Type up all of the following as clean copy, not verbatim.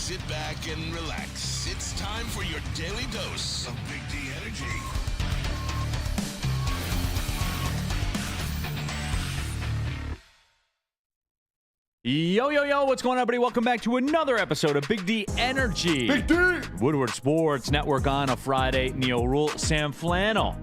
sit back and relax. It's time for your daily dose of Big D energy. Yo, yo, yo, what's going on, everybody? Welcome back to another episode of Big D Energy. Big D! Woodward Sports Network on a Friday. Neal, Ruhl, Sam Flannel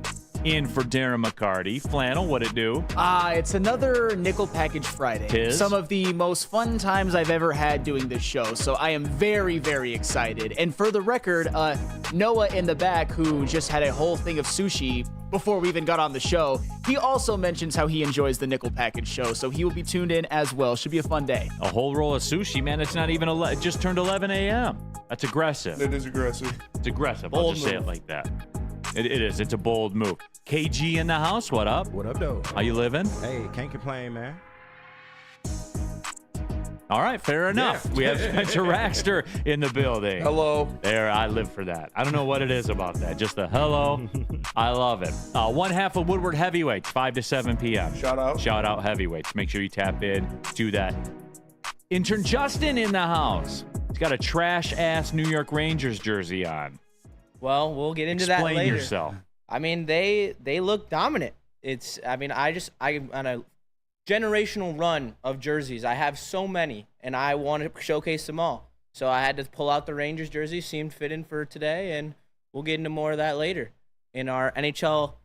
in for Darren McCarty. Flannel, what it do? It's another Nickel Package Friday. Tis? Some of the most fun times I've ever had doing this show, so I am very, very excited. And for the record, Noah in the back, who just had a whole thing of sushi before we even got on the show, he also mentions how he enjoys the Nickel Package show, so he will be tuned in as well. Should be a fun day. A whole roll of sushi, man. It's not even, it just turned 11 a.m. That's aggressive. It is aggressive. It's aggressive. Bold I'll just say it move. like that. It is. It's a bold move. KG in the house. What up? What up, though? How you living? Hey, can't complain, man. All right, fair enough. Yeah. We have Spencer Raxter in the building. Hello. There, I live for that. I don't know what it is about that. Just the hello. I love it. One half of Woodward Heavyweights, 5 to 7 p.m. Shout out. Shout out Heavyweights. Make sure you tap in, do that. Intern Justin in the house. He's got a trash-ass New York Rangers jersey on. Well, we'll get into that Explain later. yourself. I mean, they look dominant. I'm on a generational run of jerseys. I have so many, and I want to showcase them all. So I had to pull out the Rangers jersey, seemed fitting for today, and we'll get into more of that later in our NHL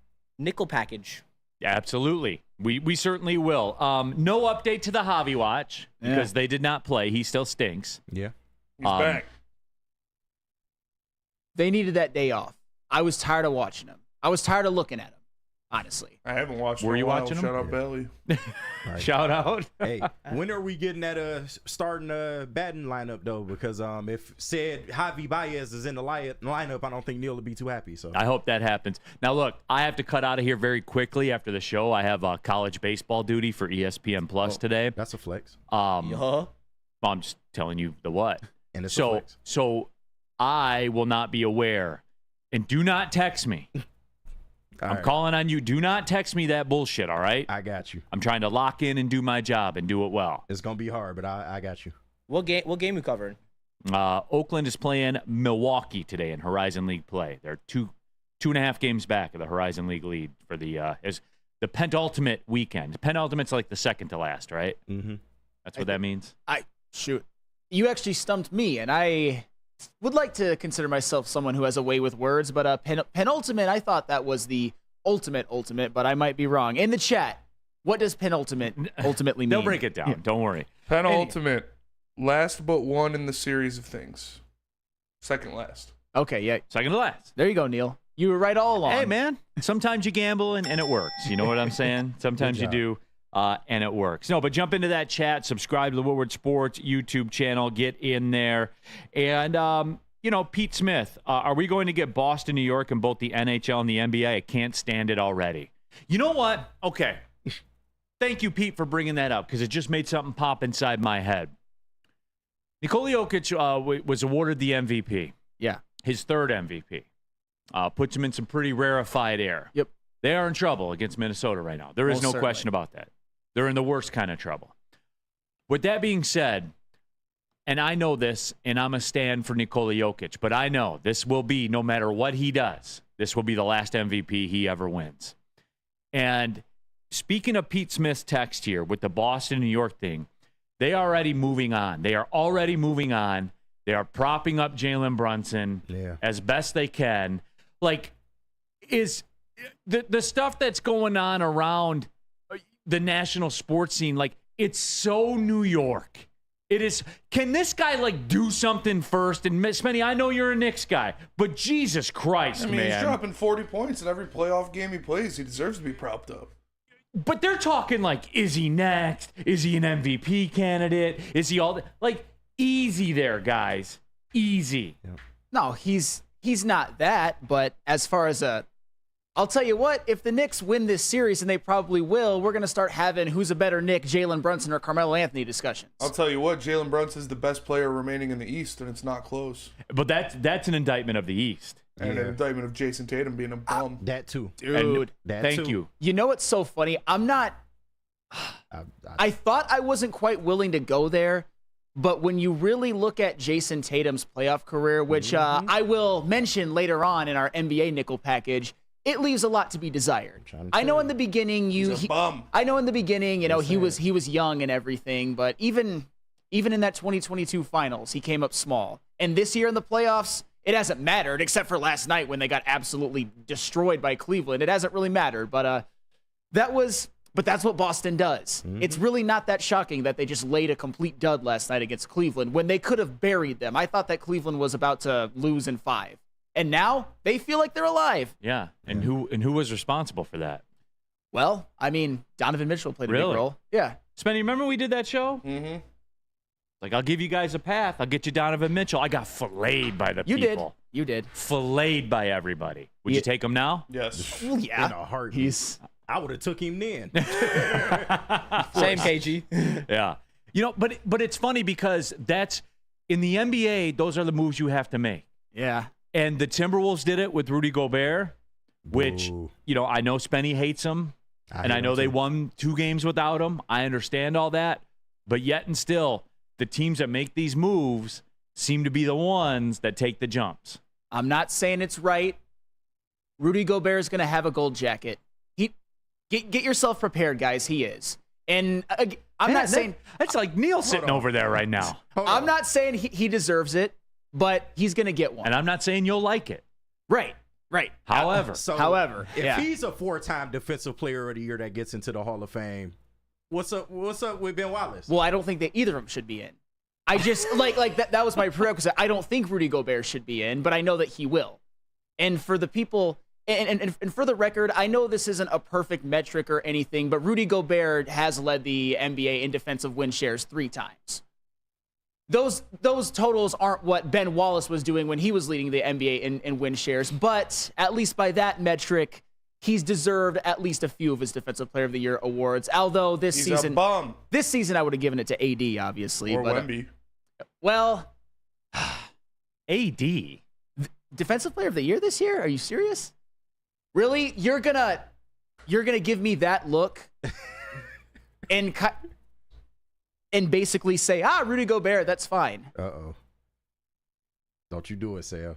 Nickel Package. Absolutely. We certainly will. No update to the Javi Watch because they did not play. He still stinks. Yeah. He's back. They needed that day off. I was tired of watching them. I was tired of looking at them, honestly. I haven't watched Were in a you while. watching him? Shout out Bailey. Right. Shout out. Hey, when are we getting that starting batting lineup, though? Because if said Javi Baez is in the lineup, I don't think Neal would be too happy. So I hope that happens. Now, look, I have to cut out of here very quickly after the show. I have college baseball duty for ESPN Plus today. that's a flex. I'm just telling you the what. And it's a flex. So I will not be aware. And do not text me. All I'm right. calling on you. Do not text me that bullshit, all right? I got you. I'm trying to lock in and do my job and do it well. It's going to be hard, but I got you. What game you covering? Oakland is playing Milwaukee today in Horizon League play. They're two and a half games back of the Horizon League lead for the penultimate weekend. Penultimate's like the second to last, right? Mm-hmm. That's what that means? Shoot. You actually stumped me, and I would like to consider myself someone who has a way with words, but penultimate, I thought that was the ultimate, but I might be wrong. In the chat, what does penultimate ultimately mean? They'll break it down. Don't worry. Penultimate. Last but one in the series of things. Second last. Okay, yeah. Second to last. There you go, Neal. You were right all along. Hey, man. Sometimes you gamble and it works. You know what I'm saying? Sometimes you do. And it works. No, but jump into that chat. Subscribe to the Woodward Sports YouTube channel. Get in there. And, Pete Smith, are we going to get Boston, New York in both the NHL and the NBA? I can't stand it already. You know what? Okay. Thank you, Pete, for bringing that up because it just made something pop inside my head. Nikola Jokic was awarded the MVP. Yeah. His third MVP. Puts him in some pretty rarefied air. Yep. They are in trouble against Minnesota right now. There is Most no certainly. question about that. They're in the worst kind of trouble. With that being said, and I know this, and I'm a stand for Nikola Jokic, but I know this will be, no matter what he does, this will be the last MVP he ever wins. And speaking of Pete Smith's text here with the Boston, New York thing, they are already moving on. They are already moving on. They are propping up Jalen Brunson as best they can. Like, is the stuff that's going on around the national sports scene, like, it's so New York. It is. Can this guy, like, do something first? And Spenny, I know you're a Knicks guy, but Jesus Christ, I mean, man. he's dropping 40 points in every playoff game he plays. He deserves to be propped up. But they're talking, like, is he next? Is he an MVP candidate? Is he all like, easy there, guys. Easy. No, he's not that, but as far as I'll tell you what, if the Knicks win this series, and they probably will, we're going to start having who's a better Knick, Jalen Brunson or Carmelo Anthony discussions. I'll tell you what, Jalen Brunson is the best player remaining in the East, and it's not close. But that's an indictment of the East. And an indictment of Jason Tatum being a bum. That too. Dude, Thank you. You know what's so funny? I'm not... I thought I wasn't quite willing to go there, But when you really look at Jason Tatum's playoff career, which I will mention later on in our NBA nickel package, it leaves a lot to be desired. I know in the beginning I know in the beginning, he was young and everything, but even in that 2022 finals, he came up small. And this year in the playoffs, it hasn't mattered, except for last night when they got absolutely destroyed by Cleveland. It hasn't really mattered, but that's what Boston does. It's really not that shocking that they just laid a complete dud last night against Cleveland when they could have buried them. I thought that Cleveland was about to lose in 5. And now they feel like they're alive. Yeah. And who was responsible for that? Well, I mean, Donovan Mitchell played a big role. Yeah. Spenny, remember we did that show? Mm-hmm. Like, I'll give you guys a path. I'll get you Donovan Mitchell. I got filleted by the people. You did. Filleted by everybody. Would you take him now? Yes. Well, yeah. In a heartbeat. I would have took him then. Same, KG. Yeah. But it's funny because that's in the NBA, those are the moves you have to make. Yeah. And the Timberwolves did it with Rudy Gobert, which, I know Spenny hates him. And I know they won 2 games without him. I understand all that. But yet and still, the teams that make these moves seem to be the ones that take the jumps. I'm not saying it's right. Rudy Gobert is going to have a gold jacket. Get yourself prepared, guys. He is. And I'm not saying... That's like Neal sitting over there right now. I'm not saying he deserves it, but he's going to get one. And I'm not saying you'll like it. Right. However, if he's a 4-time Defensive Player of the Year that gets into the Hall of Fame, what's up with Ben Wallace? Well, I don't think that either of them should be in. I just like that was my prerequisite. I don't think Rudy Gobert should be in, but I know that he will. And for the people and for the record, I know this isn't a perfect metric or anything, but Rudy Gobert has led the NBA in defensive win shares 3 times. Those totals aren't what Ben Wallace was doing when he was leading the NBA in win shares, but at least by that metric, he's deserved at least a few of his Defensive Player of the Year awards. Although this season I would have given it to AD, obviously. Or Wemby. Well, AD. Defensive Player of the Year this year? Are you serious? Really? You're gonna give me that look and basically say, Rudy Gobert, that's fine. Uh-oh. Don't you do it, Sam.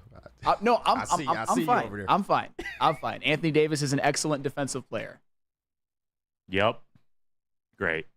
No, I'm see fine. you over there. I'm fine. Anthony Davis is an excellent defensive player. Yep. Great.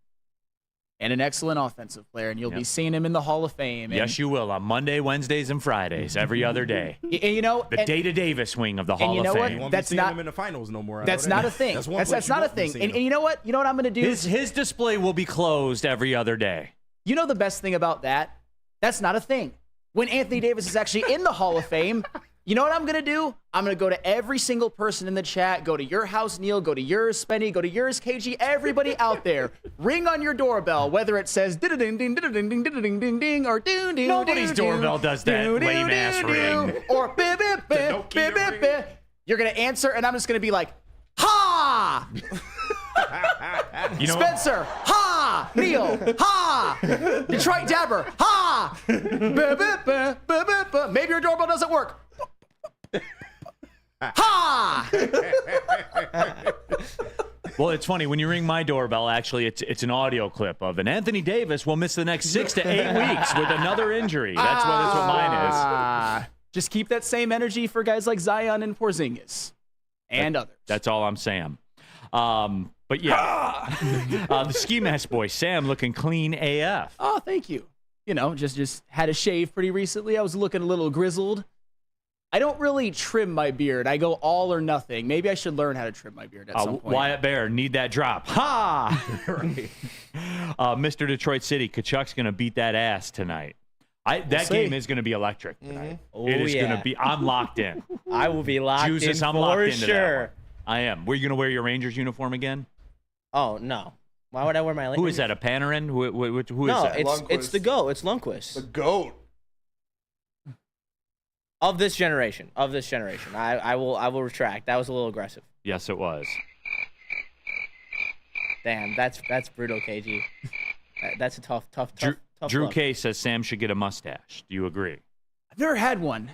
And an excellent offensive player, and you'll be seeing him in the Hall of Fame. Yes, you will, on Monday, Wednesdays, and Fridays, every other day. The Data Davis wing of the Hall of Fame. Won't be seeing him in the finals no more. That's not a thing. That's not a thing. And you know what? You know what I'm going to do? His display will be closed every other day. You know the best thing about that? That's not a thing. When Anthony Davis is actually in the Hall of Fame, you know what I'm going to do? I'm going to go to every single person in the chat, go to your house, Neal, go to yours, Spenny, go to yours, KG, everybody out there. Ring on your doorbell, whether it says ding-a-ding-ding, ding-a-ding-ding, ding-a-ding-ding, ding, or ding-ding-ding. Nobody's doorbell does that lame-ass ring. Or bip-bip-bip-bip-bip. You're going to answer, and I'm just going to be like, ha! You know Spencer, ha! Neal, ha! Detroit Dabber, ha! Maybe your doorbell doesn't work. Ha! Well, it's funny. When you ring my doorbell, actually, it's an audio clip of an Anthony Davis will miss the next 6 to 8 weeks with another injury. That's what mine is. Just keep that same energy for guys like Zion and Porzingis and others. That's all I'm saying. But yeah, the Ski Mask boy, Sam, looking clean AF. Oh, thank you. Just had a shave pretty recently. I was looking a little grizzled. I don't really trim my beard. I go all or nothing. Maybe I should learn how to trim my beard at some point. Wyatt Bear, need that drop. Ha! Right. Mr. Detroit City, Kachuk's going to beat that ass tonight. That game is going to be electric tonight. Oh, it is going to be. I'm locked in. I will be locked in I'm for locked into sure. That one. I am. Were you going to wear your Rangers uniform again? Oh, no. Why would I wear my... Who is that, a Panarin? Who is that? No, it's the GOAT. It's Lundqvist. The GOAT. Of this generation. I will retract. That was a little aggressive. Yes, it was. Damn, that's brutal, KG. That's a tough Drew look. K says Sam should get a mustache. Do you agree? I've never had one.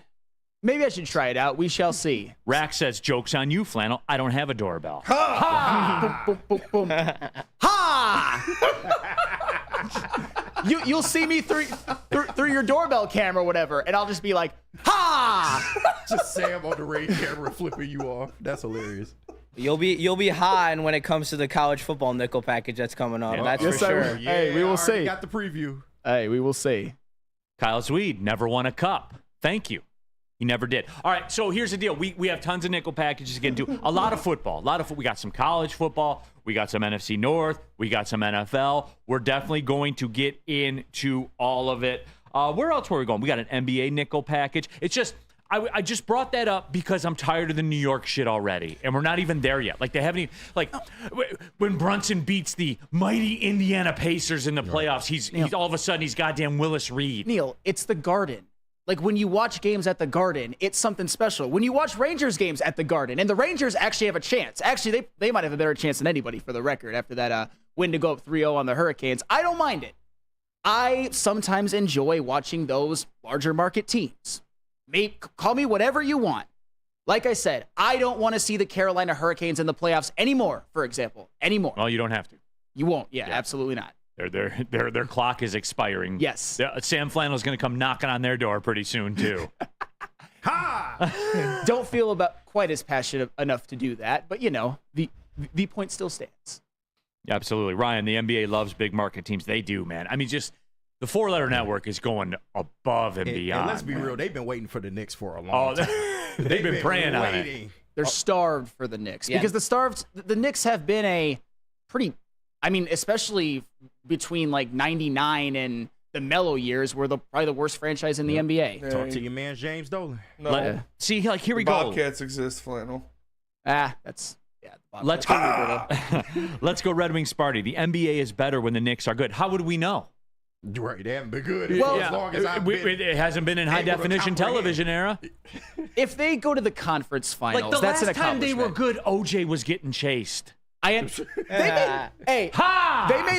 Maybe I should try it out. We shall see. Rack says, joke's on you, Flannel. I don't have a doorbell. Ha! Ha! You'll see me through your doorbell camera or whatever, and I'll just be like, ha! Just Sam on the Ray camera flipping you off. That's hilarious. You'll be high when it comes to the college football nickel package that's coming up. That's Yes, for I sure. will. Hey, we will see. Got the preview. Hey, we will see. Kyle Swede never won a cup. Thank you. He never did. All right, so here's the deal. We have tons of nickel packages to get into. A lot of football. We got some college football. We got some NFC North. We got some NFL. We're definitely going to get into all of it. Where else were we going? We got an NBA nickel package. It's just, I just brought that up because I'm tired of the New York shit already, and we're not even there yet. Like, they haven't even, like, when Brunson beats the mighty Indiana Pacers in the playoffs, he's all of a sudden he's goddamn Willis Reed. Neal, it's the Garden. Like, when you watch games at the Garden, it's something special. When you watch Rangers games at the Garden, and the Rangers actually have a chance. Actually, they might have a better chance than anybody, for the record, after that win to go up 3-0 on the Hurricanes. I don't mind it. I sometimes enjoy watching those larger market teams. Call me whatever you want. Like I said, I don't want to see the Carolina Hurricanes in the playoffs anymore, for example. Anymore. Well, you don't have to. You won't. Yeah, absolutely not. Their clock is expiring. Yes. Sam Flannel's going to come knocking on their door pretty soon, too. Ha! Don't feel about quite as passionate enough to do that, but, the point still stands. Absolutely. Ryan, the NBA loves big market teams. They do, man. I mean, just the four-letter network is going above and beyond. And let's be real, they've been waiting for the Knicks for a long time. They've been praying on it. They're starved for the Knicks Yeah. because the Knicks have been a pretty, especially between like 99 and the Melo years, were probably the worst franchise in the NBA. Talk to your man, James Dolan. No. See, like, here we The go. Bobcats exist, Flannel. That's Let's go. Let's go, Red Wings Sparty. The NBA is better when the Knicks are good. How would we know? Right, they haven't been good as long as I've been. It hasn't been in high able to definition comprehend. television era. If they go to the conference finals, Like, the that's last an time they accomplishment. were good, OJ was getting chased. They made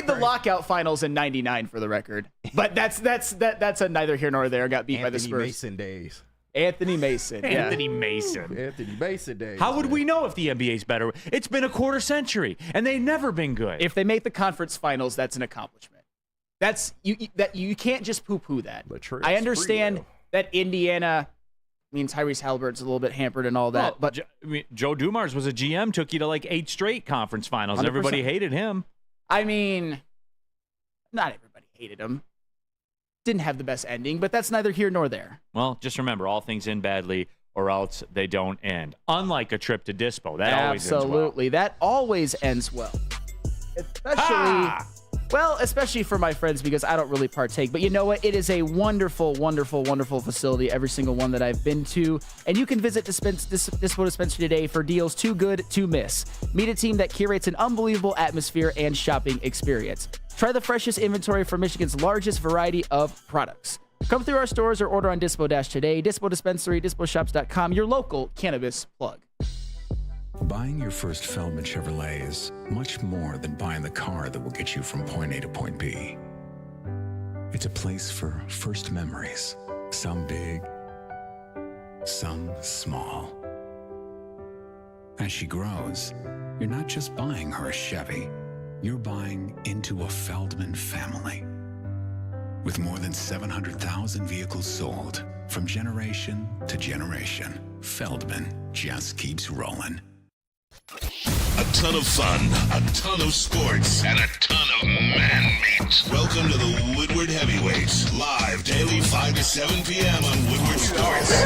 the lockout finals in '99 for the record, but that's a neither here nor there. Got beat by the Anthony Spurs. Mason days. Anthony Mason. Yeah. Anthony Mason. Anthony Mason days. How would man. we know if the NBA's better? It's been a quarter century, and they've never been good. If they make the conference finals, that's an accomplishment. That's you can't just poo-poo that. Latrell I understand Sprewell. that Indiana means Tyrese Halliburton's a little bit hampered and all that, but Joe Dumars was a GM, took you to like 8 straight conference finals. 100%. Everybody hated him. not everybody hated him. Didn't have the best ending, but that's neither here nor there. Well, just remember, all things end badly, or else they don't end. Unlike a trip to Dispo, that always ends well. Absolutely. That always ends well. Especially for my friends, because I don't really partake. But you know what? It is a wonderful, wonderful, wonderful facility, every single one that I've been to. And you can visit Dispo Dispensary today for deals too good to miss. Meet a team that curates an unbelievable atmosphere and shopping experience. Try the freshest inventory from Michigan's largest variety of products. Come through our stores or order on Dispo Dash today. Dispo Dispensary, disposhops.com, your local cannabis plug. Buying your first Feldman Chevrolet is much more than buying the car that will get you from point A to point B. It's a place for first memories, some big, some small. As she grows, you're not just buying her a Chevy, you're buying into a Feldman family. With more than 700,000 vehicles sold, from generation to generation, Feldman just keeps rolling. A ton of fun, a ton of sports, and a ton of man-meat. Welcome to the Woodward Heavyweights, live daily 5 to 7 p.m. on Woodward Sports.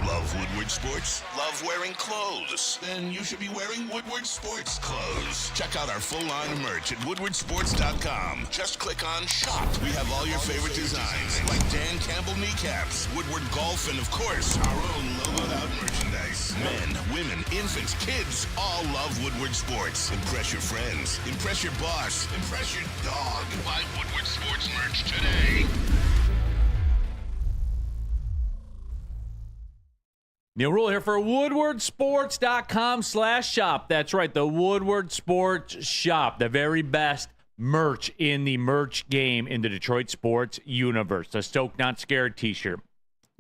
Love Woodward Sports? Love wearing clothes? Then you should be wearing Woodward Sports clothes. Check out our full line of merch at woodwardsports.com. Just click on Shop. We have all your favorite designs, like Dan Campbell kneecaps, Woodward Golf, and of course, our own logoed out merchandise. Men, women, infants, kids all love Woodward Sports. Impress your friends. Impress your boss. Impress your dog. Buy Woodward Sports merch today. Neal Ruhl here for woodwardsports.com/shop. That's right, the Woodward Sports Shop, the very best merch in the merch game in the Detroit sports universe. The Stoke Not Scared t-shirt,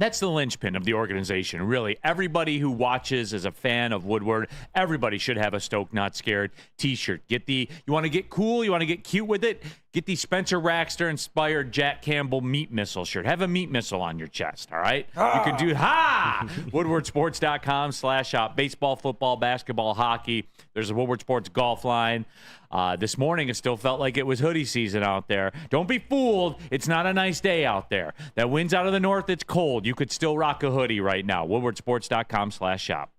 That's the linchpin of the organization, really. Everybody who watches is a fan of Woodward. Everybody should have a Stoke Not Scared t-shirt. You want to get cool? You want to get cute with it? Get the Spencer Raxter-inspired Jack Campbell meat missile shirt. Have a meat missile on your chest, all right? You can do, woodwardsports.com/shop. Baseball, football, basketball, hockey. There's a Woodward Sports golf line. This morning, it still felt like it was hoodie season out there. Don't be fooled. It's not a nice day out there. That wind's out of the north. It's cold. You could still rock a hoodie right now. woodwardsports.com/shop.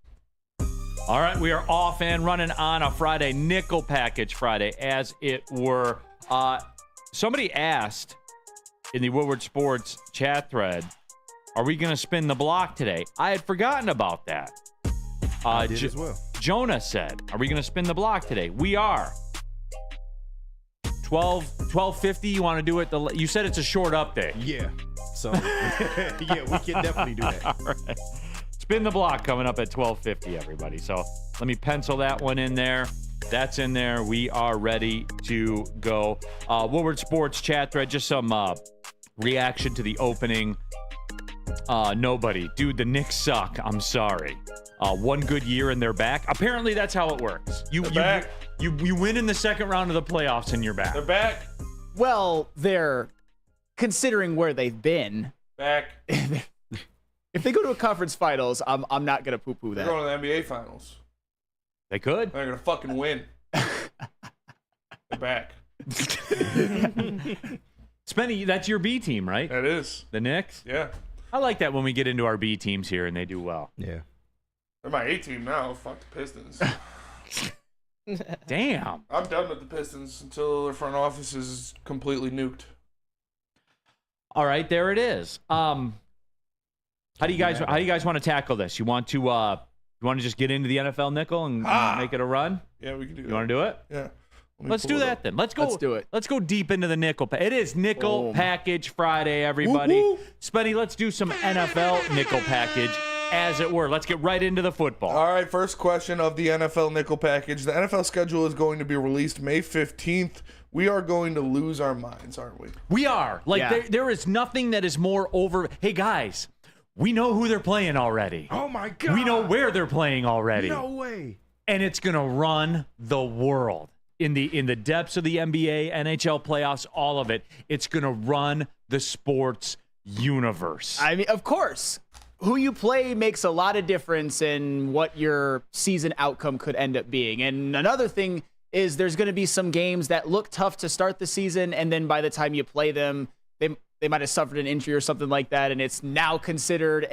All right, we are off and running on a Friday, Nickel Package Friday, as it were. Somebody asked in the Woodward Sports chat thread, are we going to spin the block today? I had forgotten about that. I did as well. Jonah said, are we going to spin the block today? We are. 12:50, you want to do it? You said it's a short update. Yeah. So, yeah, we can definitely do that. All right. Spin the block coming up at 12:50, everybody. So let me pencil that one in there. That's in there. We are ready to go. Woodward Sports chat thread, just some reaction to the opening. Nobody. Dude, the Knicks suck. I'm sorry. One good year and they're back. Apparently, that's how it works. You win in the second round of the playoffs and you're back. They're back. Well, they're considering where they've been. Back. If they go to a conference finals, I'm not gonna poo-poo They're that. going to the NBA finals. They could. They're going to fucking win. They're back. Spenny, that's your B team, right? That is. The Knicks? Yeah. I like that when we get into our B teams here and they do well. Yeah. They're my A team now. Fuck the Pistons. Damn. I'm done with the Pistons until their front office is completely nuked. All right, there it is. How do you guys want to tackle this? You want to just get into the NFL nickel and make it a run? Yeah, we can do that. You want to do it? Yeah. Let's do that then. Let's go. Let's do it. Let's go deep into the nickel. It is Nickel Package Friday, everybody. Woo, woo. Spenny, let's do some NFL nickel package, as it were. Let's get right into the football. All right, first question of the NFL nickel package. The NFL schedule is going to be released May 15th. We are going to lose our minds, aren't we? We are. Yeah. There is nothing that is more over. Hey, guys, we know who they're playing already. Oh, my God. We know where they're playing already. No way. And it's going to run the world. In the depths of the NBA, NHL playoffs, all of it, it's going to run the sports universe. I mean, of course, who you play makes a lot of difference in what your season outcome could end up being. And another thing is there's going to be some games that look tough to start the season, and then by the time you play them, they might have suffered an injury or something like that, and it's now considered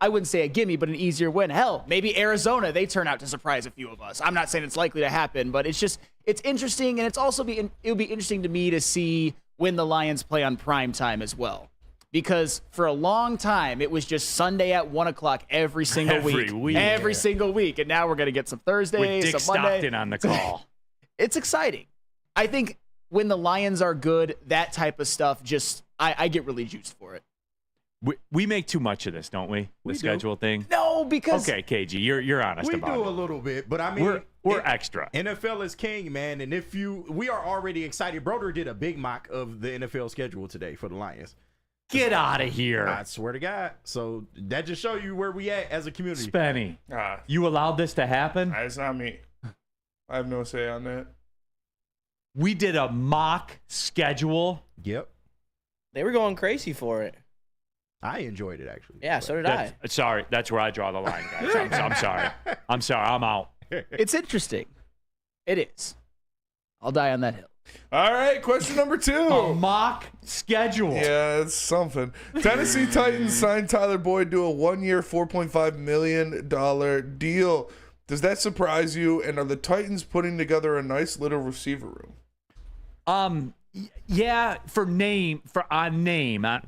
I wouldn't say a gimme, but an easier win. Hell, maybe Arizona, they turn out to surprise a few of us. I'm not saying it's likely to happen, but it's interesting, and it'll be interesting to me to see when the Lions play on prime time as well. Because for a long time, it was just Sunday at 1 o'clock every single week. Every single week. And now we're going to get some Thursday, with Dick some Monday. Stockton on the call. It's exciting. I think when the Lions are good, that type of stuff I get really juiced for it. We make too much of this, don't we? The schedule thing. No, because Okay, KG, you're honest We about do it. a little bit, but I mean, We're extra. NFL is king, man. And we are already excited. Broder did a big mock of the NFL schedule today for the Lions. Get out of here, I swear to God. So that just show you where we at as a community. Spenny. You allowed this to happen? It's not me. I have no say on that. We did a mock schedule. Yep. They were going crazy for it. I enjoyed it, actually. Yeah, so did I. Sorry, that's where I draw the line, guys. I'm sorry. I'm sorry. I'm out. it's interesting. It is. I'll die on that hill. All right, question number 2. A mock schedule. Yeah, it's something. Tennessee Titans signed Tyler Boyd to a 1-year, $4.5 million deal. Does that surprise you? And are the Titans putting together a nice little receiver room? Yeah,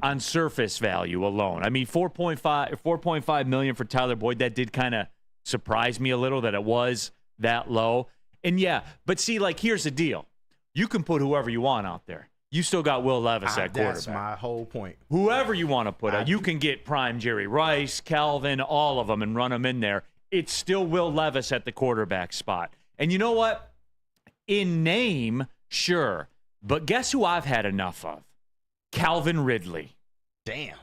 on surface value alone. I mean, 4.5 million for Tyler Boyd. That did kind of surprise me a little that it was that low. And yeah, but see, like, here's the deal. You can put whoever you want out there. You still got Will Levis at quarterback. That's my whole point. Whoever you want to put out. You can get prime Jerry Rice, Calvin, all of them, and run them in there. It's still Will Levis at the quarterback spot. And you know what? In name, sure. But guess who I've had enough of? Calvin Ridley. Damn.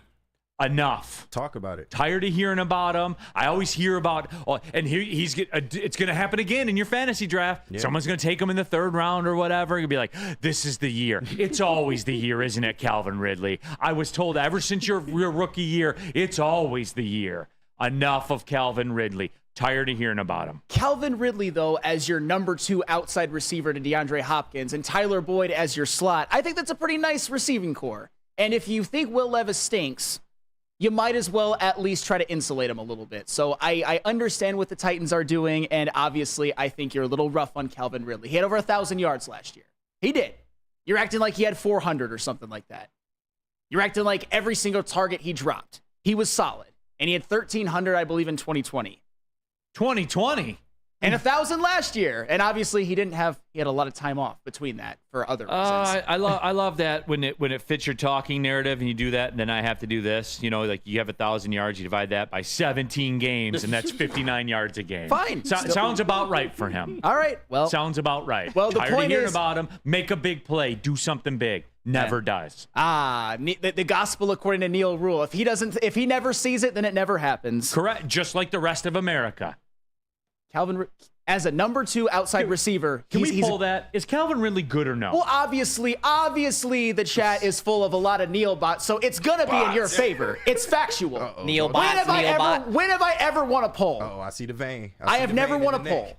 Enough. Talk about it. Tired of hearing about him. I always hear about, and it's going to happen again in your fantasy draft. Yeah. Someone's going to take him in the 3rd round or whatever. You'll be like, this is the year. It's always the year, isn't it, Calvin Ridley? I was told ever since your rookie year, it's always the year. Enough of Calvin Ridley. Tired of hearing about him. Calvin Ridley, though, as your number 2 outside receiver to DeAndre Hopkins and Tyler Boyd as your slot, I think that's a pretty nice receiving core. And if you think Will Levis stinks, you might as well at least try to insulate him a little bit. So I understand what the Titans are doing, and obviously I think you're a little rough on Calvin Ridley. He had over 1,000 yards last year. He did. You're acting like he had 400 or something like that. You're acting like every single target he dropped, he was solid. And he had 1,300, I believe, in 2020. 2020? And 1,000 last year. And obviously he had a lot of time off between that for other reasons. I love that when it fits your talking narrative and you do that, and then I have to do this. You know, like you have 1,000 yards, you divide that by 17 games, and that's 59 yards a game. Fine. Sounds about right for him. All right. Well, sounds about right. Well, the Tired point of hearing is, about him. Make a big play. Do something big. Never does. The gospel according to Neal Ruhl. If he never sees it, then it never happens. Correct. Just like the rest of America. Calvin, as a number 2 outside receiver, Can we pull that? Is Calvin Ridley good or no? Well, obviously, the chat is full of a lot of Neal bots, so it's gonna be in your favor. It's factual. Neal When bots, have I ever won a poll? Oh, I see the vein. I have never won a poll.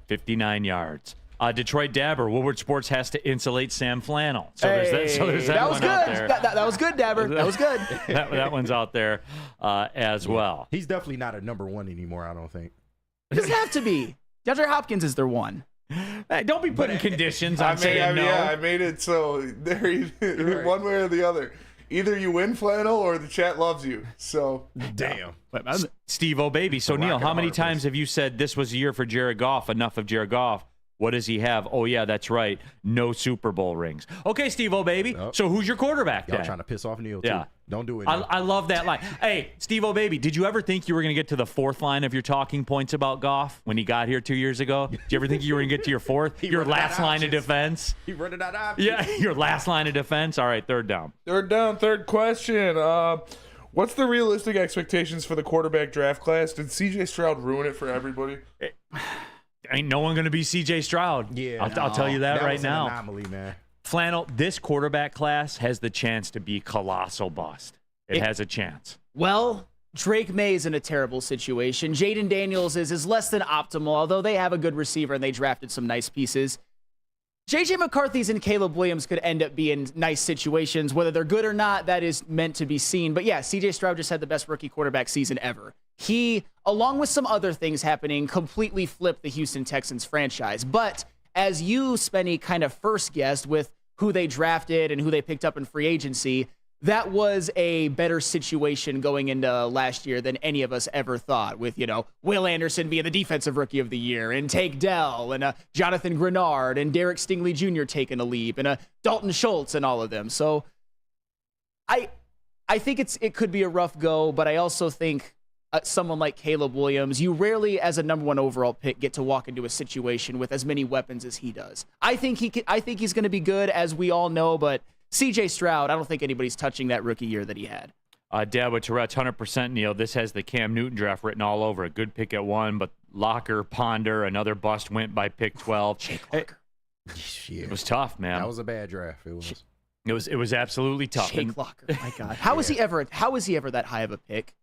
59 yards. Detroit Dabber, Woodward Sports has to insulate Sam Flannel. So there's that that was one good. out there. That was good, Dabber. That was good. that one's out there as well. He's definitely not a number 1 anymore, I don't think. It doesn't have to be. DeAndre Hopkins is their 1. Hey, don't be putting conditions on I saying no. Yeah, I made it so they're either one way or the other. Either you win, Flannel, or the chat loves you. So Damn. Steve O'Baby. So, Neal, how many times have you said this was a year for Jared Goff? Enough of Jared Goff. What does he have? Oh, yeah, that's right. No Super Bowl rings. Okay, Steve O'Baby. Oh. So who's your quarterback Y'all then? trying to piss off Neal, too. Yeah. Don't do it. I love that line. Hey, Steve O'Baby, did you ever think you were going to get to the 4th line of your talking points about Goff when he got here 2 years ago? Did you ever think you were going to get to your 4th? Your last line of defense? He running out of options. Yeah, your last line of defense. All right, 3rd down. 3rd down, 3rd question. What's the realistic expectations for the quarterback draft class? Did C.J. Stroud ruin it for everybody? Ain't no one going to be C.J. Stroud. Yeah. I'll tell you that right was now. An anomaly, man. Flannel, this quarterback class has the chance to be colossal bust. It has a chance. Well, Drake May is in a terrible situation. Jaden Daniels is less than optimal, although they have a good receiver and they drafted some nice pieces. J.J. McCarthy's and Caleb Williams could end up being nice situations. Whether they're good or not, that is meant to be seen. But yeah, C.J. Stroud just had the best rookie quarterback season ever. He, along with some other things happening, completely flipped the Houston Texans franchise. But as you, Spenny, kind of first guessed with who they drafted and who they picked up in free agency, that was a better situation going into last year than any of us ever thought, with, Will Anderson being the defensive rookie of the year, and Tank Dell, and Jonathan Grenard, and Derek Stingley Jr. taking a leap, and Dalton Schultz, and all of them. So I think it could be a rough go, but I also think someone like Caleb Williams, you rarely, as a number 1 overall pick, get to walk into a situation with as many weapons as he does. I think he's going to be good, as we all know, but C.J. Stroud, I don't think anybody's touching that rookie year that he had. Dad with Tourette's, 100%, Neal. This has the Cam Newton draft written all over it. Good pick at 1, but Locker, Ponder, another bust went by pick 12. Jake Locker. Yeah. It was tough, man. That was a bad draft. It was absolutely tough. Jake Locker. My God. How is he ever that high of a pick?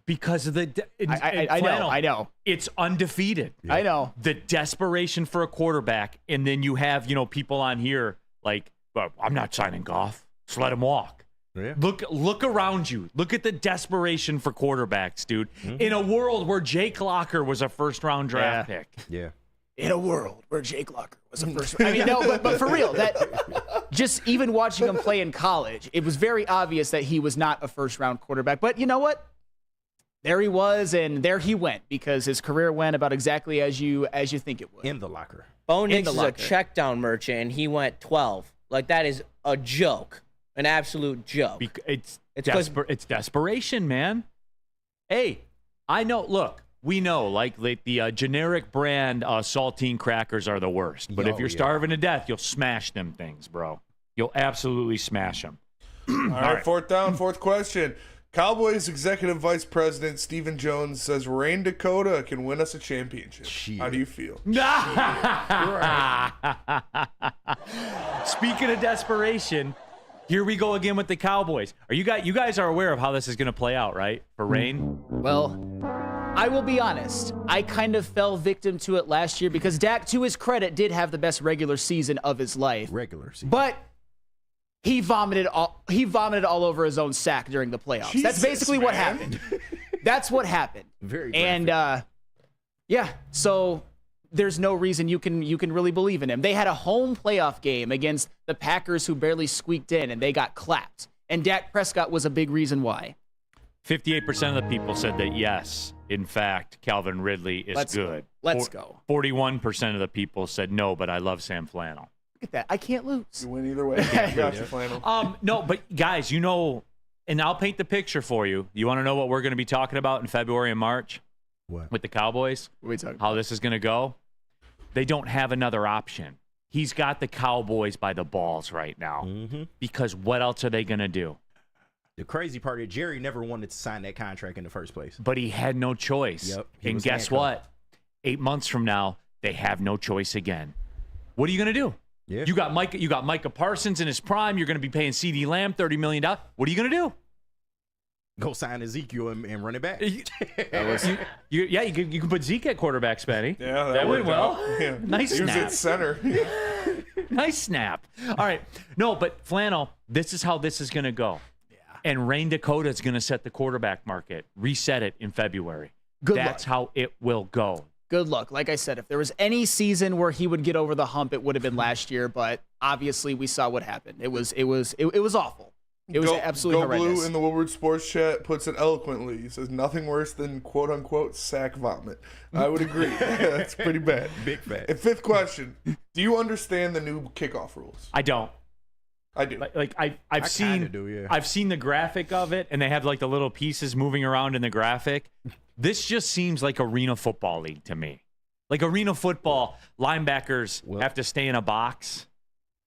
Because of I know. It's undefeated. Yeah. I know. The desperation for a quarterback, and then you have, people on here like, well, I'm not signing Goff. Just let him walk. Yeah. Look around you. Look at the desperation for quarterbacks, dude. Mm-hmm. In a world where Jake Locker was a first-round draft pick. Yeah. In a world where Jake Locker was a first round. I mean, no, but for real, that just even watching him play in college, it was very obvious that he was not a first-round quarterback. But you know what? There he was, and there he went, because his career went about exactly as you think it would. In the locker. Bo Nix is a check down merchant, and he went 12. Like, that is a joke. An absolute joke. It's desperation, man. Hey, I know. Look, we know, like the generic brand saltine crackers are the worst. But if you're starving to death, you'll smash them things, bro. You'll absolutely smash them. All right, fourth down, fourth question. Cowboys executive vice president Stephen Jones says Rain Dakota can win us a championship. Shit. How do you feel? Speaking of desperation, here we go again with the Cowboys. You guys are aware of how this is going to play out, right? For Rain? Well, I will be honest. I kind of fell victim to it last year because Dak, to his credit, did have the best regular season of his life. Regular season. But he vomited all over his own sack during the playoffs. That's Jesus, basically what man. happened. That's what happened. Very And yeah, so there's no reason you can really believe in him. They had a home playoff game against the Packers who barely squeaked in and they got clapped. And Dak Prescott was a big reason why. 58% of the people said that yes, in fact, Calvin Ridley is good. Let's go. 41% of the people said no, but I love Sam Flannel. Look at that. I can't lose. You win either way. Gotcha, Flannel. No, but guys, and I'll paint the picture for you. You want to know what we're going to be talking about in February and March? What? With the Cowboys? What are we talking How this is going to go? They don't have another option. He's got the Cowboys by the balls right now. Mm-hmm. Because what else are they going to do? The crazy part is Jerry never wanted to sign that contract in the first place. But he had no choice. Yep, he And was guess handcuffed. what? 8 months from now, they have no choice again. What are you going to do? Yeah. You got Micah Parsons in his prime. You're going to be paying CeeDee Lamb $30 million. What are you going to do? Go sign Ezekiel and run it back. You can put Zeke at quarterback, Spenny. Yeah, that went worked well. out. Yeah. Nice He was snap. at center. Nice snap. All right. No, but Flannel, this is how this is going to go. Yeah. And Rain Dakota is going to set the quarterback market, reset it in February. That's how it will go. Good luck. Like I said, if there was any season where he would get over the hump, it would have been last year. But obviously, we saw what happened. It was awful. It was absolutely Go horrendous. Blue in the Woodward Sports Chat puts it eloquently. He says nothing worse than quote unquote sack vomit. I would agree. That's pretty bad. Big fat. And fifth question: do you understand the new kickoff rules? I don't. I do. I've seen kinda do, yeah. I've seen the graphic of it, and they have like the little pieces moving around in the graphic. This just seems like Arena Football League to me. Like Arena Football, linebackers have to stay in a box.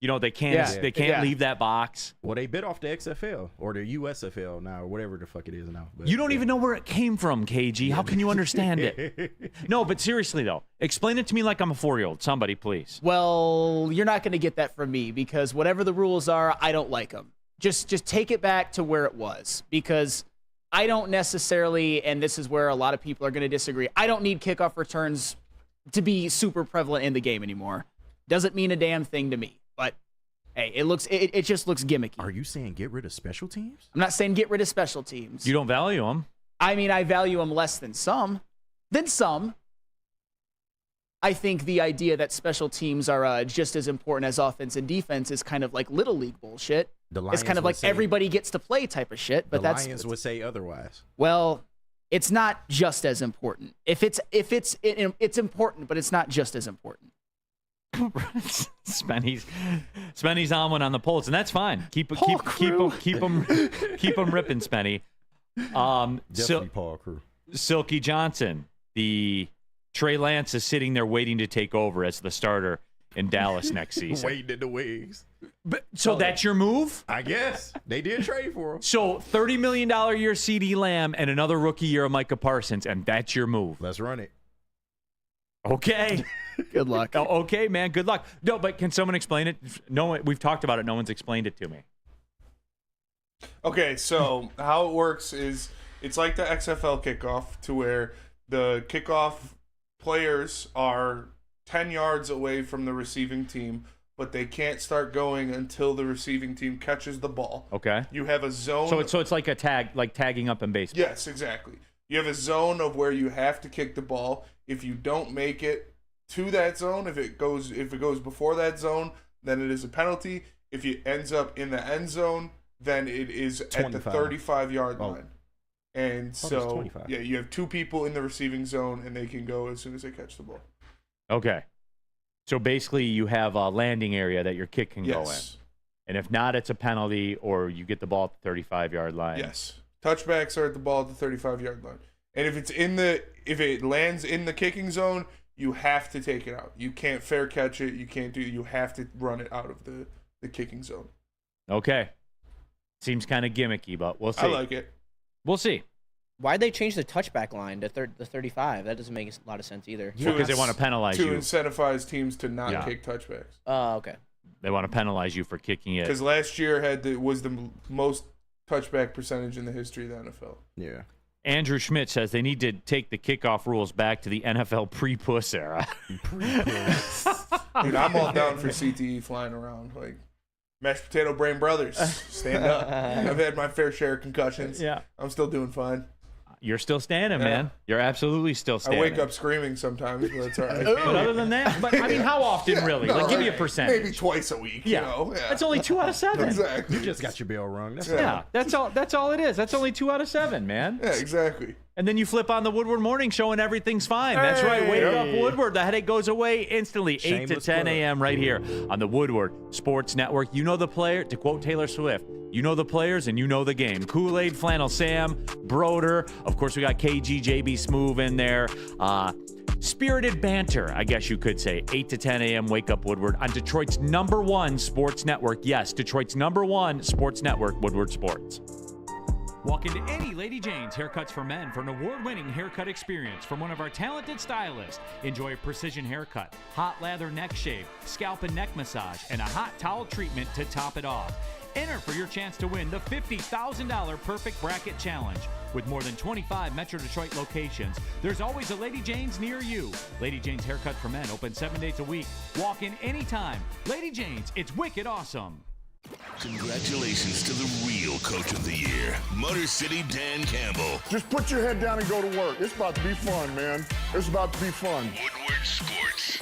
You know, they can't leave that box. Well, they bit off the XFL or the USFL now, or whatever the fuck it is now. But, You don't even know where it came from, KG. How can you understand it? No, but seriously though, explain it to me like I'm a 4-year-old. Somebody, please. Well, you're not going to get that from me because whatever the rules are, I don't like them. Just take it back to where it was because I don't necessarily, and this is where a lot of people are going to disagree, I don't need kickoff returns to be super prevalent in the game anymore. Doesn't mean a damn thing to me. But hey, it just looks gimmicky. Are you saying get rid of special teams? I'm not saying get rid of special teams. You don't value them. I mean, I value them less than some. I think the idea that special teams are just as important as offense and defense is kind of like little league bullshit. It's kind of like everybody gets to play type of shit. But the Lions would say otherwise. Well, it's not just as important. It's important, but it's not just as important. Spenny's on one on the polls, and that's fine. Keep them ripping, Spenny. Definitely Paul Crew. Silky Johnson, the Trey Lance is sitting there waiting to take over as the starter in Dallas next season. Waiting in the wings. So that's your move? I guess they did trade for him. So $30 million a year CeeDee Lamb and another rookie year of Micah Parsons, and that's your move. Let's run it. Okay. Good luck. Oh, okay, man. Good luck. No, but can someone explain it? No, we've talked about it. No one's explained it to me. Okay, so how it works is it's like the XFL kickoff to where the kickoff players are 10 yards away from the receiving team, but they can't start going until the receiving team catches the ball. Okay. You have a zone. So it's like a tag, like tagging up in baseball. Yes, exactly. You have a zone of where you have to kick the ball. If you don't make it to that zone, if it goes before that zone, then it is a penalty. If it ends up in the end zone, then it is 25. At the 35-yard line. And so, yeah, you have two people in the receiving zone, and they can go as soon as they catch the ball. Okay. So basically, you have a landing area that your kick can go in. And if not, it's a penalty, or you get the ball at the 35-yard line. Yes. Touchbacks are at the ball at the 35-yard line. And if it lands in the kicking zone, you have to take it out. You can't fair catch it. You have to run it out of the kicking zone. Okay. Seems kind of gimmicky, but we'll see. I like it. We'll see. Why'd they change the touchback line to the 35? That doesn't make a lot of sense either. Because they want to penalize To you. incentivize teams to not Yeah. kick touchbacks. Oh, okay. They want to penalize you for kicking it. Because last year was the most touchback percentage in the history of the NFL. Yeah. Andrew Schmidt says they need to take the kickoff rules back to the NFL pre-puss era. Dude, I'm all down for CTE flying around. Like, mashed potato brain brothers, stand up. I've had my fair share of concussions. Yeah. I'm still doing fine. You're still standing, man. You're absolutely still I standing. wake up screaming sometimes, but it's all right. But other than that, but I mean, how often really? No, Like, give me a right. percentage. Maybe twice a week. Yeah. You know? Yeah. That's only 2 out of 7. Exactly. You just got your bell rung. That's Yeah, that's all. That's all it is. That's only 2 out of 7, man. Yeah, exactly. And then you flip on the Woodward Morning Show and everything's fine. That's right. Wake up, Woodward. The headache goes away instantly. 8 to Shameless 10 plug. a.m. right here on the Woodward Sports Network. You know the player. To quote Taylor Swift, you know the players and you know the game. Kool-Aid, Flannel Sam, Broder. Of course, we got KG, JB Smoove in there. Spirited banter, I guess you could say. 8 to 10 a.m. Wake Up Woodward on Detroit's #1 sports network. Yes, Detroit's #1 sports network, Woodward Sports. Walk into any Lady Jane's Haircuts for Men for an award-winning haircut experience from one of our talented stylists. Enjoy a precision haircut, hot lather neck shave, scalp and neck massage, and a hot towel treatment to top it off. Enter for your chance to win the $50,000 Perfect Bracket Challenge. With more than 25 Metro Detroit locations, there's always a Lady Jane's near you. Lady Jane's Haircut for Men, open 7 days a week. Walk in anytime. Lady Jane's, it's wicked awesome. Congratulations to the real coach of the year, Motor City Dan Campbell. Just put your head down and go to work. It's about to be fun, man. It's about to be fun. Woodward Sports.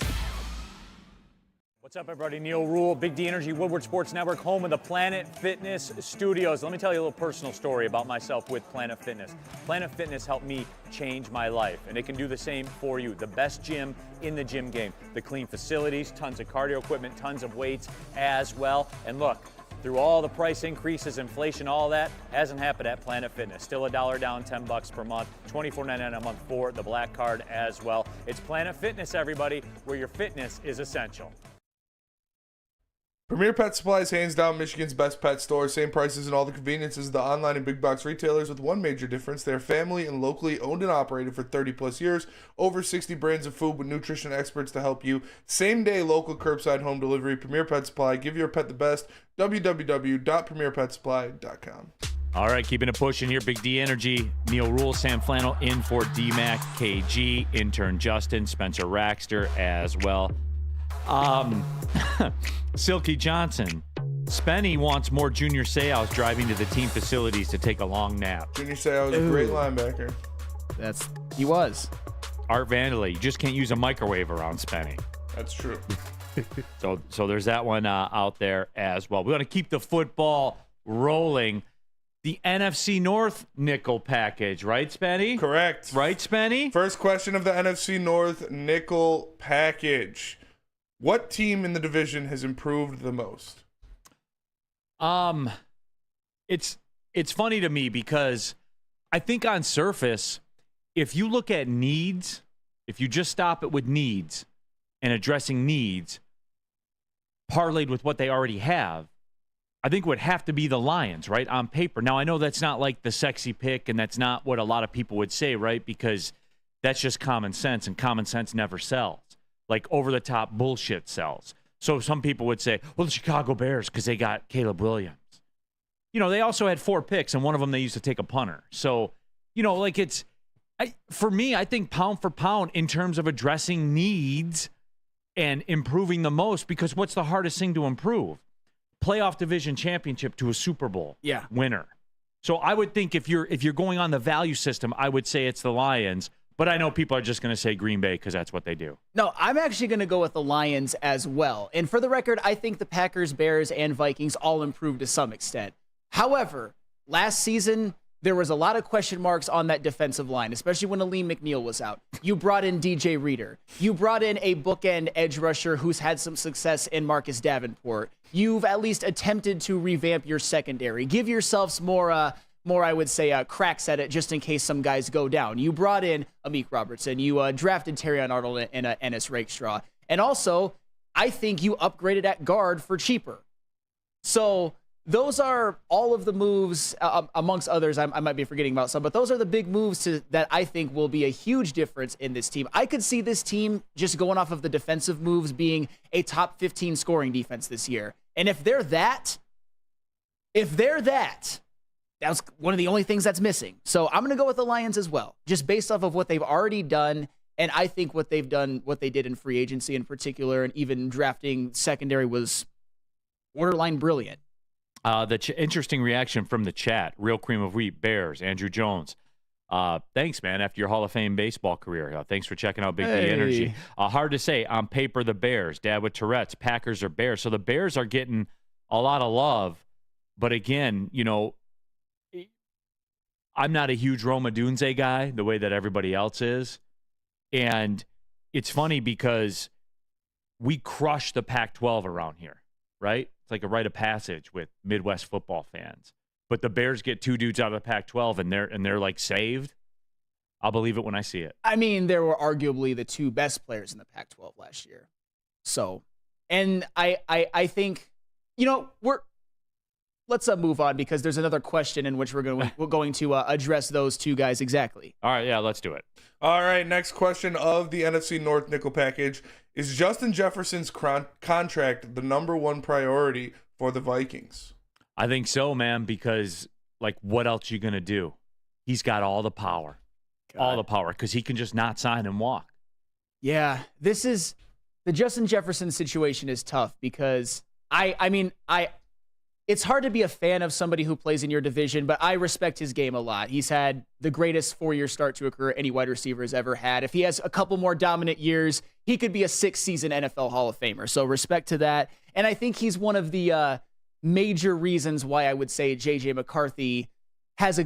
What's up, everybody? Neal, Ruhl, Big D Energy, Woodward Sports Network, home of the Planet Fitness Studios. Let me tell you a little personal story about myself with Planet Fitness. Planet Fitness helped me change my life, and it can do the same for you. The best gym in the gym game. The clean facilities, tons of cardio equipment, tons of weights as well. And look, through all the price increases, inflation, all that, hasn't happened at Planet Fitness. Still $1 down, $10 per month, $24.99 a month for the Black Card as well. It's Planet Fitness, everybody, where your fitness is essential. Premier Pet Supply is hands down Michigan's best pet store. Same prices and all the conveniences of the online and big box retailers, with one major difference. They're family and locally owned and operated for 30 plus years. Over 60 brands of food with nutrition experts to help you. Same day local curbside home delivery. Premier Pet Supply. Give your pet the best. www.premierpetsupply.com. All right, keeping it pushing here. Big D Energy, Neal, Ruhl, Sam Flannel in for DMAC, KG, intern Justin, Spencer Raxter as well. Silky Johnson. Spenny wants more Junior Seau's driving to the team facilities to take a long nap. Junior Seau was a great linebacker. He was. Art Vandalay, you just can't use a microwave around Spenny. That's true. So there's that one out there as well. We want to keep the football rolling. The NFC North nickel package, right, Spenny? Correct. Right, Spenny? First First question of the NFC North nickel package. What team in the division has improved the most? It's funny to me because I think on surface, if you look at needs, if you just stop it with needs and addressing needs, parlayed with what they already have, I think it would have to be the Lions, right, on paper. Now, I know that's not like the sexy pick, and that's not what a lot of people would say, right, because that's just common sense, and common sense never sells. Like, over-the-top bullshit sells. So some people would say, well, the Chicago Bears, because they got Caleb Williams. You know, they also had 4 picks, and one of them they used to take a punter. So, you know, like for me, I think pound for pound in terms of addressing needs and improving the most, because what's the hardest thing to improve? Playoff division championship to a Super Bowl winner. So I would think if you're going on the value system, I would say it's the Lions. But I know people are just going to say Green Bay because that's what they do. No, I'm actually going to go with the Lions as well. And for the record, I think the Packers, Bears, and Vikings all improved to some extent. However, last season, there was a lot of question marks on that defensive line, especially when Aleem McNeil was out. You brought in DJ Reader. You brought in a bookend edge rusher who's had some success in Marcus Davenport. You've at least attempted to revamp your secondary. Give yourselves more, I would say, cracks at it just in case some guys go down. You brought in Amik Robertson. You drafted Terrion Arnold and Ennis Rakestraw. And also, I think you upgraded at guard for cheaper. So those are all of the moves, amongst others. I might be forgetting about some, but those are the big moves that I think will be a huge difference in this team. I could see this team just going off of the defensive moves being a top 15 scoring defense this year. And if they're that, that's one of the only things that's missing. So I'm going to go with the Lions as well, just based off of what they've already done. And I think what they've done, what they did in free agency in particular, and even drafting secondary was borderline brilliant. Interesting reaction from the chat. Real cream of wheat, Bears, Andrew Jones. Thanks, man, after your Hall of Fame baseball career. Thanks for checking out Big D Energy. Hard to say. On paper, the Bears. Dad with Tourette's. Packers or Bears. So the Bears are getting a lot of love. But again, I'm not a huge Roma Dunze guy the way that everybody else is. And it's funny because we crush the Pac-12 around here, right? It's like a rite of passage with Midwest football fans. But the Bears get two dudes out of the Pac-12 and they're like saved. I'll believe it when I see it. I mean, there were arguably the two best players in the Pac-12 last year. So, and I think, let's move on because there's another question in which we're going to address those two guys exactly. All right, yeah, let's do it. All right, next question of the NFC North nickel package. Is Justin Jefferson's contract the number one priority for the Vikings? I think so, man, because, what else you going to do? He's got all the power. God. All the power, because he can just not sign and walk. Yeah, the Justin Jefferson situation is tough because, it's hard to be a fan of somebody who plays in your division, but I respect his game a lot. He's had the greatest 4-year start to occur any wide receiver has ever had. If he has a couple more dominant years, he could be a 6-season NFL Hall of Famer. So respect to that. And I think he's one of the major reasons why I would say J.J. McCarthy has a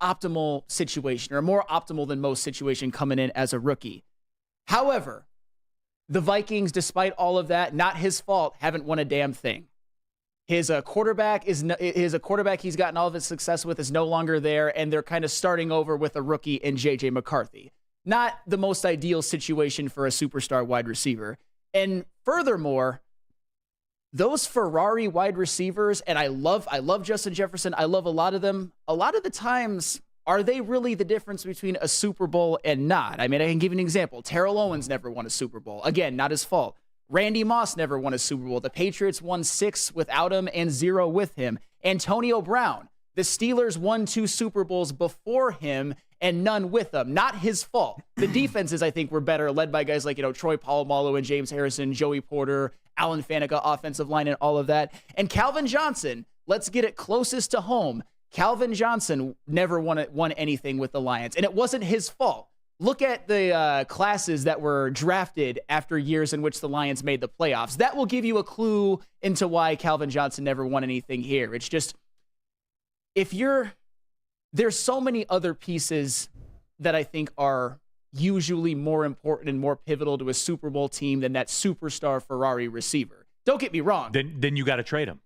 optimal situation, or a more optimal than most situation coming in as a rookie. However, the Vikings, despite all of that, not his fault, haven't won a damn thing. His quarterback he's gotten all of his success with is no longer there, and they're kind of starting over with a rookie in J.J. McCarthy. Not the most ideal situation for a superstar wide receiver. And furthermore, those Ferrari wide receivers, and I love Justin Jefferson, I love a lot of them. A lot of the times, are they really the difference between a Super Bowl and not? I mean, I can give you an example. Terrell Owens never won a Super Bowl. Again, not his fault. Randy Moss never won a Super Bowl. The Patriots won 6 without him and 0 with him. Antonio Brown, the Steelers won 2 Super Bowls before him and none with him. Not his fault. The defenses, I think, were better, led by guys like, Troy Polamalu and James Harrison, Joey Porter, Alan Faneca, offensive line, and all of that. And Calvin Johnson, let's get it closest to home. Calvin Johnson never won anything with the Lions, and it wasn't his fault. Look at the classes that were drafted after years in which the Lions made the playoffs. That will give you a clue into why Calvin Johnson never won anything here. It's just, there's so many other pieces that I think are usually more important and more pivotal to a Super Bowl team than that superstar Ferrari receiver. Don't get me wrong. Then you got to trade him.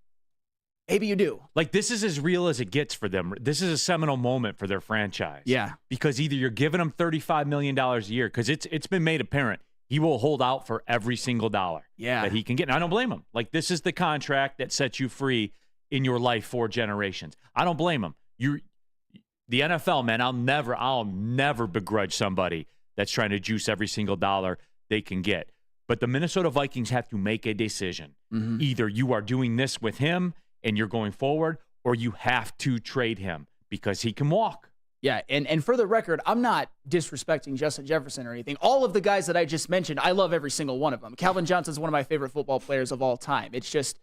Maybe you do. This is as real as it gets for them. This is a seminal moment for their franchise. Yeah. Because either you're giving him $35 million a year, because it's been made apparent he will hold out for every single dollar that he can get. And I don't blame him. This is the contract that sets you free in your life for generations. I don't blame him. The NFL, man, I'll never begrudge somebody that's trying to juice every single dollar they can get. But the Minnesota Vikings have to make a decision. Mm-hmm. Either you are doing this with him and you're going forward, or you have to trade him because he can walk. Yeah, and for the record, I'm not disrespecting Justin Jefferson or anything. All of the guys that I just mentioned, I love every single one of them. Calvin Johnson's one of my favorite football players of all time. It's just,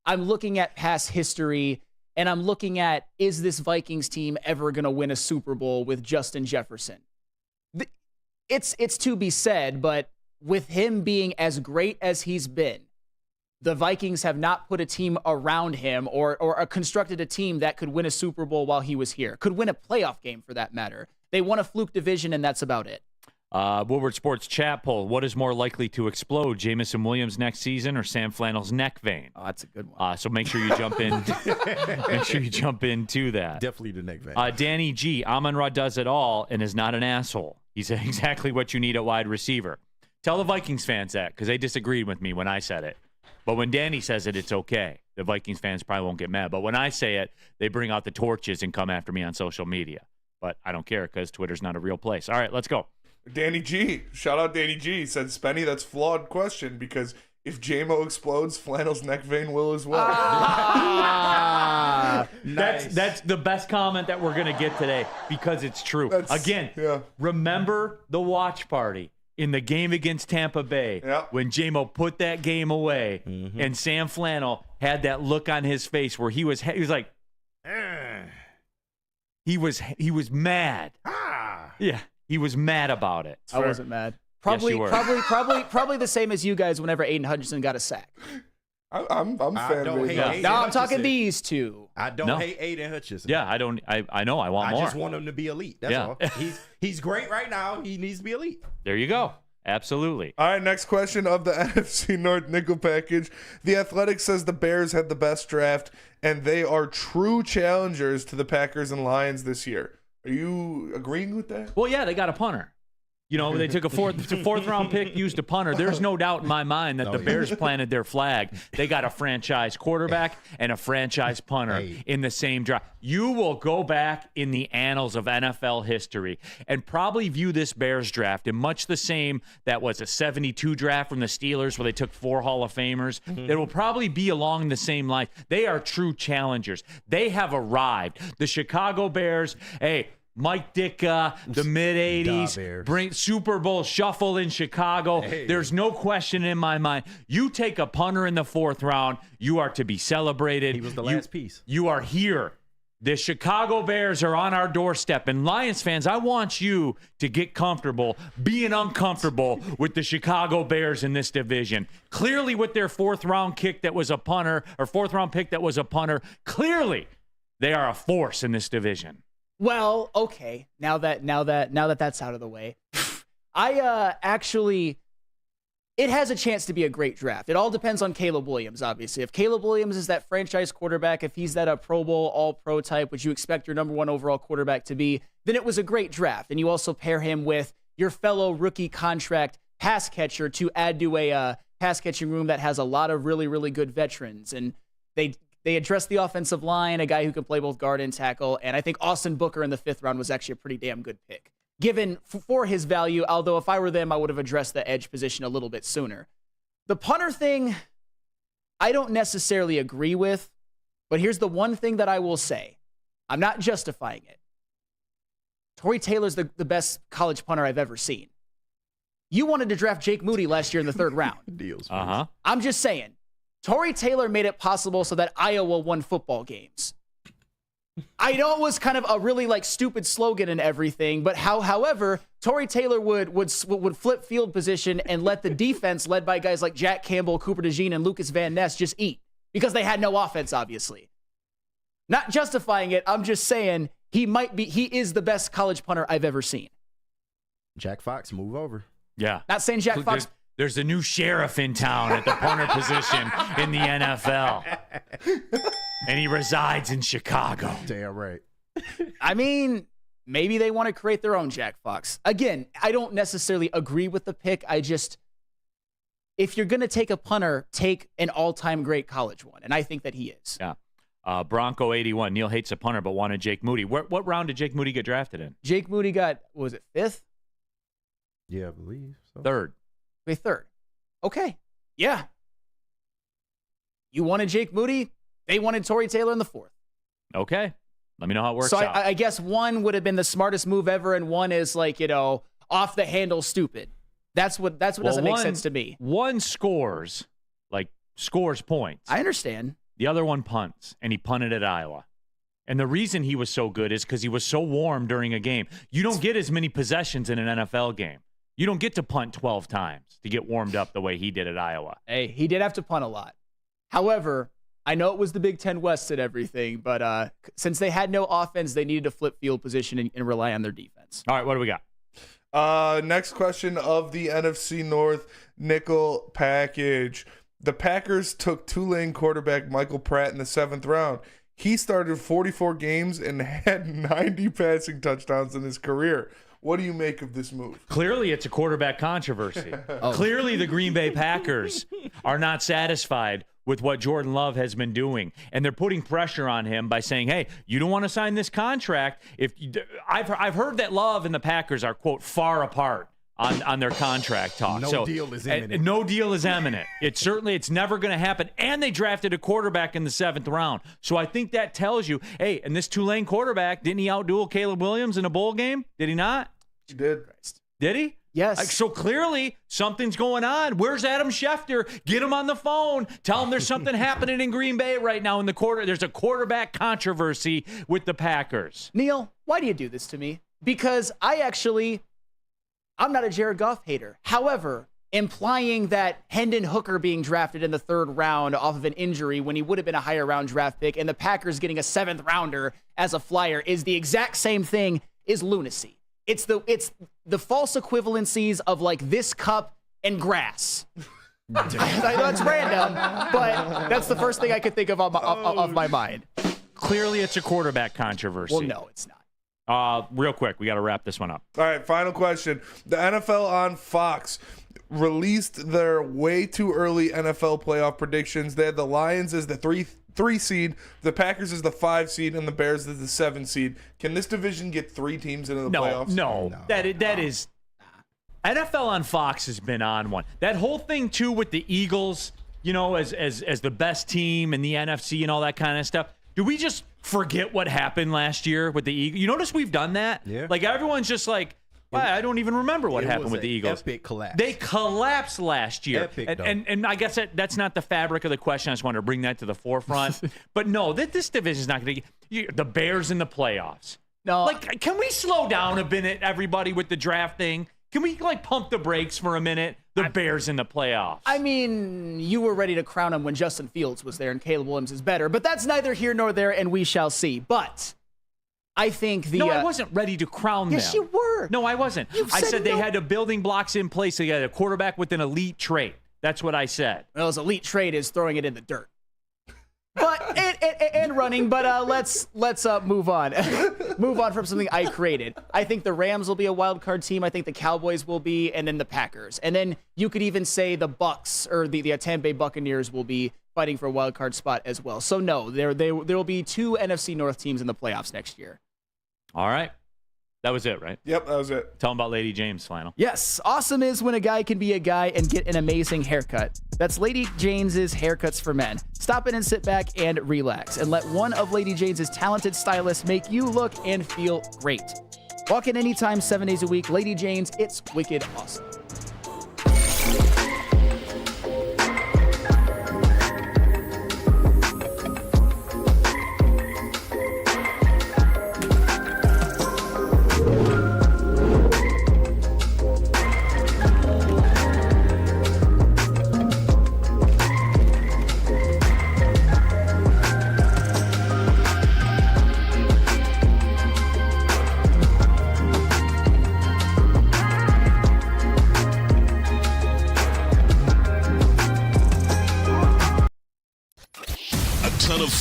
I'm looking at past history, and I'm looking at, is this Vikings team ever going to win a Super Bowl with Justin Jefferson? It's to be said, but with him being as great as he's been, the Vikings have not put a team around him or constructed a team that could win a Super Bowl while he was here. Could win a playoff game for that matter. They won a fluke division, and that's about it. Woodward Sports chat poll. What is more likely to explode, Jamison Williams next season or Sam Flannel's neck vein? Oh, that's a good one. So make sure you jump in. Make sure you jump into that. Definitely the neck vein. Danny G. Amon-Ra does it all and is not an asshole. He's exactly what you need at wide receiver. Tell the Vikings fans that, because they disagreed with me when I said it. But when Danny says it, it's okay. The Vikings fans probably won't get mad. But when I say it, they bring out the torches and come after me on social media. But I don't care because Twitter's not a real place. All right, let's go. Danny G. Shout out Danny G. Said, Spenny, that's flawed question because if JMO explodes, Flannel's neck vein will as well. Nice. That's the best comment that we're going to get today because it's true. Again, remember the watch party in the game against Tampa Bay when JMO put that game away and Sam Flannel had that look on his face where he was like, he was mad. Yeah, he was mad about it. I wasn't mad. Probably the same as you guys whenever Aiden Hutchinson got a sack. I'm fan of it. No, I'm talking these two. I don't hate Aiden Hutchinson. Yeah, I don't. I know. I want more. I just want him to be elite. That's all. He's great right now. He needs to be elite. There you go. Absolutely. All right, next question of the NFC North nickel package. The Athletic says the Bears had the best draft, and they are true challengers to the Packers and Lions this year. Are you agreeing with that? Well, yeah, they got a punter. You know, they took a fourth round pick, used a punter. There's no doubt in my mind that the Bears planted their flag. They got a franchise quarterback and a franchise punter in the same draft. You will go back in the annals of NFL history and probably view this Bears draft in much the same that was a 72 draft from the Steelers where they took 4 Hall of Famers. It will probably be along the same line. They are true challengers. They have arrived. The Chicago Bears, Mike Ditka, the mid-'80s, bring Super Bowl shuffle in Chicago. There's no question in my mind. You take a punter in the 4th round, you are to be celebrated. He was the last piece. You are here. The Chicago Bears are on our doorstep. And Lions fans, I want you to get comfortable being uncomfortable with the Chicago Bears in this division. Clearly with their 4th round kick that was a punter, or 4th round pick that was a punter, clearly they are a force in this division. Well, okay. Now that that's out of the way, it has a chance to be a great draft. It all depends on Caleb Williams, obviously. If Caleb Williams is that franchise quarterback, if he's that Pro Bowl, All-Pro type, which you expect your number 1 overall quarterback to be, then it was a great draft. And you also pair him with your fellow rookie contract pass catcher to add to a pass catching room that has a lot of really, really good veterans. And they addressed the offensive line, a guy who can play both guard and tackle, and I think Austin Booker in the 5th round was actually a pretty damn good pick, given for his value, although if I were them, I would have addressed the edge position a little bit sooner. The punter thing, I don't necessarily agree with, but here's the one thing that I will say. I'm not justifying it. Torrey Taylor's the best college punter I've ever seen. You wanted to draft Jake Moody last year in the 3rd round. I'm just saying. Torrey Taylor made it possible so that Iowa won football games. I know it was kind of a really stupid slogan and everything, but however, Torrey Taylor would flip field position and let the defense led by guys like Jack Campbell, Cooper DeJean, and Lucas Van Ness just eat because they had no offense, obviously. Not justifying it, I'm just saying he is the best college punter I've ever seen. Jack Fox, move over. Yeah. Not saying Jack Fox. There's a new sheriff in town at the punter position in the NFL. And he resides in Chicago. Damn right. I mean, maybe they want to create their own Jack Fox. Again, I don't necessarily agree with the pick. If you're going to take a punter, take an all-time great college one. And I think that he is. Yeah. Bronco 81. Neal hates a punter, but wanted Jake Moody. What round did Jake Moody get drafted in? Jake Moody got, was it 5th? Yeah, I believe so. 3rd. 3rd. Okay. Yeah. You wanted Jake Moody. They wanted Torrey Taylor in the 4th. Okay. Let me know how it works out. So I guess one would have been the smartest move ever, and one is off the handle stupid. That's what doesn't make sense to me. One scores points. I understand. The other one punts, and he punted at Iowa. And the reason he was so good is because he was so warm during a game. You don't get as many possessions in an NFL game. You don't get to punt 12 times to get warmed up the way he did at Iowa. Hey, he did have to punt a lot. However, I know it was the Big Ten West and everything, but since they had no offense, they needed to flip field position and rely on their defense. All right, what do we got? Next question of the NFC North nickel package. The Packers took Tulane quarterback Michael Pratt in the 7th round. He started 44 games and had 90 passing touchdowns in his career. What do you make of this move? Clearly, it's a quarterback controversy. Clearly, the Green Bay Packers are not satisfied with what Jordan Love has been doing, and they're putting pressure on him by saying, "Hey, you don't want to sign this contract." I've heard that Love and the Packers are, quote, far apart on their contract talk. No deal is imminent. No deal is imminent. It's never going to happen. And they drafted a quarterback in the 7th round. So I think that tells you, hey, and this Tulane quarterback, didn't he outduel Caleb Williams in a bowl game? Did he not? He did. Did he? Yes. So clearly something's going on. Where's Adam Schefter? Get him on the phone. Tell him there's something happening in Green Bay right now in the quarter. There's a quarterback controversy with the Packers. Neal, why do you do this to me? Because I'm not a Jared Goff hater. However, implying that Hendon Hooker being drafted in the 3rd round off of an injury when he would have been a higher round draft pick and the Packers getting a 7th rounder as a flyer is the exact same thing is lunacy. It's the false equivalencies of like this cup and grass. That's random, but that's the first thing I could think of of my mind. Clearly it's a quarterback controversy. Well, no, it's not. Real quick, we got to wrap this one up. All right, final question. The NFL on Fox released their way too early NFL playoff predictions. They had the Lions as the 3 seed, the Packers as the 5 seed, and the Bears as the 7 seed. Can this division get 3 teams into the playoffs? No. That is NFL on Fox has been on one. That whole thing too with the Eagles, as the best team in the NFC and all that kind of stuff. Do we just forget what happened last year with the Eagles? You notice we've done that? Yeah. Like everyone's just like, I don't even remember what happened with the Eagles. Epic collapse. They collapsed last year. Epic, and I guess that's not the fabric of the question. I just wanted to bring that to the forefront. But no, this division is not going to get the Bears in the playoffs. No. Like, can we slow down a minute, everybody, with the draft thing? Can we pump the brakes for a minute? The Bears in the playoffs. I mean, you were ready to crown him when Justin Fields was there and Caleb Williams is better, but that's neither here nor there, and we shall see. But I think No, I wasn't ready to crown them. Yes, you were. No, I wasn't. I said they had the building blocks in place. They had a quarterback with an elite trait. That's what I said. Well, his elite trait is throwing it in the dirt. But and running. But let's move on. Move on from something I created. I think the Rams will be a wild card team. I think the Cowboys will be, and then the Packers. And then you could even say the Bucks or the Tampa Bay Buccaneers will be fighting for a wild card spot as well. So no, there will be 2 NFC North teams in the playoffs next year. All right. That was it, right? Yep, that was it. Tell them about Lady Jane's Flannel. Yes, awesome is when a guy can be a guy and get an amazing haircut. That's Lady Jane's Haircuts for Men. Stop in and sit back and relax and let one of Lady Jane's talented stylists make you look and feel great. Walk in anytime, 7 days a week. Lady Jane's, it's wicked awesome.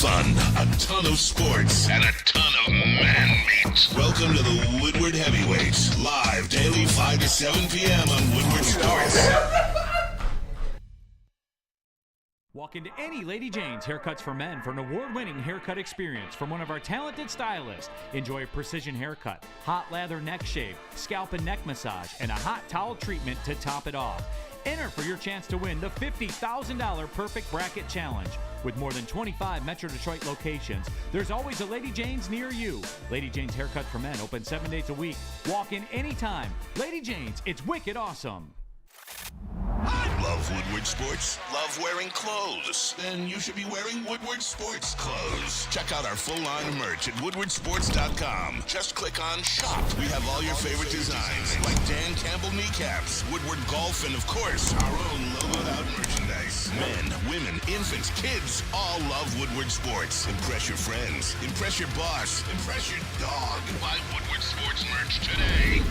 A ton of sports, and a ton of man meat. Welcome to the Woodward Heavyweights, live daily 5 to 7 p.m. on Woodward Sports. Walk into any Lady Jane's Haircuts for Men for an award-winning haircut experience from one of our talented stylists. Enjoy a precision haircut, hot lather neck shave, scalp and neck massage, and a hot towel treatment to top it off. Enter for your chance to win the $50,000 Perfect Bracket Challenge. With more than 25 Metro Detroit locations, there's always a Lady Jane's near you. Lady Jane's Haircut for Men, open 7 days a week. Walk in anytime. Lady Jane's, it's wicked awesome. Love Woodward Sports? Love wearing clothes? Then you should be wearing Woodward Sports clothes. Check out our full line of merch at woodwardsports.com. Just click on shop. We have all your favorite designs, like Dan Campbell kneecaps, Woodward golf, and of course, our own logoed out merchandise. Men, women, infants, kids, all love Woodward Sports. Impress your friends. Impress your boss. Impress your dog. Buy Woodward Sports merch today.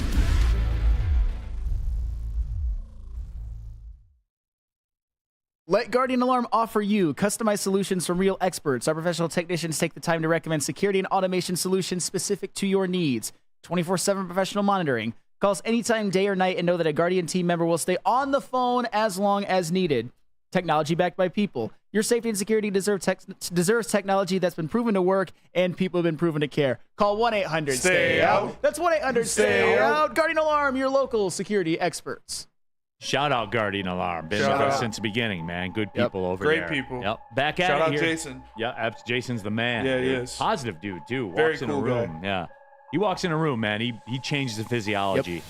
Let Guardian Alarm offer you customized solutions from real experts. Our professional technicians take the time to recommend security and automation solutions specific to your needs. 24/7 professional monitoring. Call us anytime, day or night, and know that a Guardian team member will stay on the phone as long as needed. Technology backed by people. Your safety and security deserves technology that's been proven to work and people have been proven to care. Call 1-800-STAY-OUT. That's 1-800-STAY-OUT. Guardian Alarm, your local security experts. Shout out Guardian Alarm. Been with us since the beginning, man. Good people over Great there. people. Yep. Back at Shout it out here. Jason. Yeah, Jason's the man. Yeah, he dude. is. Positive dude, too. Very Walks in cool a room. guy. Yeah. He walks in a room, man. He changes the physiology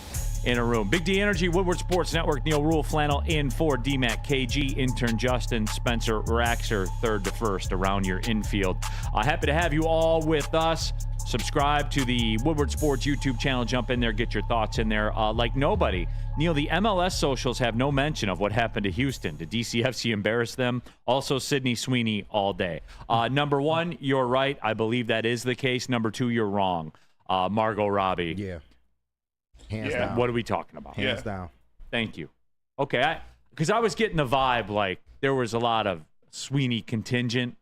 in a room. Big D Energy, Woodward Sports Network, Neal, Ruhl, Flannel in for DMAC, KG, intern Justin, Spencer, Raxer, third to first around your infield. Happy to have you all with us. Subscribe to the Woodward Sports YouTube channel. Jump in there, get your thoughts in there like nobody. Neal, the MLS socials have no mention of what happened to Houston. Did DCFC embarrass them? Also, Sydney Sweeney all day. Number one, you're right. I believe that is the case. Number two, you're wrong. Margot Robbie. Yeah. Hands down. What are we talking about? Hands down. Thank you. Okay, because I was getting the vibe like there was a lot of Sweeney contingent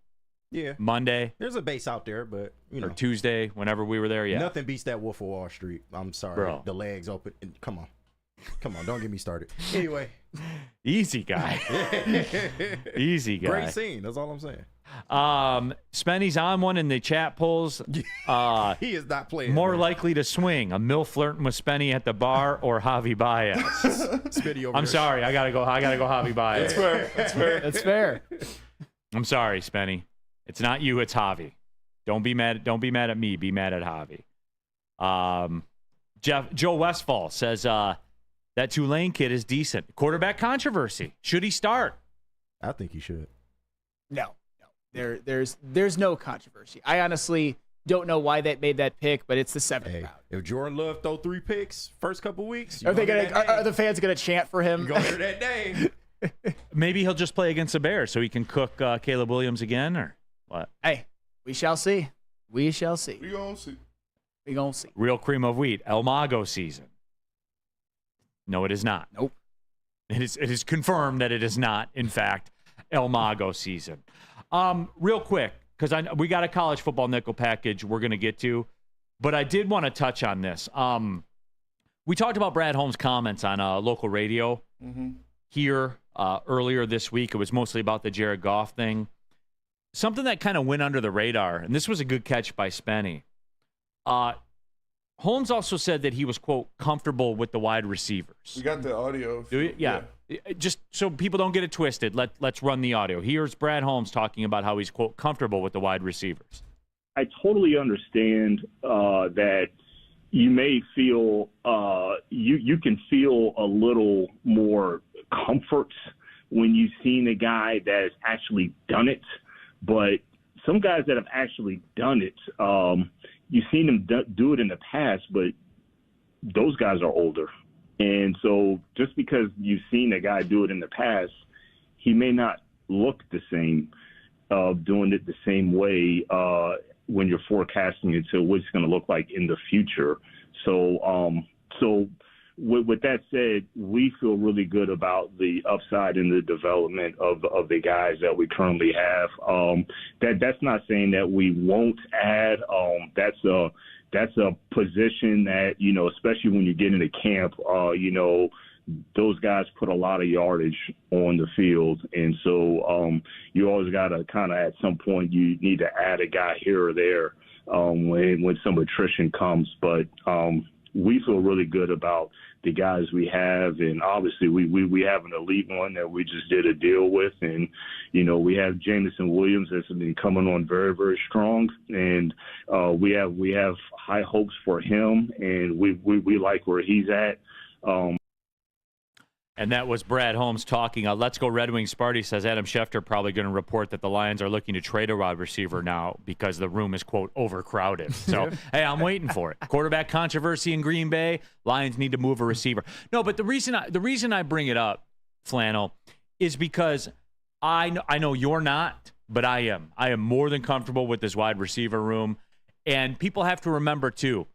Yeah. Monday There's a base out there, but, or Tuesday, whenever we were there. Yeah. nothing beats that Wolf of Wall Street. I'm sorry. Bro. The legs open. Come on. Don't get me started. Anyway. Easy guy. Easy guy. Great scene. That's all I'm saying. Spenny's on one in the chat polls. He is not playing. More likely to swing a Mill flirting with Spenny at the bar or Javi Baez. Spitty over I'm there. sorry, I gotta go Javi Baez. That's fair. I'm sorry, Spenny. It's not you, it's Javi. Don't be mad at me, be mad at Javi. Joe Westfall says that Tulane kid is decent. Quarterback controversy. Should he start? I think he should. No. There's no controversy. I honestly don't know why they made that pick, but it's the 7th round. If Jordan Love throw 3 picks first couple weeks, Are the fans gonna chant for him? You gonna hear that name? Maybe he'll just play against the Bears so he can cook Caleb Williams again, or what? Hey, we shall see. We shall see. We gonna see. We gonna see. Real cream of wheat. El Mago season. No, it is not. Nope. It is confirmed that it is not, in fact, El Mago season. Real quick, because we got a college football nickel package we're going to get to, but I did want to touch on this. We talked about Brad Holmes' comments on local radio here earlier this week. It was mostly about the Jared Goff thing. Something that kind of went under the radar, and this was a good catch by Spenny. Holmes also said that he was, quote, comfortable with the wide receivers. We got the audio. Do you? Yeah. Just so people don't get it twisted, let's run the audio. Here's Brad Holmes talking about how he's, quote, comfortable with the wide receivers. I totally understand that you may feel you can feel a little more comfort when you've seen a guy that has actually done it. But some guys that have actually done it, you've seen them do it in the past, but those guys are older. And so just because you've seen a guy do it in the past, he may not look the same, doing it the same way when you're forecasting it to what it's going to look like in the future. So with that said, we feel really good about the upside and the development of the guys that we currently have. That's not saying that we won't add. That's a position that, especially when you get into camp, those guys put a lot of yardage on the field. And so you always got to kind of, at some point, you need to add a guy here or there when some attrition comes. But we feel really good about the guys we have. And obviously we have an elite one that we just did a deal with. And, we have Jamison Williams that's been coming on very, very strong. And we have high hopes for him, and we like where he's at. And that was Brad Holmes talking. Let's Go Red Wings. Sparty says Adam Schefter probably going to report that the Lions are looking to trade a wide receiver now because the room is, quote, overcrowded. So, hey, I'm waiting for it. Quarterback controversy in Green Bay. Lions need to move a receiver. No, but the reason I bring it up, Flannel, is because I know you're not, but I am. I am more than comfortable with this wide receiver room. And people have to remember, too,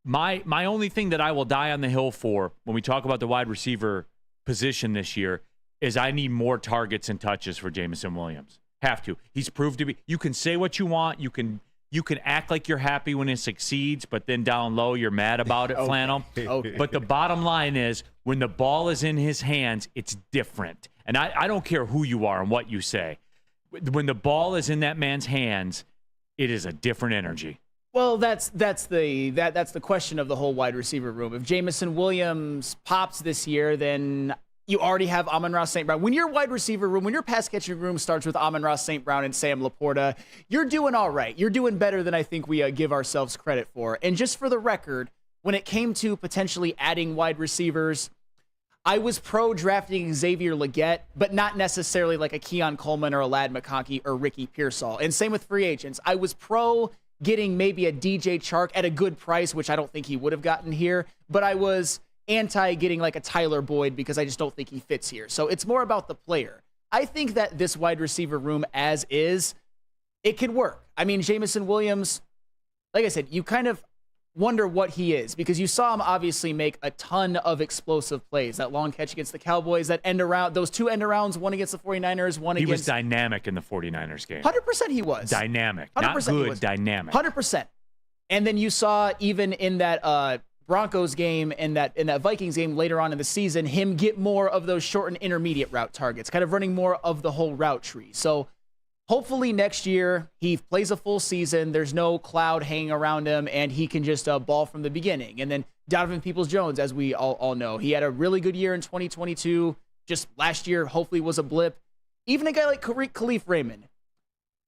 My only thing that I will die on the hill for when we talk about the wide receiver position this year is I need more targets and touches for Jamison Williams. Have to. He's proved to be. You can say what you want. You can you can act like you're happy when it succeeds, but then down low you're mad about it, Flannel. Okay. But the bottom line is when the ball is in his hands, it's different. And I don't care who you are and what you say. When the ball is in that man's hands, it is a different energy. Well, that's the question of the whole wide receiver room. If Jamison Williams pops this year, then you already have Amon-Ra St. Brown. When your wide receiver room, when your pass catching room starts with Amon-Ra St. Brown and Sam Laporta, you're doing all right. You're doing better than I think we give ourselves credit for. And just for the record, when it came to potentially adding wide receivers, I was pro drafting Xavier Legette, but not necessarily like a Keon Coleman or a Ladd McConkey or Ricky Pearsall. And same with free agents. I was pro getting maybe a DJ Chark at a good price, which I don't think he would have gotten here, but I was anti getting like a Tyler Boyd because I just don't think he fits here. So it's more about the player. I think that this wide receiver room as is, it could work. I mean, Jamison Williams, like I said, you kind of wonder what he is because you saw him obviously make a ton of explosive plays. That long catch against the Cowboys, that end around, those 2 end arounds, one against the 49ers, one against... He was dynamic in the 49ers game. 100% he was. Dynamic. 100% Not good, dynamic. 100%. And then you saw even in that Broncos game and that Vikings game later on in the season, him get more of those short and intermediate route targets, kind of running more of the whole route tree. So hopefully next year he plays a full season. There's no cloud hanging around him, and he can just ball from the beginning. And then Donovan Peoples-Jones, as we all know, he had a really good year in 2022. Just last year, hopefully was a blip. Even a guy like Khalif Raymond.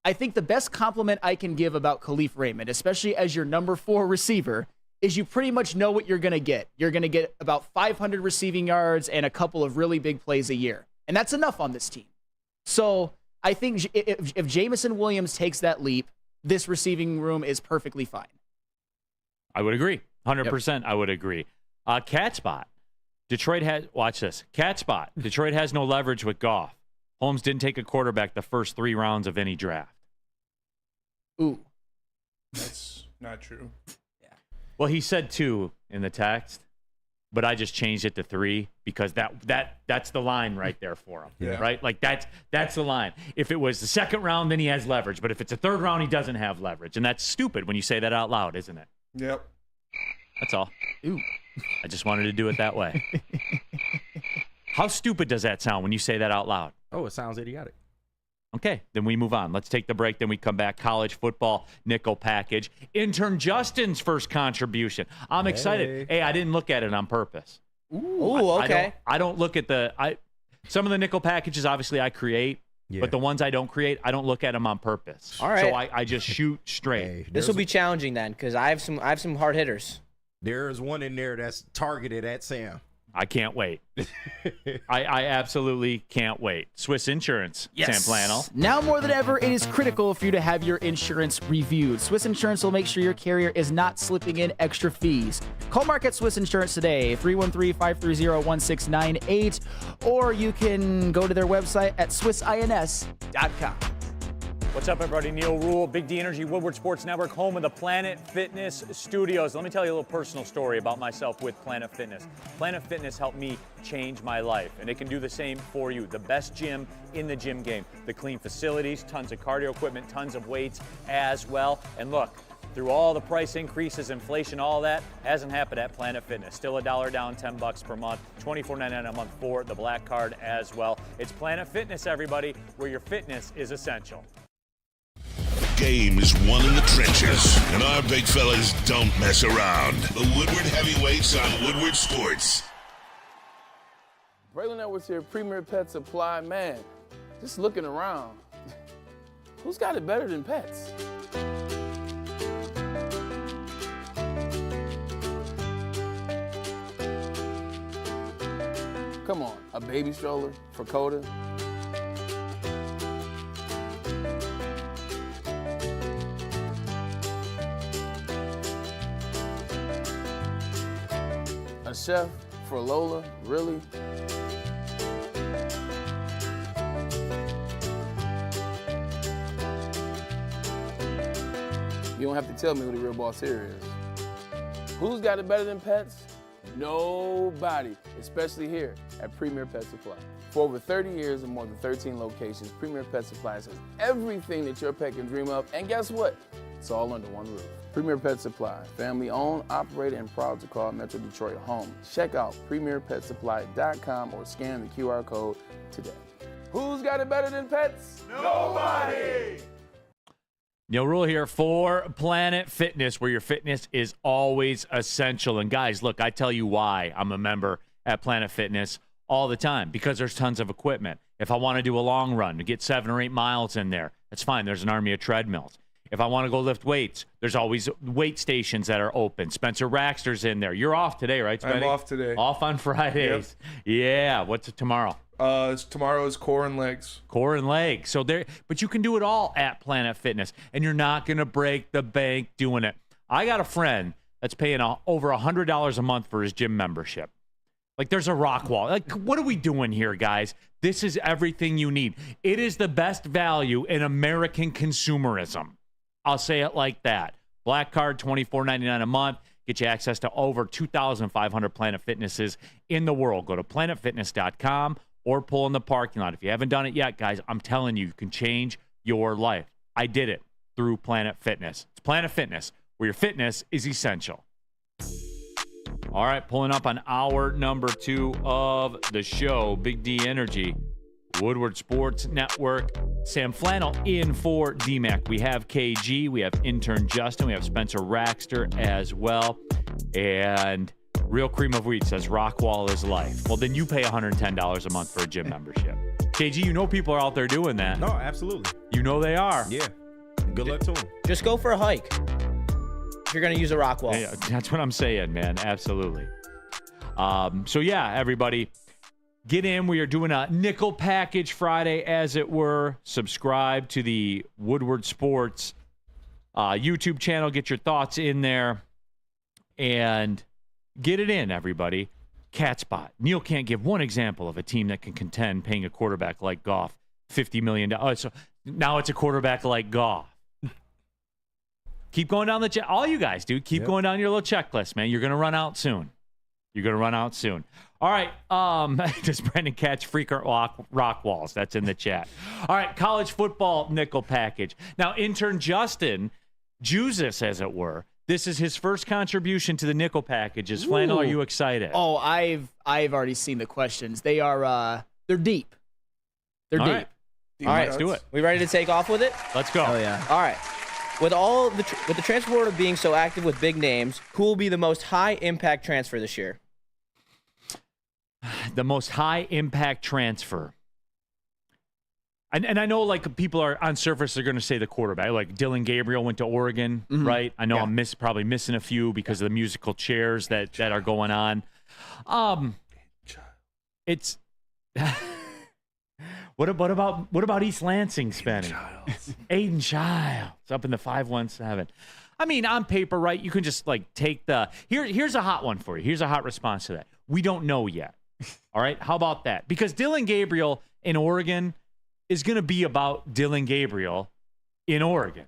I think the best compliment I can give about Khalif Raymond, especially as your number 4 receiver, is you pretty much know what you're going to get. You're going to get about 500 receiving yards and a couple of really big plays a year. And that's enough on this team. So I think if Jamison Williams takes that leap, this receiving room is perfectly fine. I would agree. 100% I would agree. Cat spot. Detroit has, watch this. Cat spot. Detroit has no leverage with Goff. Holmes didn't take a quarterback the first 3 rounds of any draft. Ooh. That's not true. Well, he said 2 in the text, but I just changed it to 3 because that's the line right there for him. Yeah. Right? Like that's the line. If it was the 2nd round, then he has leverage. But if it's a 3rd round, he doesn't have leverage. And that's stupid when you say that out loud, isn't it? Yep. That's all. Ooh. I just wanted to do it that way. How stupid does that sound when you say that out loud? Oh, it sounds idiotic. Okay, then we move on. Let's take the break, then we come back. College football nickel package. Intern Justin's first contribution. I'm excited. Hey, I didn't look at it on purpose. Ooh, okay. I don't look at some of the nickel packages, obviously, I create. Yeah. But the ones I don't create, I don't look at them on purpose. All right. So I just shoot straight. Hey, This will be challenging then, because I have some hard hitters. There's one in there that's targeted at Sam. I can't wait. I absolutely can't wait. Swiss Insurance, Sam Flannel. Now more than ever, it is critical for you to have your insurance reviewed. Swiss Insurance will make sure your carrier is not slipping in extra fees. Call Mark at Swiss Insurance today, 313-530-1698, or you can go to their website at swissins.com. What's up, everybody? Neal, Ruhl, Big D Energy, Woodward Sports Network, home of the Planet Fitness Studios. Let me tell you a little personal story about myself with Planet Fitness. Planet Fitness helped me change my life, and it can do the same for you. The best gym in the gym game. The clean facilities, tons of cardio equipment, tons of weights as well. And look, through all the price increases, inflation, all that, hasn't happened at Planet Fitness. Still $1 down, $10 per month, $24.99 a month for the Black Card as well. It's Planet Fitness, everybody, where your fitness is essential. Game is won in the trenches, and our big fellas don't mess around. The Woodward Heavyweights on Woodward Sports. Braylon Edwards here, Premier Pet Supply. Man, just looking around, who's got it better than pets? Come on, a baby stroller for Coda? A chef for Lola, really? You don't have to tell me who the real boss here is. Who's got it better than pets? Nobody, especially here at Premier Pet Supply. For over 30 years and more than 13 locations, Premier Pet Supplies has everything that your pet can dream of. And guess what? It's all under one roof. Premier Pet Supply, family owned, operated, and proud to call Metro Detroit home. Check out premierpetsupply.com or scan the QR code today. Who's got it better than pets? Nobody! Neal Ruhl here for Planet Fitness, where your fitness is always essential. And guys, look, I tell you why I'm a member at Planet Fitness all the time, because there's tons of equipment. If I want to do a long run to get 7 or 8 miles in there, that's fine. There's an army of treadmills. If I want to go lift weights, there's always weight stations that are open. Spencer Raxter's in there. You're off today, right, Spencer? I'm off today. Off on Fridays. Yep. Yeah. What's it tomorrow? Tomorrow is core and legs. Core and legs. So there, but you can do it all at Planet Fitness, and you're not going to break the bank doing it. I got a friend that's paying over $100 a month for his gym membership. Like, there's a rock wall. Like, what are we doing here, guys? This is everything you need. It is the best value in American consumerism. I'll say it like that. Black Card, $24.99 a month. Get you access to over 2,500 Planet Fitnesses in the world. Go to planetfitness.com or pull in the parking lot. If you haven't done it yet, guys, I'm telling you, you can change your life. I did it through Planet Fitness. It's Planet Fitness, where your fitness is essential. All right, pulling up on hour number 2 of the show. Big D Energy, Woodward Sports Network. Sam Flannel in for DMAC. We have KG, we have intern Justin, we have Spencer Raxter as well. And Real Cream of Wheat says Rockwall is life. Well, then you pay $110 a month for a gym membership. KG, you know people are out there doing that. No, absolutely. You know they are. Yeah. Good luck to them. Just go for a hike if you're going to use a rock wall. Yeah, that's what I'm saying, man. Absolutely. So, yeah, everybody, get in. We are doing a nickel package Friday, as it were. Subscribe to the Woodward Sports YouTube channel. Get your thoughts in there. And get it in, everybody. Cat spot. Neal can't give one example of a team that can contend paying a quarterback like Goff $50 million. So now it's a quarterback like Goff. Keep going down the all you guys, dude. Keep going down your little checklist, man. You're going to run out soon. You're going to run out soon. All right. Does Brandon catch frequent rock walls? That's in the chat. All right. College football nickel package. Now, intern Justin, Jesus, as it were, this is his first contribution to the nickel packages. Flannel, are you excited? Oh, I've already seen the questions. They are they're deep. They're deep. Right. All right, let's do it. We ready to take off with it? Let's go. Oh yeah. All right. With the transfer portal being so active with big names, who will be the most high impact transfer this year? The most high impact transfer. And I know, like, people are on surface, they're going to say the quarterback. Like, Dylan Gabriel went to Oregon, right? I know I'm probably missing a few because of the musical chairs that are going on. It's what about East Lansing spending? Aiden Childs up in the 517. I mean, on paper, right? You can just like take here's a hot one for you. Here's a hot response to that. We don't know yet. All right, how about that? Because Dylan Gabriel in Oregon is going to be about Dylan Gabriel in Oregon.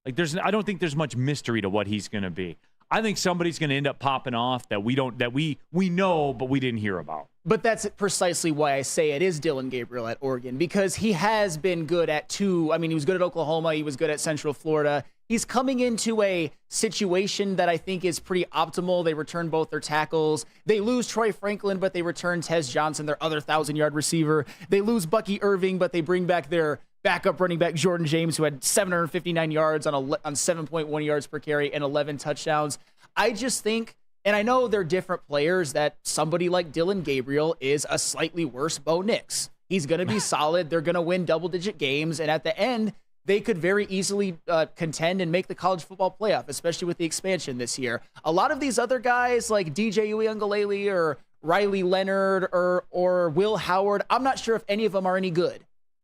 Like, I don't think there's much mystery to what he's going to be. I think somebody's going to end up popping off that we know, but we didn't hear about. But that's precisely why I say it is Dylan Gabriel at Oregon, because he has been good at two. I mean, he was good at Oklahoma. He was good at Central Florida. He's coming into a situation that I think is pretty optimal. They return both their tackles. They lose Troy Franklin, but they return Tez Johnson, their other 1,000-yard receiver. They lose Bucky Irving, but they bring back their backup running back Jordan James, who had 759 yards on 7.1 yards per carry and 11 touchdowns. I just think, and I know they're different players, that somebody like Dylan Gabriel is a slightly worse Bo Nix. He's going to be solid. They're going to win double-digit games, and at the end, they could very easily contend and make the college football playoff, especially with the expansion this year. A lot of these other guys like DJ Uiagalelei or Riley Leonard or Will Howard, I'm not sure if any of them are any good.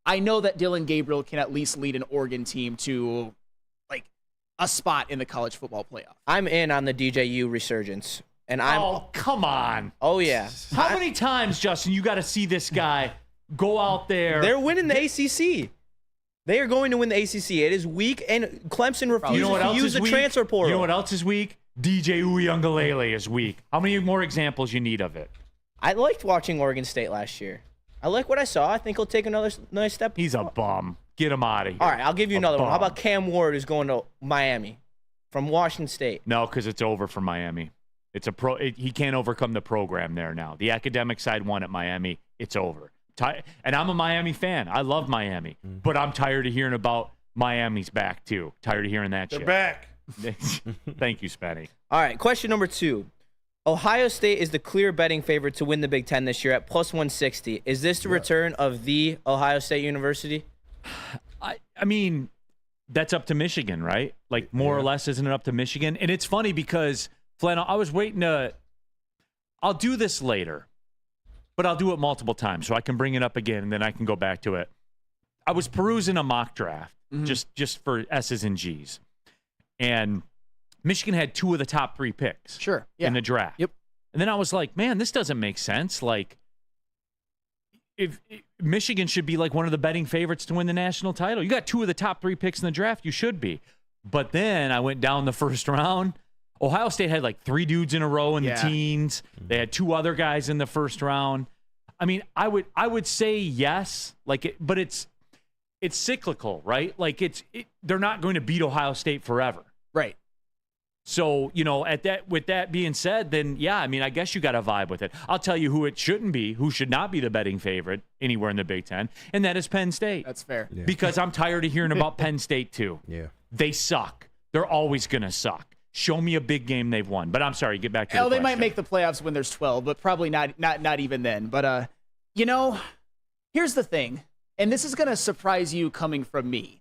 I know that Dylan Gabriel can at least lead an Oregon team to like a spot in the college football playoff. I'm in on the DJU resurgence. And come on. Oh, yeah. How many times, Justin, you got to see this guy go out there? They're winning the ACC. They are going to win the ACC. It is weak, and Clemson refuses to use the transfer portal. You know what else is weak? DJ Uiagalelei is weak. How many more examples you need of it? I liked watching Oregon State last year. I like what I saw. I think he'll take another nice step. He's a bum. Get him out of here. All right, I'll give you another one. How bum. about Cam Ward is going to Miami from Washington State? No, because it's over for Miami. It's he can't overcome the program there now. The academic side won at Miami. It's over. And I'm a Miami fan. I love Miami. But I'm tired of hearing about Miami's back, too. Tired of hearing that They're shit. back. Thank you, Spenny. All right, question number 2. Ohio State is the clear betting favorite to win the Big Ten this year at plus 160. Is this the return of the Ohio State University? I mean, that's up to Michigan, right? Like, more or less, isn't it up to Michigan? And it's funny because, Flannel, I was waiting to – I'll do this later, but I'll do it multiple times so I can bring it up again, and then I can go back to it. I was perusing a mock draft just for S's and G's, and Michigan had 2 of the top 3 picks in the draft. Yep. And then I was like, man, this doesn't make sense. Like, if Michigan should be like one of the betting favorites to win the national title. You got 2 of the top 3 picks in the draft. You should be. But then I went down the first round. Ohio State had like 3 dudes in a row in the teens. They had 2 other guys in the first round. I mean, I would say yes, but it's cyclical, right? Like they're not going to beat Ohio State forever. Right. So, with that being said, then, yeah, I mean, I guess you got to vibe with it. I'll tell you who it shouldn't be, who should not be the betting favorite anywhere in the Big Ten, and that is Penn State. That's fair. Yeah. Because I'm tired of hearing about Penn State, too. Yeah. They suck. They're always going to suck. Show me a big game they've won. But I'm sorry, get back to the They question. might make the playoffs when there's 12, but probably not even then. But, here's the thing, and this is going to surprise you coming from me.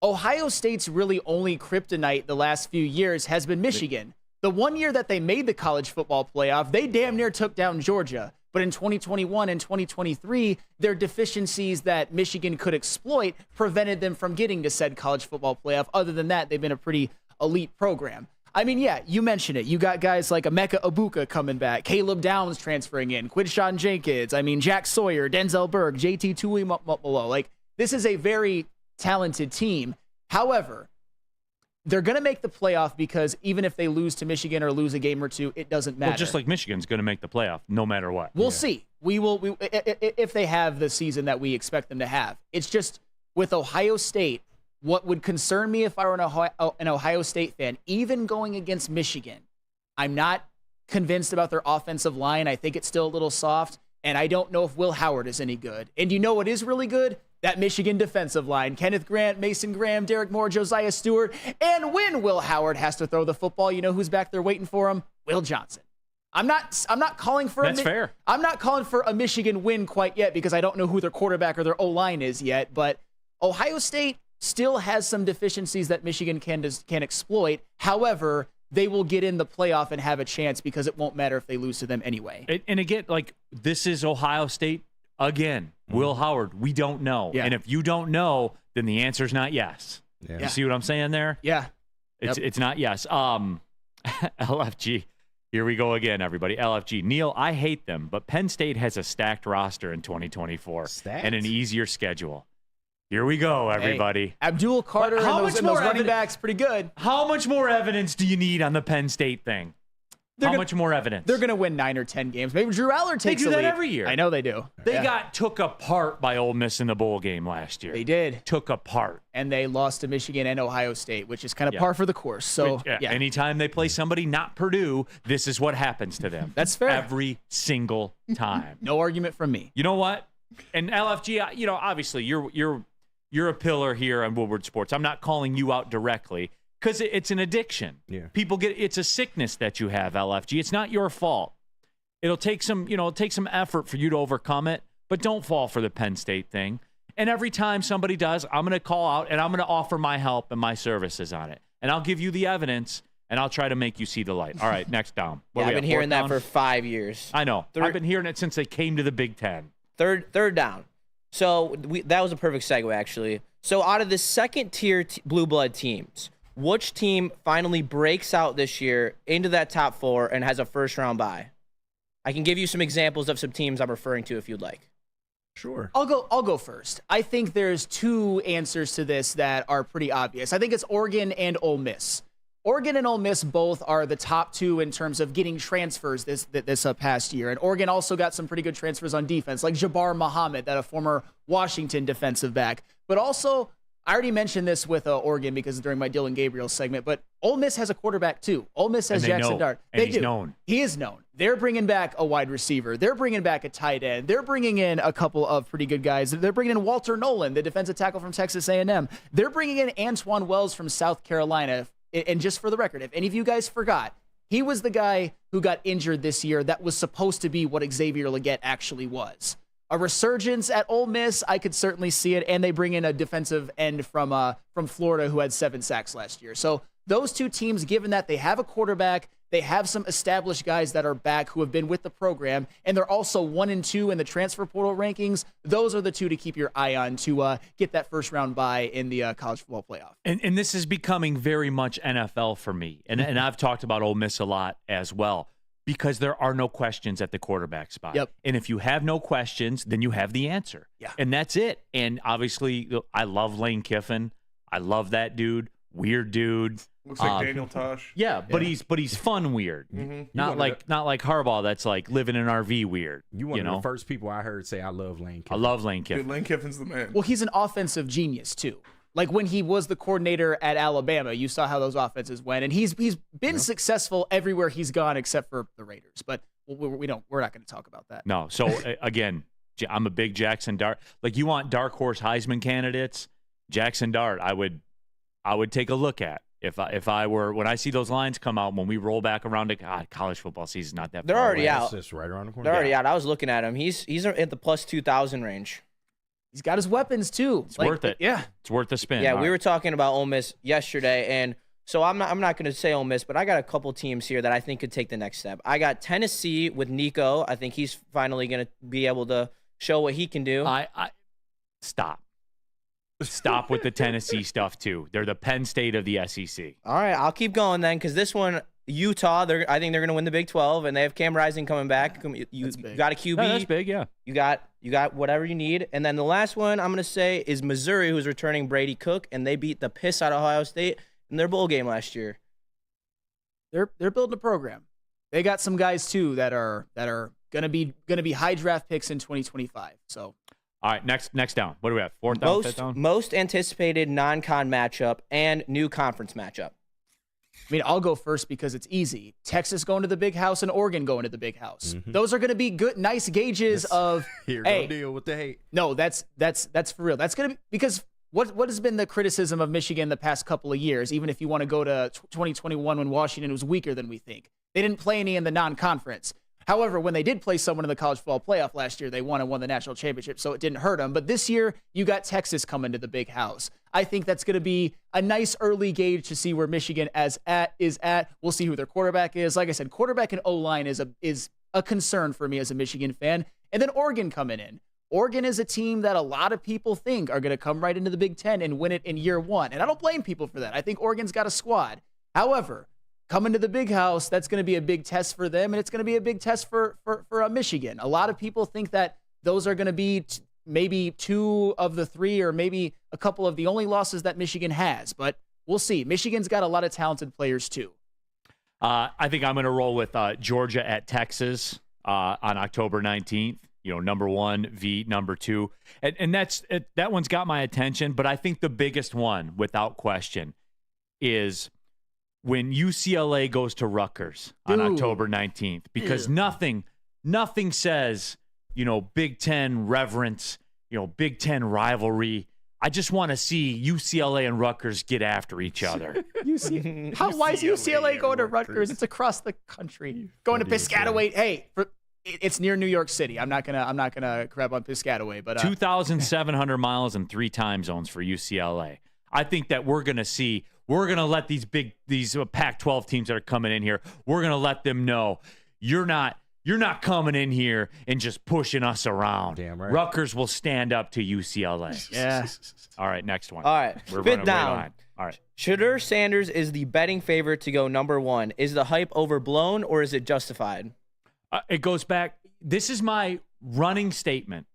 Ohio State's really only kryptonite the last few years has been Michigan. The one year that they made the college football playoff, they damn near took down Georgia. But in 2021 and 2023, their deficiencies that Michigan could exploit prevented them from getting to said college football playoff. Other than that, they've been a pretty elite program. I mean, yeah, you mentioned it. You got guys like Emeka Ibuka coming back, Caleb Downs transferring in, Quinshawn Jenkins, Jack Sawyer, Denzel Burke, JT Tuimoloau. Like, this is a very talented team. However, they're going to make the playoff because even if they lose to Michigan or lose a game or 2, it doesn't matter. Well, just like Michigan's going to make the playoff no matter what. We'll see. We will if they have the season that we expect them to have. It's just with Ohio State, what would concern me if I were an Ohio State fan, even going against Michigan, I'm not convinced about their offensive line. I think it's still a little soft, and I don't know if Will Howard is any good. And you know what is really good? That Michigan defensive line. Kenneth Grant, Mason Graham, Derek Moore, Josiah Stewart. And when Will Howard has to throw the football, you know who's back there waiting for him? Will Johnson. I'm not calling for That's fair. I'm not calling for a Michigan win quite yet because I don't know who their quarterback or their O-line is yet, but Ohio State still has some deficiencies that Michigan can exploit. However, they will get in the playoff and have a chance because it won't matter if they lose to them anyway. And again, like, this is Ohio State again. Will Howard, we don't know. Yeah. And if you don't know, then the answer is not yes. Yeah. You see what I'm saying there? Yeah. It's not yes. LFG. Here we go again, everybody. LFG. Neal, I hate them, but Penn State has a stacked roster in 2024 Stacked? and an easier schedule. Here we go, everybody. Hey, Abdul Carter and those running backs, pretty good. How much more evidence do you need on the Penn State thing? How much more evidence? They're going to win 9 or 10 games. Maybe Drew Aller takes do the that lead. every year. I know they do. They Yeah. got took apart by Ole Miss in the bowl game last year. They did. Took apart. And they lost to Michigan and Ohio State, which is kind of par for the course. So, yeah. Anytime they play somebody not Purdue, this is what happens to them. That's fair. Every single time. No argument from me. You know what? And LFG, obviously you're a pillar here on Woodward Sports. I'm not calling you out directly because it's an addiction. Yeah. People it's a sickness that you have, LFG. It's not your fault. It'll take some effort for you to overcome it, but don't fall for the Penn State thing. And every time somebody does, I'm going to call out and I'm going to offer my help and my services on it. And I'll give you the evidence and I'll try to make you see the light. All right, next down. I've been hearing that for 5 years. I know. I've been hearing it since they came to the Big Ten. Third down. So that was a perfect segue, actually. So out of the second-tier blue blood teams, which team finally breaks out this year into that top 4 and has a first-round bye? I can give you some examples of some teams I'm referring to if you'd like. Sure. I'll go first. I think there's 2 answers to this that are pretty obvious. I think it's Oregon and Ole Miss. Oregon and Ole Miss both are the top two in terms of getting transfers this past year. And Oregon also got some pretty good transfers on defense, like Jabbar Muhammad, that a former Washington defensive back. But also, I already mentioned this with Oregon because during my Dylan Gabriel segment, but Ole Miss has a quarterback too. Ole Miss has Jackson Dart. He's known. He is known. They're bringing back a wide receiver. They're bringing back a tight end. They're bringing in a couple of pretty good guys. They're bringing in Walter Nolan, the defensive tackle from Texas A&M. They're bringing in Antoine Wells from South Carolina. And just for the record, if any of you guys forgot, he was the guy who got injured this year that was supposed to be what Xavier Legette actually was. A resurgence at Ole Miss, I could certainly see it, and they bring in a defensive end from Florida who had 7 sacks last year. So those two teams, given that they have a quarterback, they have some established guys that are back who have been with the program, and they're also 1 and 2 in the transfer portal rankings. Those are the two to keep your eye on to get that first round bye in the college football playoff. And this is becoming very much NFL for me, and I've talked about Ole Miss a lot as well. Because there are no questions at the quarterback spot. Yep. And if you have no questions, then you have the answer. Yeah. And that's it. And obviously, I love Lane Kiffin. I love that dude. Weird dude. Looks like Daniel Tosh. Yeah, but he's fun weird. Mm-hmm. Not like Harbaugh that's like living in an RV weird. You one of the first people I heard say I love Lane Kiffin. I love Lane Kiffin. Dude, Lane Kiffin's the man. Well, he's an offensive genius too. Like when he was the coordinator at Alabama, you saw how those offenses went, and he's been successful everywhere he's gone except for the Raiders. But we're not going to talk about that. No. So again, I'm a big Jackson Dart. Like you want dark horse Heisman candidates, Jackson Dart. I would take a look at if I were when I see those lines come out when we roll back around to college football season's not that. They're far already away. out. It's just right around the corner. They're already out. I was looking at him. He's at the plus 2,000 range. He's got his weapons too. It's worth it. Yeah, it's worth the spin. Yeah, All we right. were talking about Ole Miss yesterday, and so I'm not going to say Ole Miss, but I got a couple teams here that I think could take the next step. I got Tennessee with Nico. I think he's finally going to be able to show what he can do. I stop with the Tennessee stuff too. They're the Penn State of the SEC. All right, I'll keep going then, because this one, Utah, I think they're going to win the Big 12, and they have Cam Rising coming back. You got a QB. No, that's big, yeah. You got whatever you need. And then the last one I'm going to say is Missouri, who's returning Brady Cook, and they beat the piss out of Ohio State in their bowl game last year. They're building a program. They got some guys too that are going to be high draft picks in 2025. So all right, next down. What do we have? Fourth down, fifth down? Most anticipated non-con matchup and new conference matchup. I mean, I'll go first because it's easy. Texas going to the big house and Oregon going to the big house. Mm-hmm. Those are going to be good, nice gauges of, Here, hey, go deal with the hate. No, that's for real. That's going to be, because what has been the criticism of Michigan the past couple of years, even if you want to go to 2021 when Washington was weaker than we think? They didn't play any in the non-conference. However, when they did play someone in the college football playoff last year, they won the national championship, so it didn't hurt them. But this year, you got Texas coming to the big house. I think that's going to be a nice early gauge to see where Michigan is at. We'll see who their quarterback is. Like I said, quarterback and O-line is a concern for me as a Michigan fan. And then Oregon coming in. Oregon is a team that a lot of people think are going to come right into the Big Ten and win it in year one. And I don't blame people for that. I think Oregon's got a squad. However, coming to the big house, that's going to be a big test for them, and it's going to be a big test for Michigan. A lot of people think that those are going to be maybe 2 of the 3 or maybe a couple of the only losses that Michigan has, but we'll see. Michigan's got a lot of talented players too. I think I'm going to roll with Georgia at Texas on October 19th. Number 1 v. number 2. And that one's got my attention, but I think the biggest one, without question, is when UCLA goes to Rutgers on October 19th, because nothing says, Big Ten reverence, Big Ten rivalry. I just want to see UCLA and Rutgers get after each other. Why is UCLA going to Rutgers? It's across the country. Going to Piscataway. Hey, it's near New York City. I'm not gonna crap on Piscataway, but 2,700 miles and 3 time zones for UCLA. I think that we're gonna let these Pac-12 teams that are coming in here, we're gonna let them know you're not coming in here and just pushing us around. Damn right. Rutgers will stand up to UCLA. Yeah. All right, next one. All right, We're fifth running down. way behind. All right. Shedeur Sanders is the betting favorite to go number 1. Is the hype overblown or is it justified? It goes back. This is my running statement.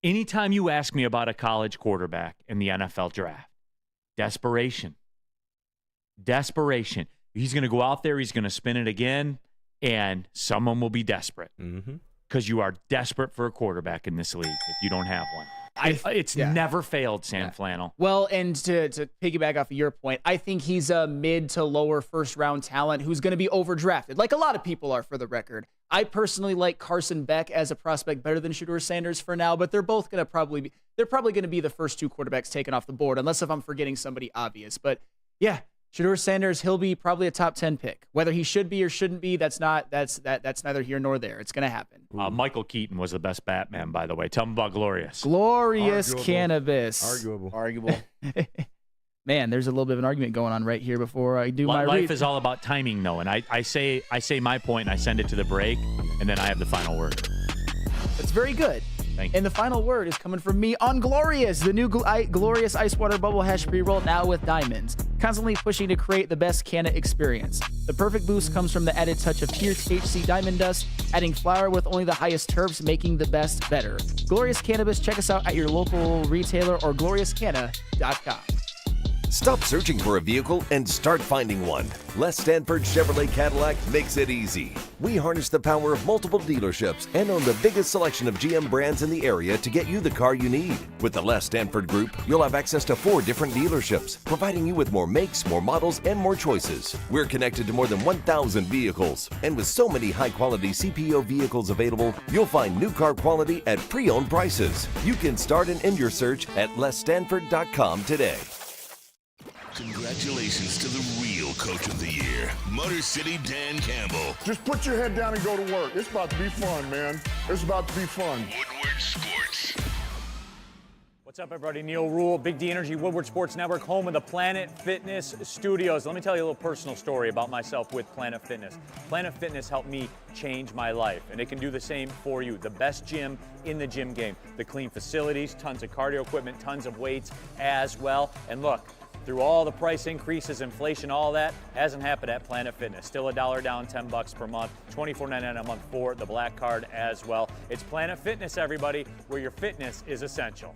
Anytime you ask me about a college quarterback in the NFL draft, desperation. He's going to go out there. He's going to spin it again, and someone will be desperate because you are desperate for a quarterback in this league if you don't have one. It's never failed, Sam Flannel. Well, and to piggyback off of your point, I think he's a mid to lower first-round talent who's going to be overdrafted, like a lot of people are, for the record. I personally like Carson Beck as a prospect better than Shedeur Sanders for now, but they're both going to probably going to be the first two quarterbacks taken off the board, unless if I'm forgetting somebody obvious. But yeah, Shedeur Sanders, he'll be probably a top 10 pick. Whether he should be or shouldn't be, that's neither here nor there. It's going to happen. Michael Keaton was the best Batman, by the way. Tell him about Glorious. Glorious Cannabis. Arguable. Man, there's a little bit of an argument going on right here before I do my Life is all about timing, though, and I say my point, and I send it to the break, and then I have the final word. That's very good. Thank you. And the final word is coming from me on Glorious, the new Glorious Ice Water Bubble Hash Pre-Roll, now with diamonds. Constantly pushing to create the best canna experience. The perfect boost comes from the added touch of pure THC diamond dust, adding flower with only the highest terps, making the best better. Glorious Cannabis, check us out at your local retailer or gloriouscanna.com. Stop searching for a vehicle and start finding one. Les Stanford Chevrolet Cadillac makes it easy. We harness the power of multiple dealerships and own the biggest selection of GM brands in the area to get you the car you need. With the Les Stanford Group, you'll have access to 4 different dealerships, providing you with more makes, more models, and more choices. We're connected to more than 1,000 vehicles, and with so many high-quality CPO vehicles available, you'll find new car quality at pre-owned prices. You can start and end your search at lesstanford.com today. Congratulations to the real Coach of the Year, Motor City Dan Campbell. Just put your head down and go to work. It's about to be fun, man. It's about to be fun. Woodward Sports. What's up, everybody? Neal, Ruhl, Big D Energy, Woodward Sports Network, home of the Planet Fitness Studios. Let me tell you a little personal story about myself with Planet Fitness. Planet Fitness helped me change my life, and it can do the same for you. The best gym in the gym game. The clean facilities, tons of cardio equipment, tons of weights as well. And look, through all the price increases, inflation, all that, hasn't happened at Planet Fitness. Still $1 down, $10 per month, $24.99 a month for the Black Card as well. It's Planet Fitness, everybody, where your fitness is essential.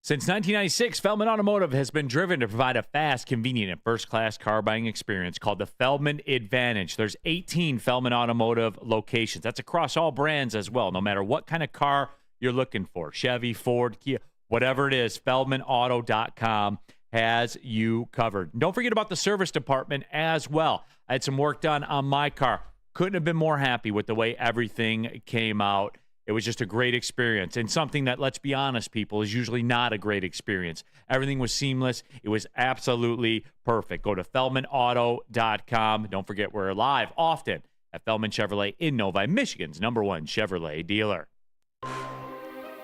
Since 1996, Feldman Automotive has been driven to provide a fast, convenient, and first-class car buying experience called the Feldman Advantage. There's 18 Feldman Automotive locations. That's across all brands as well, no matter what kind of car you're looking for. Chevy, Ford, Kia, whatever it is, feldmanauto.com has you covered. Don't forget about the service department as well. I had some work done on my car. Couldn't have been more happy with the way everything came out. It was just a great experience, and something that, let's be honest, people, is usually not a great experience. Everything was seamless. It was absolutely perfect. Go to feldmanauto.com. Don't forget, we're live often at Feldman Chevrolet in Novi, Michigan's #1 Chevrolet dealer.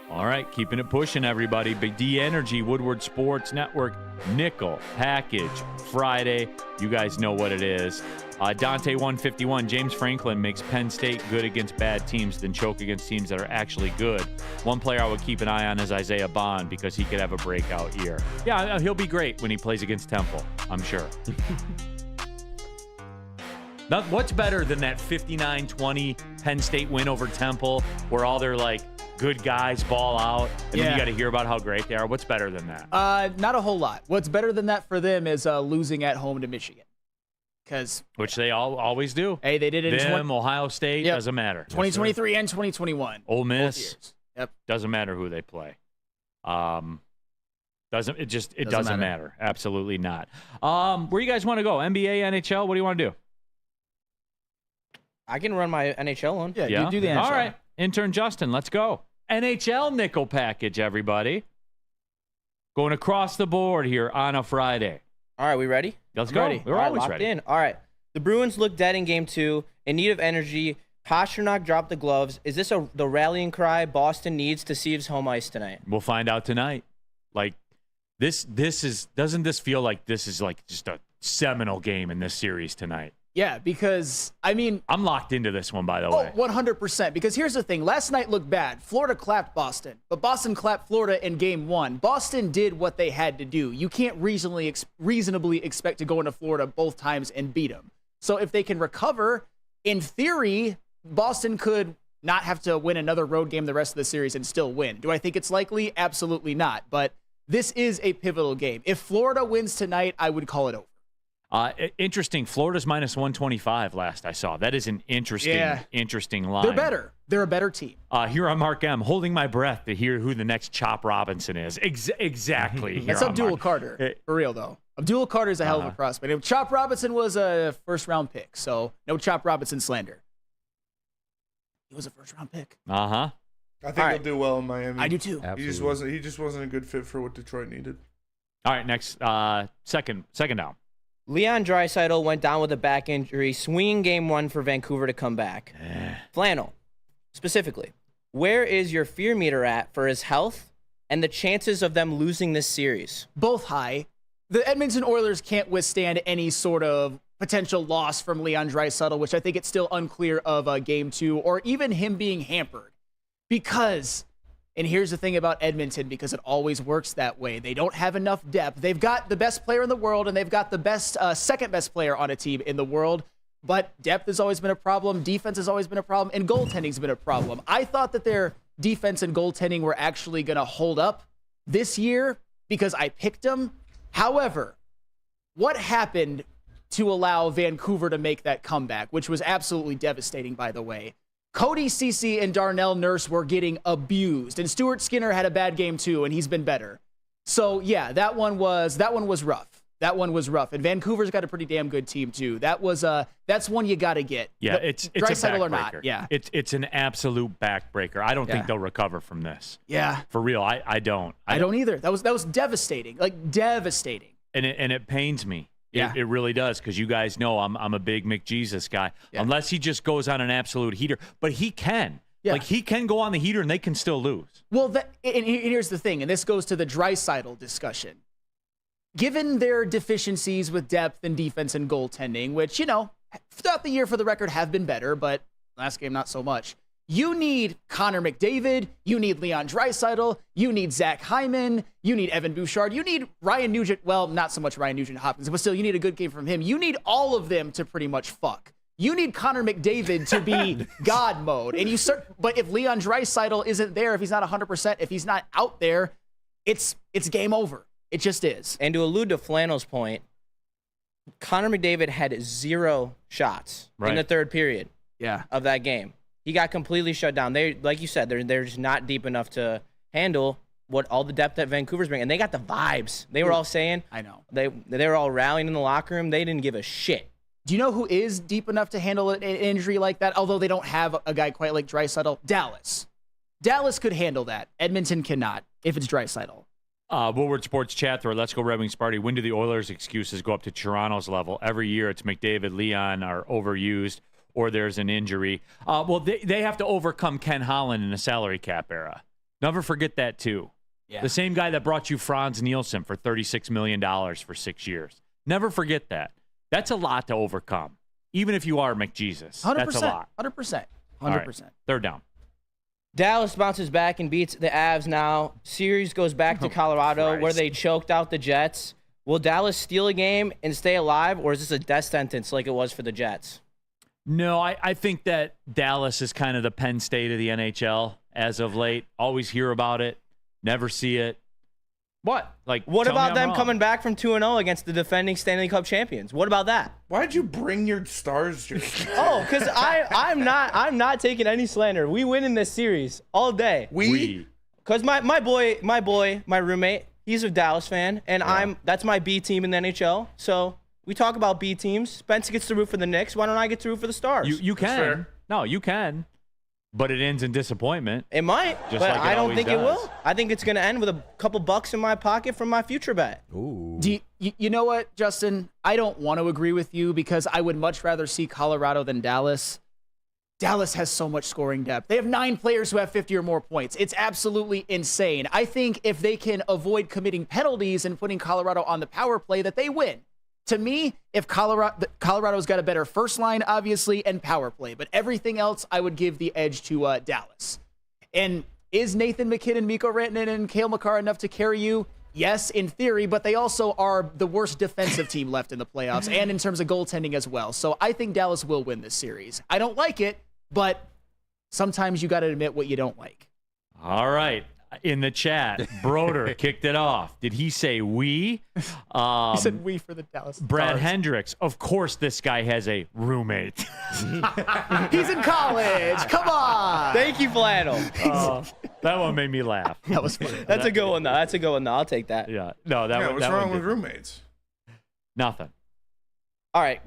All right, keeping it pushing, everybody. Big D Energy, Woodward Sports Network, Nickel Package Friday. You guys know what it is. Dante 151, James Franklin makes Penn State good against bad teams, then choke against teams that are actually good. One player I would keep an eye on is Isaiah Bond because he could have a breakout year. Yeah, he'll be great when he plays against Temple, I'm sure. Now, what's better than that 59-20 Penn State win over Temple where all their, good guys ball out, and then you got to hear about how great they are? What's better than that? Not a whole lot. What's better than that for them is losing at home to Michigan. Which they always do. Hey, they did it in Ohio State, doesn't matter. 2023 and 2021. Ole Miss, doesn't matter who they play. It doesn't matter. Absolutely not. Where you guys want to go? NBA, NHL? What do you want to do? I can run my NHL one. Yeah, you do the NHL. All right. Intern Justin, let's go. NHL nickel package, everybody. Going across the board here on a Friday. All right, we ready? Let's go. Ready. We're always locked ready. in. All right. The Bruins look dead in Game 2, in need of energy. Pasternak dropped the gloves. Is this the rallying cry Boston needs to seize home ice tonight? We'll find out tonight. Doesn't this feel like this is just a seminal game in this series tonight? Yeah, because, I'm locked into this one, by the way. 100%. Because here's the thing. Last night looked bad. Florida clapped Boston, but Boston clapped Florida in Game 1. Boston did what they had to do. You can't reasonably expect to go into Florida both times and beat them. So if they can recover, in theory, Boston could not have to win another road game the rest of the series and still win. Do I think it's likely? Absolutely not. But this is a pivotal game. If Florida wins tonight, I would call it over. Interesting. Florida's minus 125 last I saw. That is an interesting line. They're better. They're a better team. Here on Mark M, holding my breath to hear who the next Chop Robinson is. Exactly. That's Abdul Carter. For real, though. Abdul Carter is a hell of a prospect. If Chop Robinson was a first-round pick, so no Chop Robinson slander. He was a first-round pick. I think he'll do well in Miami. I do too. Absolutely. He just wasn't a good fit for what Detroit needed. All right, next, second down. Leon Draisaitl went down with a back injury, swinging game 1 for Vancouver to come back. Flannel, specifically, where is your fear meter at for his health and the chances of them losing this series? Both high. The Edmonton Oilers can't withstand any sort of potential loss from Leon Draisaitl, which I think it's still unclear of game 2, or even him being hampered. Because, and here's the thing about Edmonton, because it always works that way, they don't have enough depth. They've got the best player in the world, and they've got the best, second best player on a team in the world, but depth has always been a problem, defense has always been a problem, and goaltending's been a problem. I thought that their defense and goaltending were actually going to hold up this year because I picked them. However, what happened to allow Vancouver to make that comeback, which was absolutely devastating, by the way? Cody Ceci and Darnell Nurse were getting abused, and Stuart Skinner had a bad game too, and he's been better. So yeah, that one was rough. That one was rough, and Vancouver's got a pretty damn good team too. That's one you got to get. Yeah, it's a backbreaker. Or not. Yeah, it's an absolute backbreaker. I don't think they'll recover from this. Yeah, for real, I don't. I don't either. That was devastating, like devastating. And it pains me. Yeah. It really does, because you guys know I'm a big McJesus guy. Yeah. Unless he just goes on an absolute heater. But he can. Yeah. Like, he can go on the heater, and they can still lose. Well, and here's the thing, and this goes to the Draisaitl discussion. Given their deficiencies with depth and defense and goaltending, which, throughout the year, for the record, have been better, but last game not so much, you need Connor McDavid, you need Leon Draisaitl, you need Zach Hyman, you need Evan Bouchard, you need Ryan Nugent, well, not so much Ryan Nugent-Hopkins, but still, you need a good game from him. You need all of them to pretty much fuck. You need Connor McDavid to be God mode. But if Leon Draisaitl isn't there, if he's not 100%, if he's not out there, it's game over. It just is. And to allude to Flannel's point, Connor McDavid had 0 shots in the third period of that game. He got completely shut down. They, like you said, they're just not deep enough to handle what all the depth that Vancouver's bringing. And they got the vibes. They were all saying, I know. They were all rallying in the locker room. They didn't give a shit. Do you know who is deep enough to handle an injury like that? Although they don't have a guy quite like Draisaitl. Dallas. Dallas could handle that. Edmonton cannot if it's Draisaitl. Woodward Sports Chat through Let's Go Red Wings Party. When do the Oilers' excuses go up to Toronto's level? Every year it's McDavid, Leon are overused, or there's an injury. Well, they have to overcome Ken Holland in the salary cap era. Never forget that, too. Yeah. The same guy that brought you Franz Nielsen for $36 million for 6 years. Never forget that. That's a lot to overcome, even if you are McJesus. 100%. That's a lot. 100%. 100%. Right, third down. Dallas bounces back and beats the Avs now. Series goes back to Colorado, where they choked out the Jets. Will Dallas steal a game and stay alive, or is this a death sentence like it was for the Jets? No, I think that Dallas is kind of the Penn State of the NHL as of late. Always hear about it, never see it. What? What about them coming back from 2-0 against the defending Stanley Cup champions? What about that? Why'd you bring your Stars jersey? Oh, because I'm not taking any slander. We win in this series all day. We? Because my roommate, he's a Dallas fan, and that's my B team in the NHL. So we talk about B teams. Spence gets to root for the Knicks. Why don't I get to root for the Stars? You can. No, you can. But it ends in disappointment. It might, but I don't think it will. I think it's going to end with a couple bucks in my pocket from my future bet. Ooh. You know what, Justin? I don't want to agree with you because I would much rather see Colorado than Dallas. Dallas has so much scoring depth. They have 9 players who have 50 or more points. It's absolutely insane. I think if they can avoid committing penalties and putting Colorado on the power play, that they win. To me, if Colorado's got a better first line, obviously, and power play, but everything else, I would give the edge to Dallas. And is Nathan McKinnon, Mikko Rantanen, and Cale Makar enough to carry you? Yes, in theory, but they also are the worst defensive team left in the playoffs, and in terms of goaltending as well. So I think Dallas will win this series. I don't like it, but sometimes you got to admit what you don't like. All right. in the chat, Broder kicked it off. Did he say we? He said we for the Dallas Brad Stars. Hendricks. Of course, this guy has a roommate. He's in college. Come on. Thank you, Flannel. That one made me laugh. That was funny. That's a good one, though. That's a good one, though. I'll take that. Yeah. No, that one. What's that wrong one with roommates? Nothing. All right,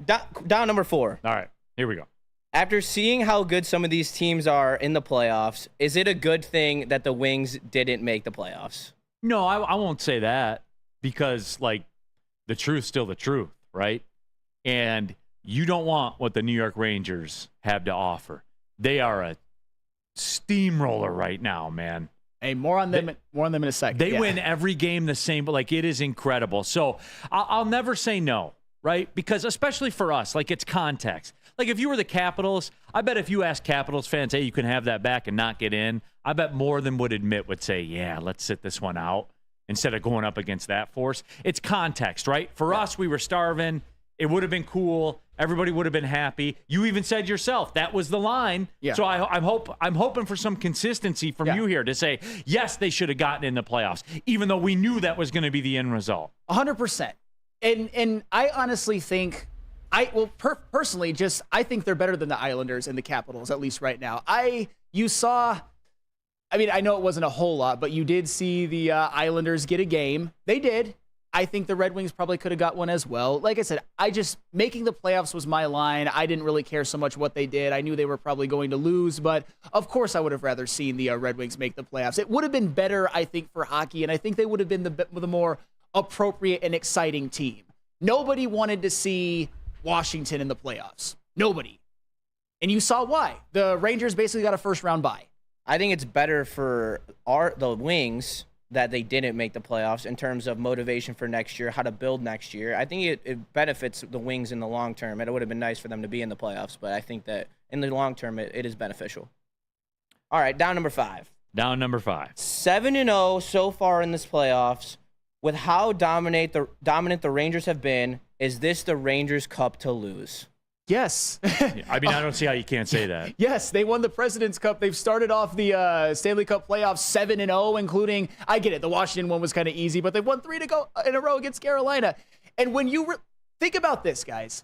down number 4. All right, here we go. After seeing how good some of these teams are in the playoffs, is it a good thing that the Wings didn't make the playoffs? No, I won't say that because, like, the truth's still the truth, right? And you don't want what the New York Rangers have to offer. They are a steamroller right now, man. Hey, more on them in a second. They win every game the same, but, like, it is incredible. So I'll never say no, right? Because especially for us, like, it's context. Like, if you were the Capitals, I bet if you ask Capitals fans, hey, you can have that back and not get in, I bet more than would say, yeah, let's sit this one out instead of going up against that force. It's context, right? For us, we were starving. It would have been cool. Everybody would have been happy. You even said yourself, that was the line. Yeah. So I'm hoping for some consistency from you here to say, yes, they should have gotten in the playoffs, even though we knew that was going to be the end result. 100%. And I honestly think, personally, I think they're better than the Islanders and the Capitals, at least right now. I know it wasn't a whole lot, but you did see the Islanders get a game. They did. I think the Red Wings probably could have got one as well. Like I said, making the playoffs was my line. I didn't really care so much what they did. I knew they were probably going to lose, but of course I would have rather seen the Red Wings make the playoffs. It would have been better, I think, for hockey, and I think they would have been the more appropriate and exciting team. Nobody wanted to see Washington in the playoffs. Nobody. And you saw why. The Rangers basically got a first-round bye. I think it's better for the Wings that they didn't make the playoffs in terms of motivation for next year, how to build next year. I think it benefits the Wings in the long term. It would have been nice for them to be in the playoffs, but I think that in the long term, it is beneficial. All right, down number 5. 7-0 so far in this playoffs. With how dominant the Rangers have been, is this the Rangers' cup to lose? Yes. I mean, I don't see how you can't say that. Yes, they won the President's Cup. They've started off the Stanley Cup playoffs 7-0, including, I get it, the Washington one was kind of easy, but they've won 3 to go in a row against Carolina. And when you think about this, guys,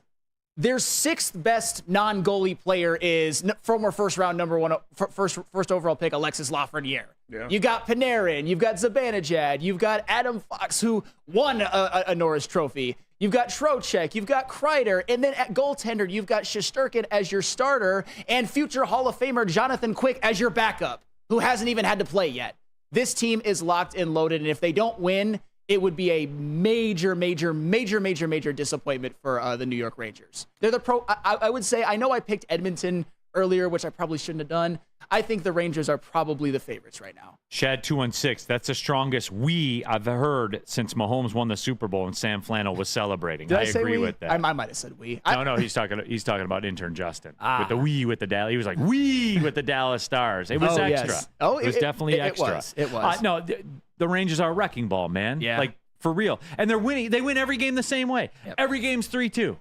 their 6th best non-goalie player is former first-round number 1, first overall pick, Alexis Lafreniere. Yeah. You got Panarin, you've got Zibanejad, you've got Adam Fox, who won a Norris Trophy. You've got Trocheck, you've got Kreider, and then at goaltender, you've got Shesterkin as your starter and future Hall of Famer Jonathan Quick as your backup, who hasn't even had to play yet. This team is locked and loaded, and if they don't win, it would be a major disappointment for the New York Rangers. They're I would say, I know I picked Edmonton earlier, which I probably shouldn't have done. I think the Rangers are probably the favorites right now. Shad 216, that's the strongest I've heard since Mahomes won the Super Bowl and Sam Flannel was celebrating. Did I agree with that. I might have said we. No, he's talking about intern Justin. With the with the Dallas. He was like, with the Dallas Stars. It was extra. Yes. It was definitely extra. It was. No, the Rangers are a wrecking ball, man. Yeah. Like, for real. And they're winning. They win every game the same way. Yep. Every game's 3-2.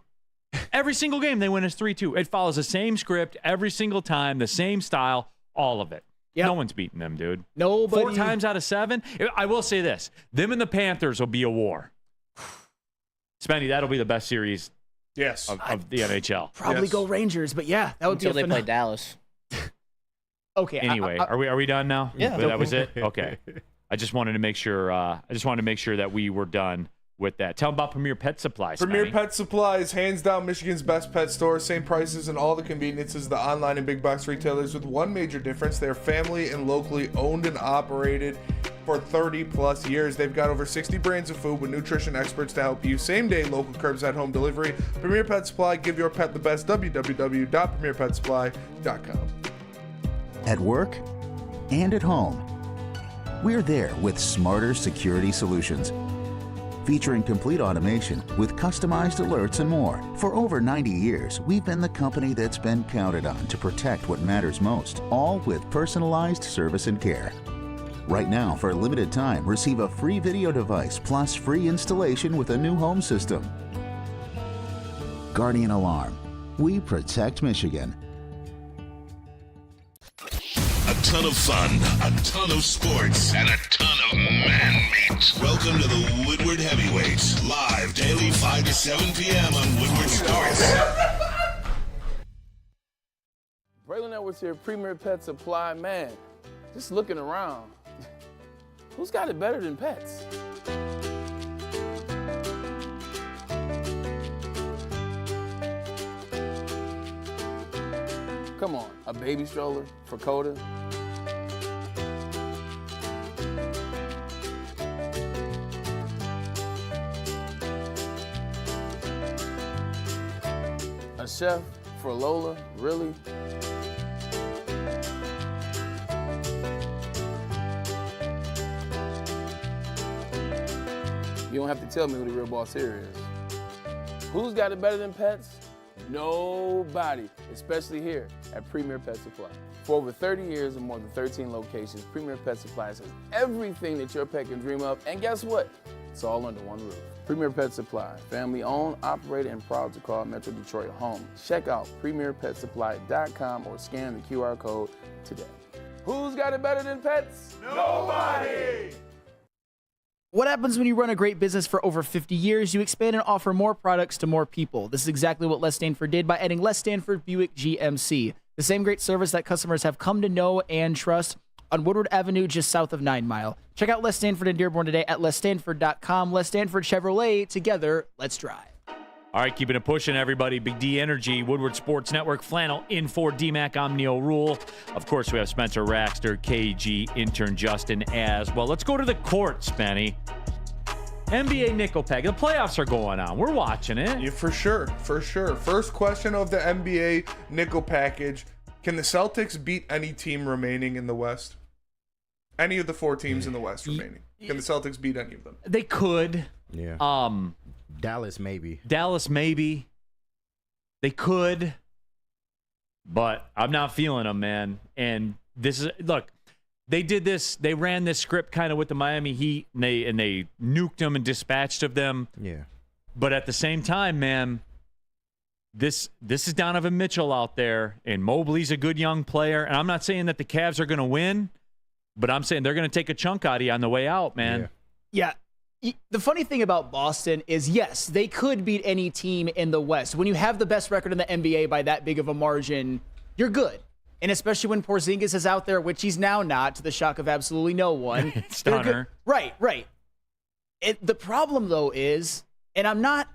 Every single game they win is 3-2. It follows the same script every single time, the same style, all of it. Yep. No one's beating them, dude. Nobody. 4 times out of 7. I will say this. Them and the Panthers will be a war. Spenny, that'll be the best series of the NHL. Probably go Rangers, but yeah, that would until they play Dallas. Okay. Anyway, are we done now? Yeah. That was it? Okay. I just wanted to make sure that we were done with that. Tell them about Premier Pet Supplies. Premier Pet Supplies, hands down Michigan's best pet store. Same prices and all the conveniences the online and big box retailers, with one major difference. They're family and locally owned and operated for 30 plus years. They've got over 60 brands of food with nutrition experts to help you. Same day local curbside home delivery. Premier Pet Supply, give your pet the best. www.premierpetsupply.com. At work and at home, we're there with smarter security solutions. Featuring complete automation with customized alerts and more. For over 90 years, we've been the company that's been counted on to protect what matters most, all with personalized service and care. Right now, for a limited time, receive a free video device plus free installation with a new home system. Guardian Alarm. We protect Michigan. ton of fun, a ton of sports, and a ton of man meat. Welcome to the Woodward Heavyweights, live daily 5 to 7 p.m. on Woodward Sports. Braylon Edwards here, Premier Pet Supply. Man, just looking around, who's got it better than pets? Come on, a baby stroller for Coda? A chef for Lola? Really? You don't have to tell me who the real boss here is. Who's got it better than pets? Nobody, especially here at Premier Pet Supply. For over 30 years and more than 13 locations, Premier Pet Supply has everything that your pet can dream of, and guess what? It's all under one roof. Premier Pet Supply, family owned, operated, and proud to call Metro Detroit home. Check out premierpetsupply.com or scan the QR code today. Who's got it better than pets? Nobody! What happens when you run a great business for over 50 years? You expand and offer more products to more people. This is exactly what Les Stanford did by adding Les Stanford Buick GMC. The same great service that customers have come to know and trust on Woodward Avenue, just south of 9 Mile. Check out Les Stanford in Dearborn today at lesstanford.com. Les Stanford Chevrolet, together, let's drive. All right, keeping it pushing, everybody. Big D Energy, Woodward Sports Network, Flannel, in for DMAC. I'm Neal Ruhl. Of course, we have Spencer Raxter, KG, intern Justin as well. Let's go to the courts, Benny. NBA nickel pack. The playoffs are going on. We're watching it. Yeah, for sure. First question of the NBA nickel package. Can the Celtics beat any team remaining in the West? Any of the 4 teams in the West remaining. Can the Celtics beat any of them? They could. Yeah. Dallas, maybe. They could. But I'm not feeling them, man. And this is, look, they did this. They ran this script kind of with the Miami Heat, and they nuked them and dispatched of them. Yeah. But at the same time, man, this is Donovan Mitchell out there, and Mobley's a good young player. And I'm not saying that the Cavs are going to win, but I'm saying they're going to take a chunk out of you on the way out, man. Yeah. The funny thing about Boston is, yes, they could beat any team in the West. When you have the best record in the NBA by that big of a margin, you're good. And especially when Porzingis is out there, which he's now not, to the shock of absolutely no one. Stunner. Right. The problem, though, is, and I'm not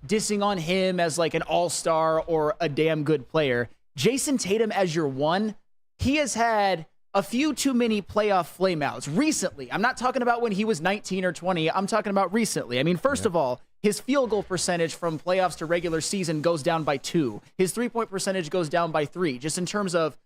dissing on him as like an all-star or a damn good player, Jason Tatum as your one, he has had a few too many playoff flameouts recently. I'm not talking about when he was 19 or 20. I'm talking about recently. I mean, first of all, his field goal percentage from playoffs to regular season goes down by 2. His three-point percentage goes down by 3, just in terms of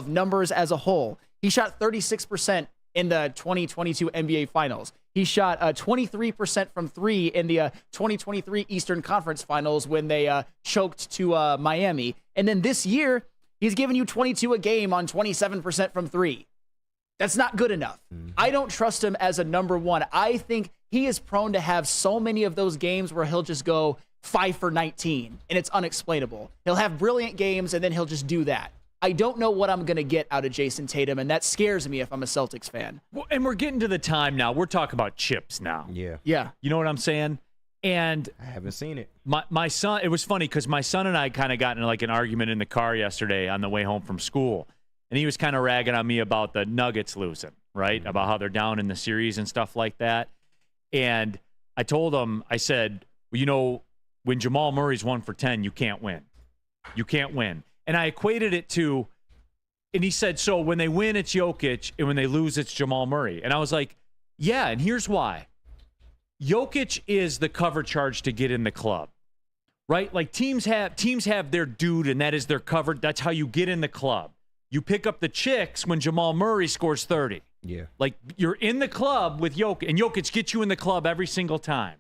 numbers as a whole. He shot 36% in the 2022 NBA Finals. He shot 23% from 3 in the 2023 Eastern Conference Finals when they choked to Miami. And then this year, he's giving you 22 a game on 27% from 3. That's not good enough. I don't trust him as a number one. I think he is prone to have so many of those games where he'll just go 5 for 19, and it's unexplainable. He'll have brilliant games, and then he'll just do that. I don't know what I'm going to get out of Jason Tatum, and that scares me if I'm a Celtics fan. Well, and we're getting to the time now. We're talking about chips now. Yeah. You know what I'm saying? And I haven't seen it. My son, it was funny because my son and I kind of got in like an argument in the car yesterday on the way home from school. And he was kind of ragging on me about the Nuggets losing, right? About how they're down in the series and stuff like that. And I told him, I said, well, you know, when Jamal Murray's 1 for 10, you can't win. You can't win. And I equated it to, and he said, so when they win, it's Jokic, and when they lose, it's Jamal Murray. And I was like, yeah, and here's why. Jokic is the cover charge to get in the club, right? Like teams have their dude, and that is their cover. That's how you get in the club. You pick up the chicks when Jamal Murray scores 30. Yeah. Like you're in the club with Jokic, and Jokic gets you in the club every single time.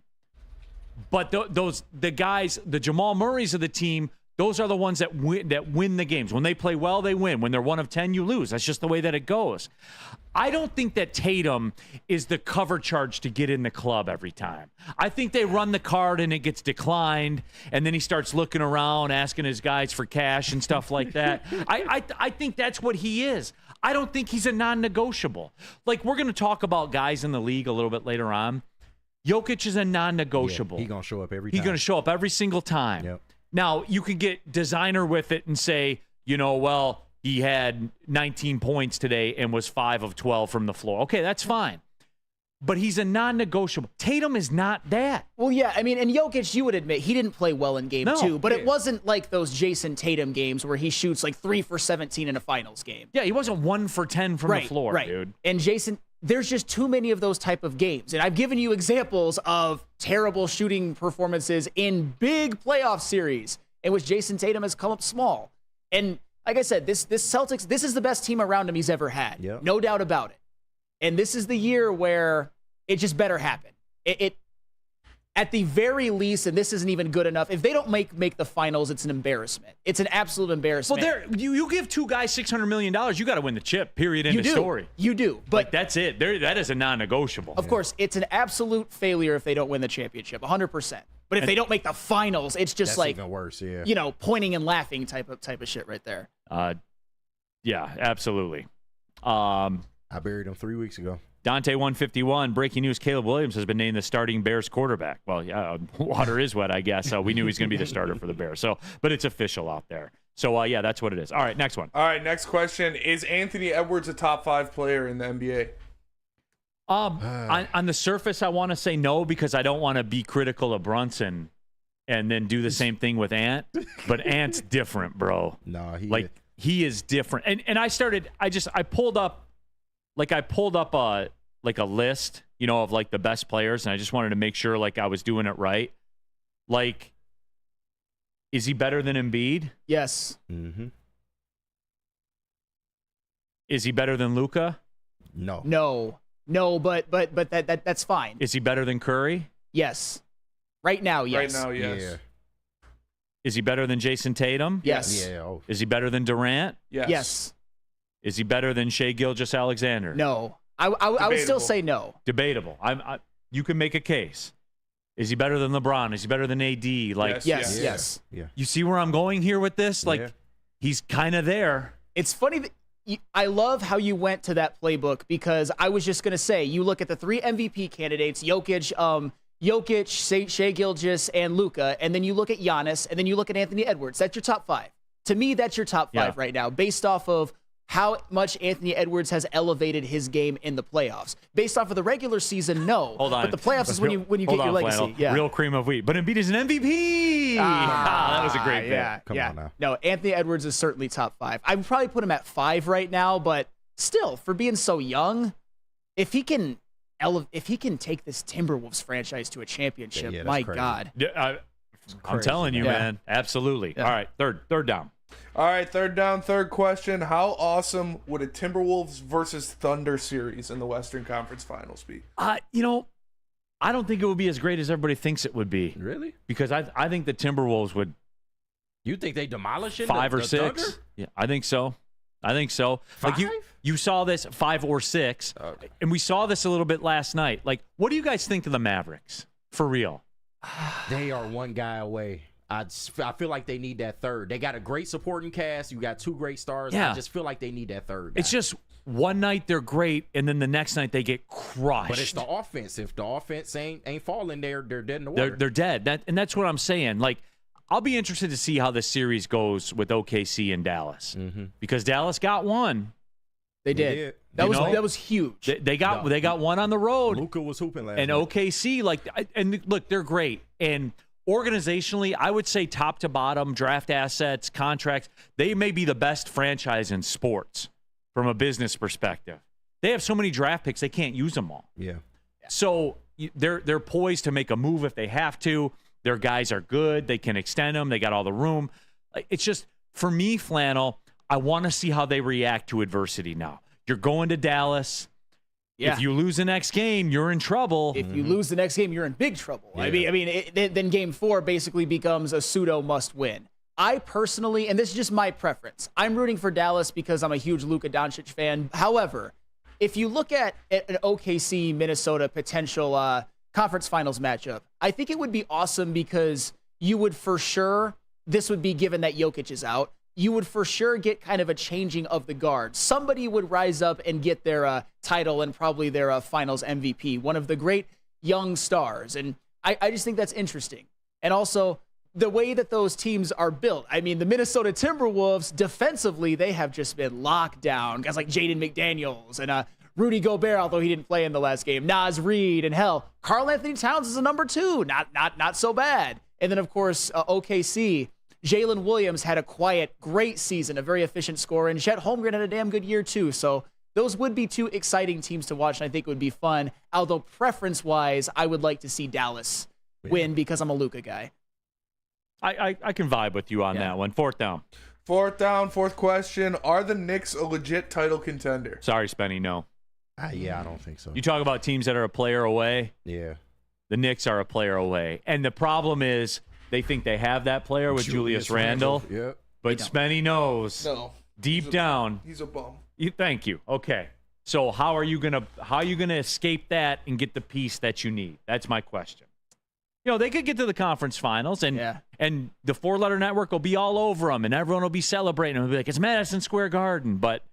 But the guys, the Jamal Murrays of the team, Those are the ones that win the games. When they play well, they win. When they're 1 of 10, you lose. That's just the way that it goes. I don't think that Tatum is the cover charge to get in the club every time. I think they run the card and it gets declined, and then he starts looking around, asking his guys for cash and stuff like that. I think that's what he is. I don't think he's a non-negotiable. Like, we're going to talk about guys in the league a little bit later on. Jokic is a non-negotiable. He's going to show up every time. He's going to show up every single time. Yep. Now, you could get designer with it and say, well, he had 19 points today and was 5 of 12 from the floor. Okay, that's fine. But he's a non-negotiable. Tatum is not that. Well, yeah, I mean, and Jokic, you would admit, he didn't play well in game 2, but it wasn't like those Jason Tatum games where he shoots like 3 for 17 in a finals game. Yeah, he wasn't 1 for 10 from the floor, dude. And Jason, there's just too many of those type of games. And I've given you examples of terrible shooting performances in big playoff series in which Jason Tatum has come up small. And like I said, this Celtics, this is the best team around him he's ever had. Yep. No doubt about it. And this is the year where it just better happen. It at the very least, and this isn't even good enough, if they don't make the finals, it's an embarrassment. It's an absolute embarrassment. Well, you give two guys $600 million, you got to win the chip, period, end of story. You do. But like, that's it. That is a non-negotiable. Of course, it's an absolute failure if they don't win the championship, 100%. But if they don't make the finals, it's just that's like, even worse, yeah. Pointing and laughing type of shit right there. Yeah, absolutely. I buried him 3 weeks ago. Dante 151, breaking news, Caleb Williams has been named the starting Bears quarterback. Well, yeah, water is wet, I guess. So we knew he was going to be the starter for the Bears. But it's official out there. So, yeah, that's what it is. All right, next one. All right, next question. Is Anthony Edwards a top 5 player in the NBA? On the surface, I want to say no because I don't want to be critical of Brunson and then do the same thing with Ant. But Ant's different, bro. No, he is different. And I pulled up a list, of like the best players, and I just wanted to make sure like I was doing it right. Like, is he better than Embiid? Yes. Mm-hmm. Is he better than Luka? No, but that's fine. Is he better than Curry? Yes. Right now, yes. Right now, yes. Yeah. Is he better than Jason Tatum? Yes. Yeah. Oh. Is he better than Durant? Yes. Is he better than Shai Gilgeous-Alexander? No. I would still say no. Debatable. You can make a case. Is he better than LeBron? Is he better than AD? Like, yes. Yeah. You see where I'm going here with this? Like, he's kind of there. It's funny that I love how you went to that playbook because I was just going to say, you look at the 3 MVP candidates, Jokic, Shai Gilgeous, and Luka, and then you look at Giannis, and then you look at Anthony Edwards. That's your top 5. To me, that's your top 5 right now, based off of how much Anthony Edwards has elevated his game in the playoffs. Based off of the regular season, no. Hold on. But the playoffs is when you get your legacy. Flannel. Yeah. Real cream of wheat. But Embiid is an MVP. That was a great pick. Come on now. No, Anthony Edwards is certainly top 5. I would probably put him at 5 right now, but still, for being so young, if he can take this Timberwolves franchise to a championship, my crazy. God. I'm telling you, man. Absolutely. Yeah. All right, third down. All right, third down, third question. How awesome would a Timberwolves versus Thunder series in the Western Conference Finals be? I don't think it would be as great as everybody thinks it would be. Really? Because I think the Timberwolves would. You think they demolish it? 5 or 6? Thunder? Yeah, I think so. 5? Like you saw this 5 or 6, and we saw this a little bit last night. Like, what do you guys think of the Mavericks? For real? They are one guy away. I feel like they need that third. They got a great supporting cast. You got 2 great stars. Yeah. I just feel like they need that third guy. It's just one night they're great, and then the next night they get crushed. But it's the offense. If the offense ain't falling there, they're dead in the water. They're dead. That's what I'm saying. Like, I'll be interested to see how this series goes with OKC and Dallas, because Dallas got one. They did. That was huge. They got one on the road. Luka was hooping last and night. OKC, and look, they're great. And organizationally, I would say top to bottom, draft assets, contracts, they may be the best franchise in sports from a business perspective. They have so many draft picks, they can't use them all. Yeah. So they're poised to make a move if they have to. Their guys are good. They can extend them. They got all the room. It's just, for me, Flannel, I want to see how they react to adversity now. You're going to Dallas. Yeah. If you lose the next game, you're in trouble. If you lose the next game, you're in big trouble. Yeah. I mean, then game 4 basically becomes a pseudo must win. I personally, and this is just my preference, I'm rooting for Dallas because I'm a huge Luka Doncic fan. However, if you look at an OKC Minnesota potential conference finals matchup, I think it would be awesome because you would for sure, this would be given that Jokic is out, you would for sure get kind of a changing of the guard. Somebody would rise up and get their title and probably their finals MVP, one of the great young stars. And I just think that's interesting. And also, the way that those teams are built. I mean, the Minnesota Timberwolves, defensively, they have just been locked down. Guys like Jaden McDaniels and Rudy Gobert, although he didn't play in the last game. Naz Reid, and hell, Karl Anthony Towns is a number 2. Not so bad. And then, of course, OKC, Jalen Williams had a quiet, great season, a very efficient scorer, and Chet Holmgren had a damn good year, too. So those would be 2 exciting teams to watch, and I think it would be fun. Although, preference-wise, I would like to see Dallas win because I'm a Luka guy. I can vibe with you on that one. Fourth down, fourth question. Are the Knicks a legit title contender? Sorry, Spenny, no. Yeah, I don't think so. You talk about teams that are a player away. Yeah. The Knicks are a player away. And the problem is they think they have that player with Julius Randle. Yep. But Spenny knows deep down. He's a bum. Thank you. Okay. So how are you gonna escape that and get the piece that you need? That's my question. You know, they could get to the conference finals, and the 4-letter network will be all over them, and everyone will be celebrating. It'll be like, it's Madison Square Garden, but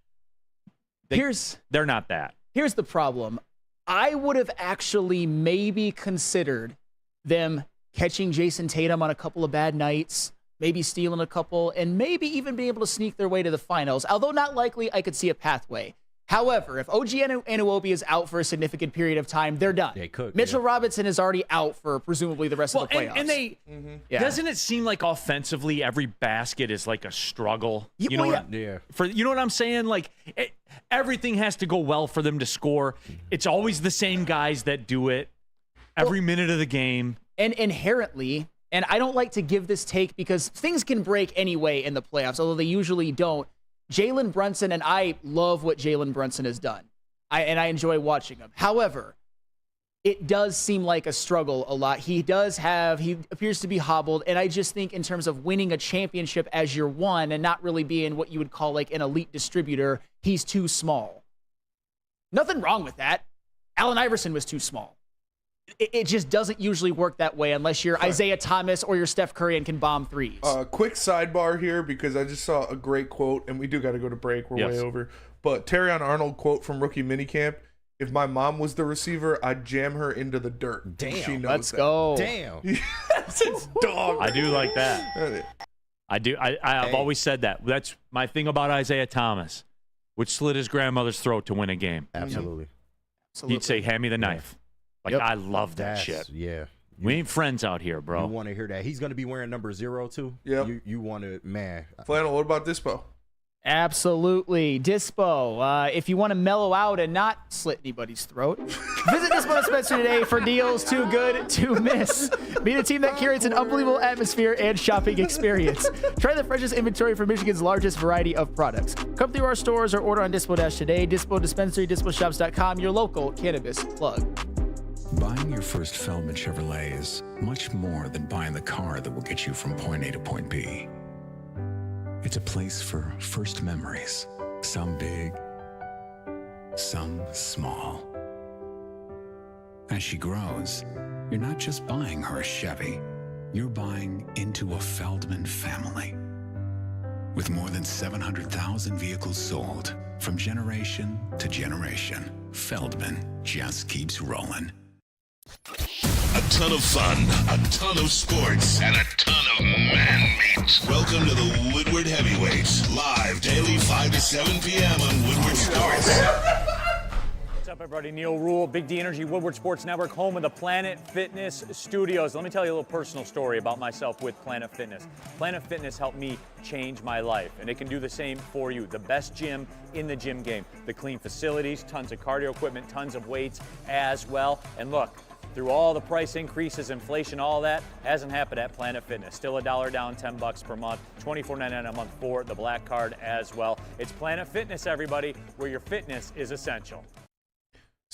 they're not that. Here's the problem. I would have actually maybe considered them catching Jason Tatum on a couple of bad nights, maybe stealing a couple, and maybe even being able to sneak their way to the finals. Although not likely, I could see a pathway. However, if OG Anunoby is out for a significant period of time, they're done. Mitchell Robinson is already out for presumably the rest of the playoffs. Doesn't it seem like offensively every basket is like a struggle? You know what I'm saying? Like everything has to go well for them to score. It's always the same guys that do it every minute of the game. And inherently, and I don't like to give this take because things can break anyway in the playoffs, although they usually don't. Jalen Brunson, and I love what Jalen Brunson has done. I enjoy watching him. However, it does seem like a struggle a lot. He appears to be hobbled, and I just think in terms of winning a championship as your one and not really being what you would call like an elite distributor, he's too small. Nothing wrong with that. Allen Iverson was too small. It just doesn't usually work that way unless you're Isaiah Thomas or you're Steph Curry and can bomb threes. Quick sidebar here because I just saw a great quote, and we do got to go to break. We're way over. But Terrion Arnold quote from rookie minicamp: "If my mom was the receiver, I'd jam her into the dirt." Damn. She knows Let's that. go. Damn. That's his dog. I do like that. I do. I've always said that. That's my thing about Isaiah Thomas, which slit his grandmother's throat to win a game. Absolutely. He'd say, "Hand me the knife." Like, I love that shit. Yeah. We ain't friends out here, bro. You want to hear that. He's going to be wearing number 0, too. Yeah. You want to, man. Flannel, what about Dispo? Absolutely. Dispo. If you want to mellow out and not slit anybody's throat, visit Dispo Dispensary today for deals too good to miss. Meet a team that curates an unbelievable atmosphere and shopping experience. Try the freshest inventory for Michigan's largest variety of products. Come through our stores or order on Dispo Dash today. Dispo Dispensary, DispoShops.com, your local cannabis plug. Buying your first Feldman Chevrolet is much more than buying the car that will get you from point A to point B. It's a place for first memories, some big, some small. As she grows, you're not just buying her a Chevy, you're buying into a Feldman family. With more than 700,000 vehicles sold, from generation to generation, Feldman just keeps rolling. A ton of fun, a ton of sports, and a ton of man meat. Welcome to the Woodward Heavyweights, live daily 5 to 7 p.m. on Woodward Sports. What's up, everybody? Neal Ruhl, Big D Energy, Woodward Sports Network, home of the Planet Fitness Studios. Let me tell you a little personal story about myself with Planet Fitness. Planet Fitness helped me change my life, and it can do the same for you. The best gym in the gym game. The clean facilities, tons of cardio equipment, tons of weights as well. And look, through all the price increases, inflation, all that, hasn't happened at Planet Fitness. Still $1 down, $10 per month, $24.99 a month for the Black Card as well. It's Planet Fitness, everybody, where your fitness is essential.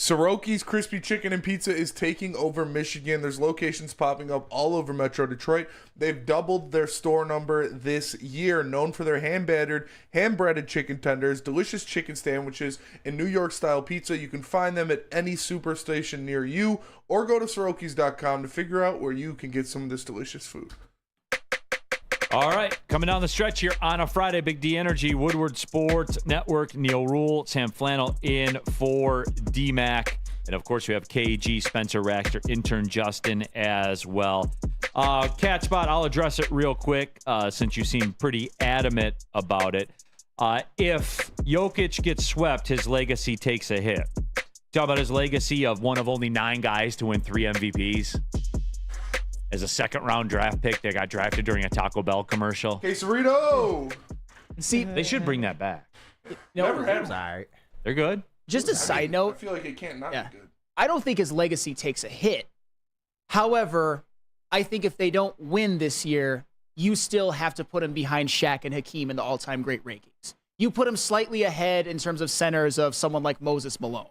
Soroki's Crispy Chicken and Pizza is taking over Michigan. There's locations popping up all over Metro Detroit. They've doubled their store number this year, known for their hand-battered, hand-breaded chicken tenders, delicious chicken sandwiches, and New York-style pizza. You can find them at any superstation near you, or go to Sorokis.com to figure out where you can get some of this delicious food. All right, coming down the stretch here on a Friday, Big D Energy, Woodward Sports Network, Neal Ruhl, Sam Flannel in for D-Mac. And, of course, we have KG, Spencer Raxter, intern Justin as well. Cat Spot, I'll address it real quick since you seem pretty adamant about it. If Jokic gets swept, his legacy takes a hit. Talk about his legacy of one of only 9 guys to win 3 MVPs. As a second-round draft pick that got drafted during a Taco Bell commercial. Quesarito! See, they should bring that back. Never had All right. They're good. Just a side note. I feel like it can't not be good. I don't think his legacy takes a hit. However, I think if they don't win this year, you still have to put him behind Shaq and Hakeem in the all-time great rankings. You put him slightly ahead in terms of centers of someone like Moses Malone.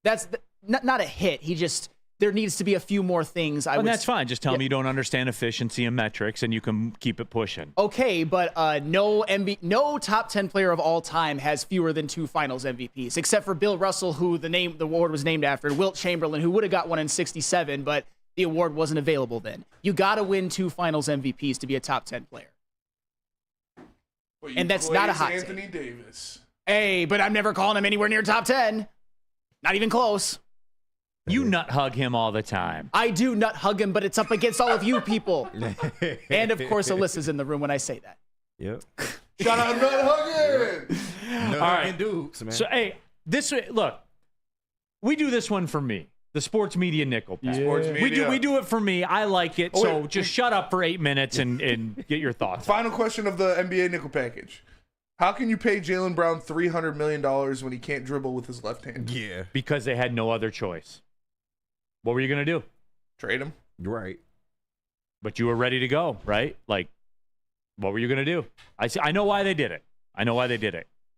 That's not a hit. There needs to be a few more things. That's fine. Just tell me you don't understand efficiency and metrics, and you can keep it pushing. Okay, but no top 10 player of all time has fewer than 2 Finals MVPs, except for Bill Russell, who the award was named after, and Wilt Chamberlain, who would have got one in '67, but the award wasn't available then. You got to win 2 Finals MVPs to be a top 10 player, and that's not a hot take. Anthony Davis. Hey, but I'm never calling him anywhere near top 10. Not even close. You nut hug him all the time. I do nut hug him, but it's up against all of you people. And, of course, Alyssa's in the room when I say that. Yep. Shout out nut hugging! All right, dudes, man. So, hey, look, we do this one for me. The Sports Media Nickel Pack. Sports Media. We do it for me. I like it. Just shut up for 8 minutes and get your thoughts. Final question of the NBA Nickel Package. How can you pay Jaylen Brown $300 million when he can't dribble with his left hand? Yeah. Because they had no other choice. What were you going to do? Trade him. Right. But you were ready to go, right? Like, what were you going to do? I know why they did it.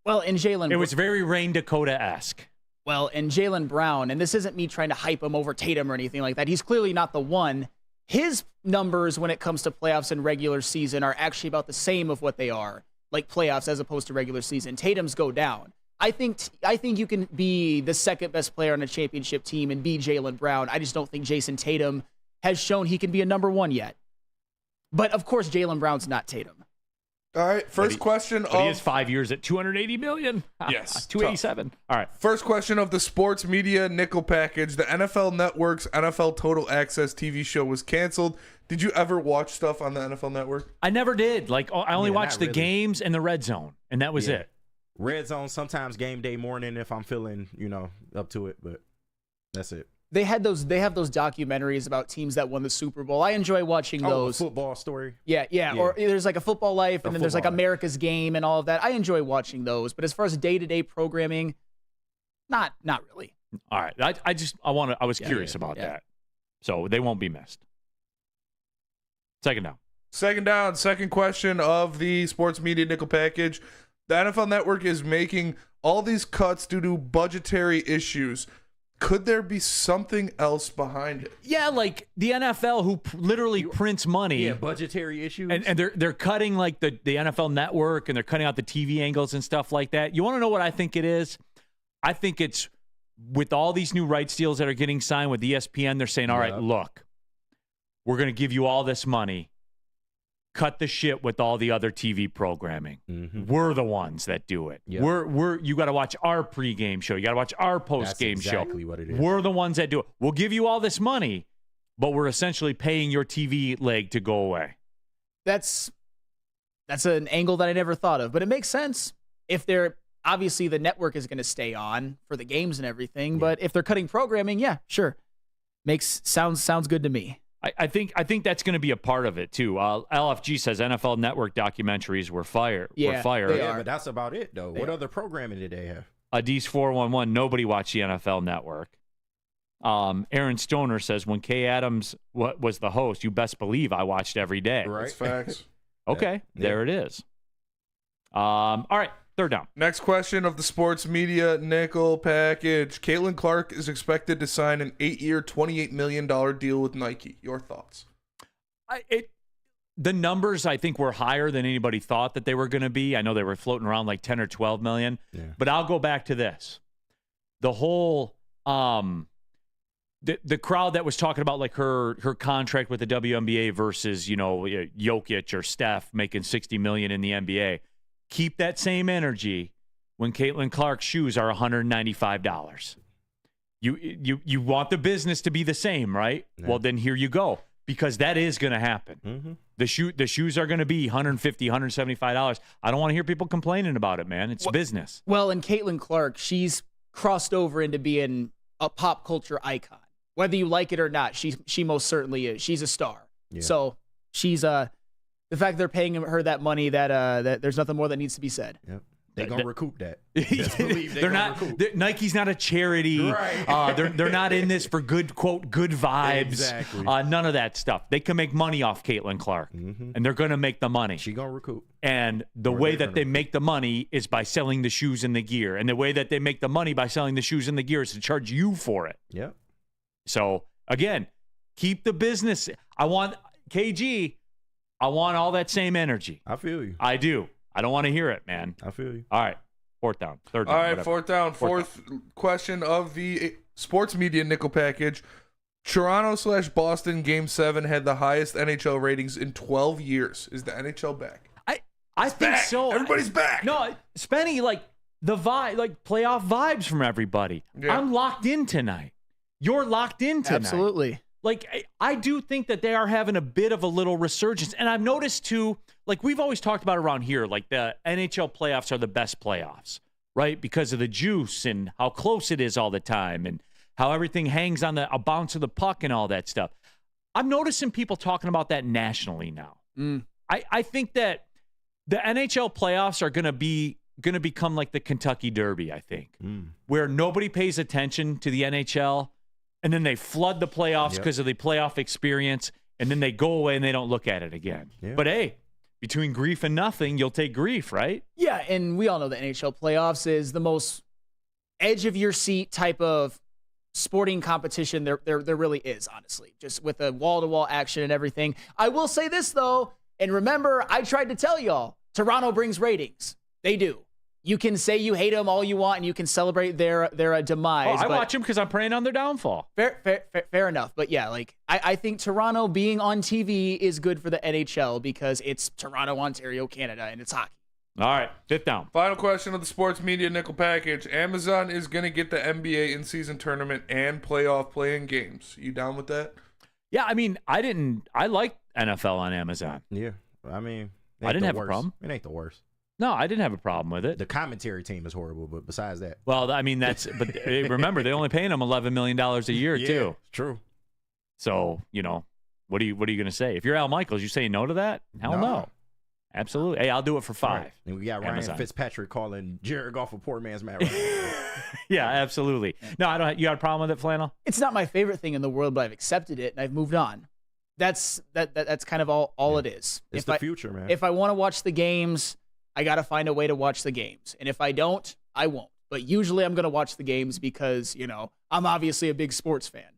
Well, in Jaylen... It was very Rain Dakota-esque. Well, and Jaylen Brown, and this isn't me trying to hype him over Tatum or anything like that. He's clearly not the one. His numbers when it comes to playoffs and regular season are actually about the same of what they are, like playoffs as opposed to regular season. Tatum's go down. I think you can be the second best player on a championship team and be Jaylen Brown. I just don't think Jason Tatum has shown he can be a number 1 yet. But, of course, Jaylen Brown's not Tatum. All right, first question of... He has 5 years at $280 million. Yes. 287. All right. First question of the Sports Media Nickel Package. The NFL Network's NFL Total Access TV show was canceled. Did you ever watch stuff on the NFL Network? I never did. Like, I only watched the games and the Red Zone, and that was it. Red Zone, sometimes game day morning if I'm feeling, up to it, but that's it. They have those documentaries about teams that won the Super Bowl. I enjoy watching those. Football story. Yeah. Or there's like a Football Life, and then there's like America's Game and all of that. I enjoy watching those. But as far as day-to-day programming, not really. All right. I was curious about that. So they won't be missed. Second down. Second question of the Sports Media Nickel Package. The NFL Network is making all these cuts due to budgetary issues. Could there be something else behind it? Yeah, like the NFL who literally prints money. Yeah, budgetary issues. And they're cutting like the NFL Network, and they're cutting out the TV angles and stuff like that. You want to know what I think it is? I think it's with all these new rights deals that are getting signed with ESPN, they're saying, all right, look, we're going to give you all this money. Cut the shit with all the other TV programming. Mm-hmm. We're the ones that do it. Yep. You got to watch our pregame show. You got to watch our postgame show. That's exactly what it is. We're the ones that do it. We'll give you all this money, but we're essentially paying your TV leg to go away. That's an angle that I never thought of, but it makes sense. If they're obviously the network is going to stay on for the games and everything, but if they're cutting programming, yeah, sure. Sounds good to me. I think that's going to be a part of it too. LFG says NFL Network documentaries were fired. Yeah, but that's about it though. What other programming did they have? Adis 411. Nobody watched the NFL Network. Aaron Stoner says when Kay Adams was the host, you best believe I watched every day. Right, that's facts. Okay, there it is. All right. Third down. Next question of the sports media nickel package. Caitlin Clark is expected to sign an 8-year, $28 million deal with Nike. Your thoughts? The numbers, I think, were higher than anybody thought that they were going to be. I know they were floating around like 10 or 12 million. Yeah. But I'll go back to this. The whole the crowd that was talking about like her contract with the WNBA versus, Jokic or Steph making $60 million in the NBA. Keep that same energy when Caitlin Clark's shoes are $195. You want the business to be the same, right? Yeah. Well, then here you go, because that is going to happen. Mm-hmm. The shoes are going to be $150, $175. I don't want to hear people complaining about it, man. It's business. Well, and Caitlin Clark, she's crossed over into being a pop culture icon. Whether you like it or not, she most certainly is. She's a star. Yeah. So she's the fact they're paying her that money, that there's nothing more that needs to be said. Yep. They're gonna recoup that. They're not. Nike's not a charity. Right. They're not in this for good vibes. Exactly. None of that stuff. They can make money off Caitlin Clark, and they're gonna make the money. She gonna recoup. And the way that they make the money is by selling the shoes and the gear. And the way that they make the money by selling the shoes and the gear is to charge you for it. Yep. So again, keep the business. I want all that same energy. I feel you. I do. I don't want to hear it, man. I feel you. All right. Fourth down. Third down. All right, whatever. fourth down. Fourth question of the sports media nickel package. Toronto/Boston Game 7 had the highest NHL ratings in 12 years. Is the NHL back? I think back. so. Everybody's back. No, Spenny, like the vibe, like playoff vibes from everybody. Yeah. I'm locked in tonight. You're locked in tonight. Absolutely. Like, I do think that they are having a bit of a little resurgence. And I've noticed, too, like we've always talked about around here, like the NHL playoffs are the best playoffs, right? Because of the juice and how close it is all the time and how everything hangs on a bounce of the puck and all that stuff. I'm noticing people talking about that nationally now. I think that the NHL playoffs are going to become like the Kentucky Derby, I think, where nobody pays attention to the NHL. And then they flood the playoffs because of the playoff experience, and then they go away and they don't look at it again. Yeah. But hey, between grief and nothing, you'll take grief, right? Yeah, and we all know the NHL playoffs is the most edge of your seat type of sporting competition there really is, honestly, just with the wall-to-wall action and everything. I will say this, though, and remember, I tried to tell y'all, Toronto brings ratings. They do. You can say you hate them all you want, and you can celebrate their demise. I watch them because I'm praying on their downfall. Fair enough. But yeah, like I think Toronto being on TV is good for the NHL because it's Toronto, Ontario, Canada, and it's hockey. All right, fifth down. Final question of the sports media nickel package. Amazon is going to get the NBA in-season tournament and playoff playing games. You down with that? Yeah, I mean, I like NFL on Amazon. Yeah, I mean, I didn't have a problem. It ain't the worst. No, I didn't have a problem with it. The commentary team is horrible, but besides that. Well, I mean, but remember, they're only paying them $11 million a year, too. It's true. So, what are you going to say? If you're Al Michaels, you say no to that? Hell no. Absolutely. Hey, I'll do it for $5. Right. And we got Ryan Fitzpatrick calling Jared Goff a poor man's Matt Ryan. Yeah, absolutely. No, I don't. You got a problem with it, Flannel? It's not my favorite thing in the world, but I've accepted it and I've moved on. That's kind of all it is. It's the future, man. If I want to watch the games, I got to find a way to watch the games. And if I don't, I won't. But usually I'm going to watch the games because, I'm obviously a big sports fan.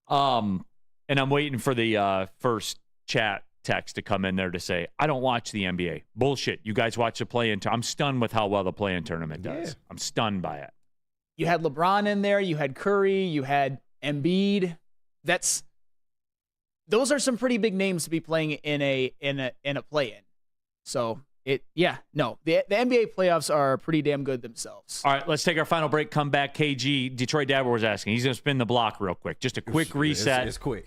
And I'm waiting for the first chat text to come in there to say, I don't watch the NBA. Bullshit. You guys watch the play-in tournament. I'm stunned with how well the play-in tournament does. Yeah. I'm stunned by it. You had LeBron in there. You had Curry. You had Embiid. Those are some pretty big names to be playing in a play-in. So... the NBA playoffs are pretty damn good themselves. All right, let's take our final break. Come back. KG, Detroit Dabber was asking. He's going to spin the block real quick. Just a quick reset. It's quick.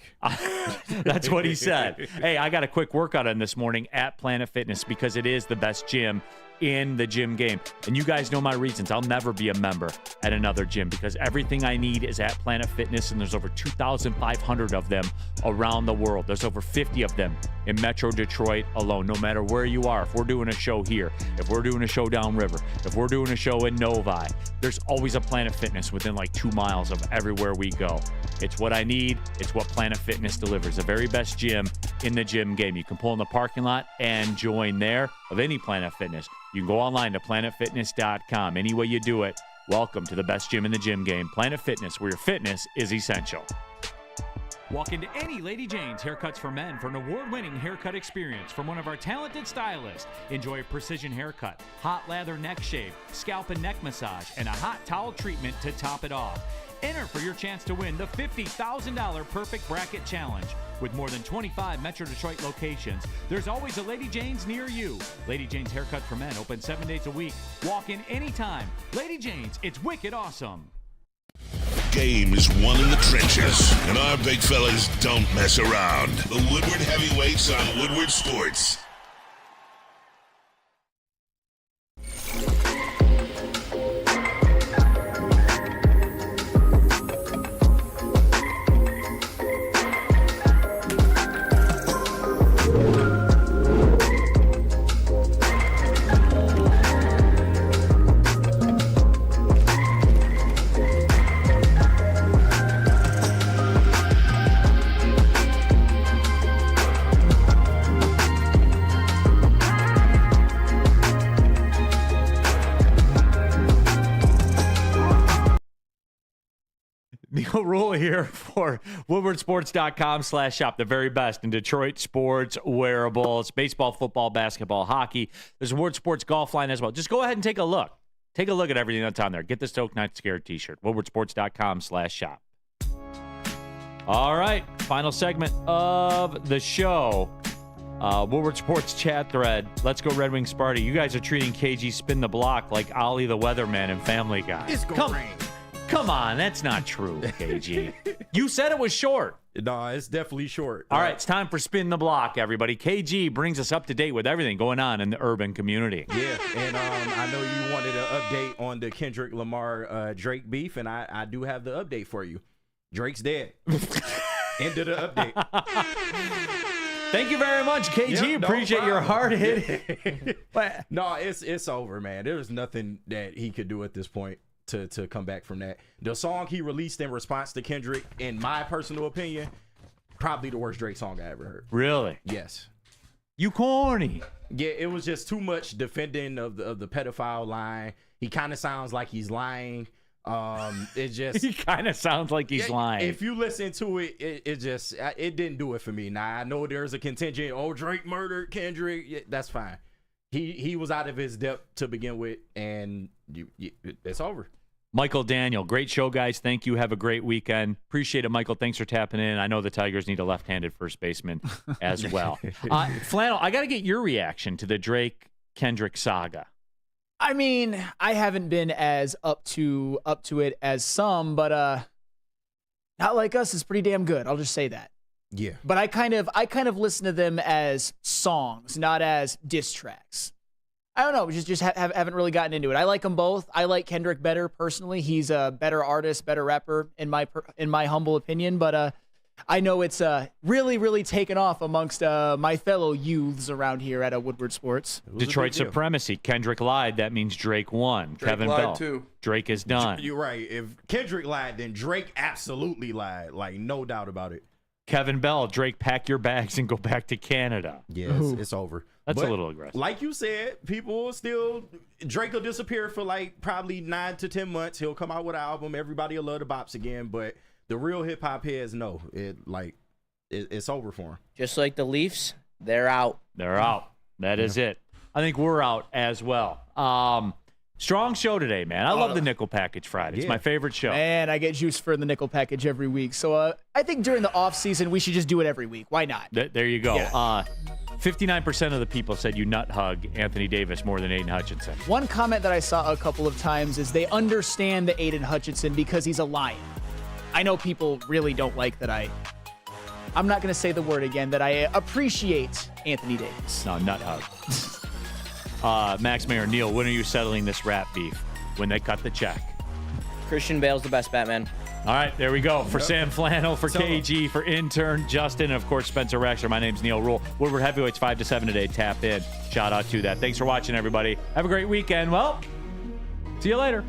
That's what he said. Hey, I got a quick workout in this morning at Planet Fitness because it is the best gym in the gym game. And you guys know my reasons. I'll never be a member at another gym because everything I need is at Planet Fitness, and there's over 2,500 of them around the world. There's over 50 of them in Metro Detroit alone, no matter where you are. If we're doing a show here, if we're doing a show downriver, if we're doing a show in Novi, there's always a Planet Fitness within like 2 miles of everywhere we go. It's what I need. It's what Planet Fitness delivers. The very best gym in the gym game. You can pull in the parking lot and join there of any Planet Fitness. You can go online to planetfitness.com. Any way you do it, welcome to the best gym in the gym game. Planet Fitness, where your fitness is essential. Walk into any Lady Jane's Haircuts for Men for an award-winning haircut experience from one of our talented stylists. Enjoy a precision haircut, hot lather neck shave, scalp and neck massage, and a hot towel treatment to top it off. Enter for your chance to win the $50,000 Perfect Bracket Challenge. With more than 25 Metro Detroit locations, there's always a Lady Jane's near you. Lady Jane's Haircut for Men, open 7 days a week. Walk in anytime. Lady Jane's, it's wicked awesome. Game is won in the trenches, and our big fellas don't mess around. The Woodward Heavyweights on Woodward Sports. Neal Ruhl here for woodwardsports.com/shop, the very best in Detroit sports wearables, baseball, football, basketball, hockey. There's a Woodward Sports golf line as well. Just go ahead and take a look. Take a look at everything that's on there. Get the Stoke Not Scared t-shirt, woodwardsports.com/shop. All right, final segment of the show. Woodward Sports chat thread. Let's go Red Wing Sparty. You guys are treating KG Spin the Block like Ollie the Weatherman and Family Guy. It's going to rain. Come on, that's not true, KG. You said it was short. No, it's definitely short. All right, it's time for Spin the Block, everybody. KG brings us up to date with everything going on in the urban community. Yeah, and I know you wanted an update on the Kendrick Lamar Drake beef, and I do have the update for you. Drake's dead. End of the update. Thank you very much, KG. Yep, no appreciate your hard problem. hit. No, it's over, man. There's nothing that he could do at this point to come back from that. The song he released in response to Kendrick, in my personal opinion, probably the worst Drake song I ever heard. Really? Yes. You corny. Yeah, it was just too much defending of the pedophile line. He kind of sounds like he's lying. It just he kind of sounds like he's lying. If you listen to it, it didn't do it for me. Now I know there's a contingent. Oh, Drake murdered Kendrick. Yeah, that's fine. He was out of his depth to begin with, and it's over. Michael Daniel, great show, guys. Thank you. Have a great weekend. Appreciate it, Michael. Thanks for tapping in. I know the Tigers need a left-handed first baseman as well. Flannel, I got to get your reaction to the Drake-Kendrick saga. I mean, I haven't been as up to it as some, but Not Like Us is pretty damn good. I'll just say that. Yeah. But I kind of listen to them as songs, not as diss tracks. I don't know, just haven't really gotten into it. I like them both. I like Kendrick better personally. He's a better artist, better rapper in my humble opinion. But I know it's really, really taken off amongst my fellow youths around here at Woodward Sports. Detroit supremacy. Kendrick lied. That means Drake won. Drake Kevin lied Bell. too. Drake is done. You're right. If Kendrick lied, then Drake absolutely lied. Like, no doubt about it. Kevin Bell, Drake, pack your bags and go back to Canada. Yeah, it's over. That's But a little aggressive. Like you said, people still, Drake will disappear for like probably 9 to 10 months. He'll come out with an album. Everybody will love the bops again. But the real hip hop heads know it's over for him. Just like the Leafs, they're out. They're out. That is it. I think we're out as well. Strong show today, man. I love the Nickel Package Friday. It's my favorite show. Man, I get juice for the Nickel Package every week. So I think during the off season, we should just do it every week. Why not? There you go. Yeah. 59% of the people said you nut hug Anthony Davis more than Aiden Hutchinson. One comment that I saw a couple of times is they understand the Aiden Hutchinson because he's a Lion. I know people really don't like that I'm not going to say the word again, that I appreciate Anthony Davis. No, nut hug. Max Mayer, Neal, when are you settling this rap beef? When they cut the check. Christian Bale's the best Batman. All right, there we go. For Sam Flannel, for KG, for intern Justin, and of course Spencer Raxler. My name's Neal Ruhl. Woodward Heavyweights 5 to 7 today. Tap in. Shout out to that. Thanks for watching, everybody. Have a great weekend. Well, see you later.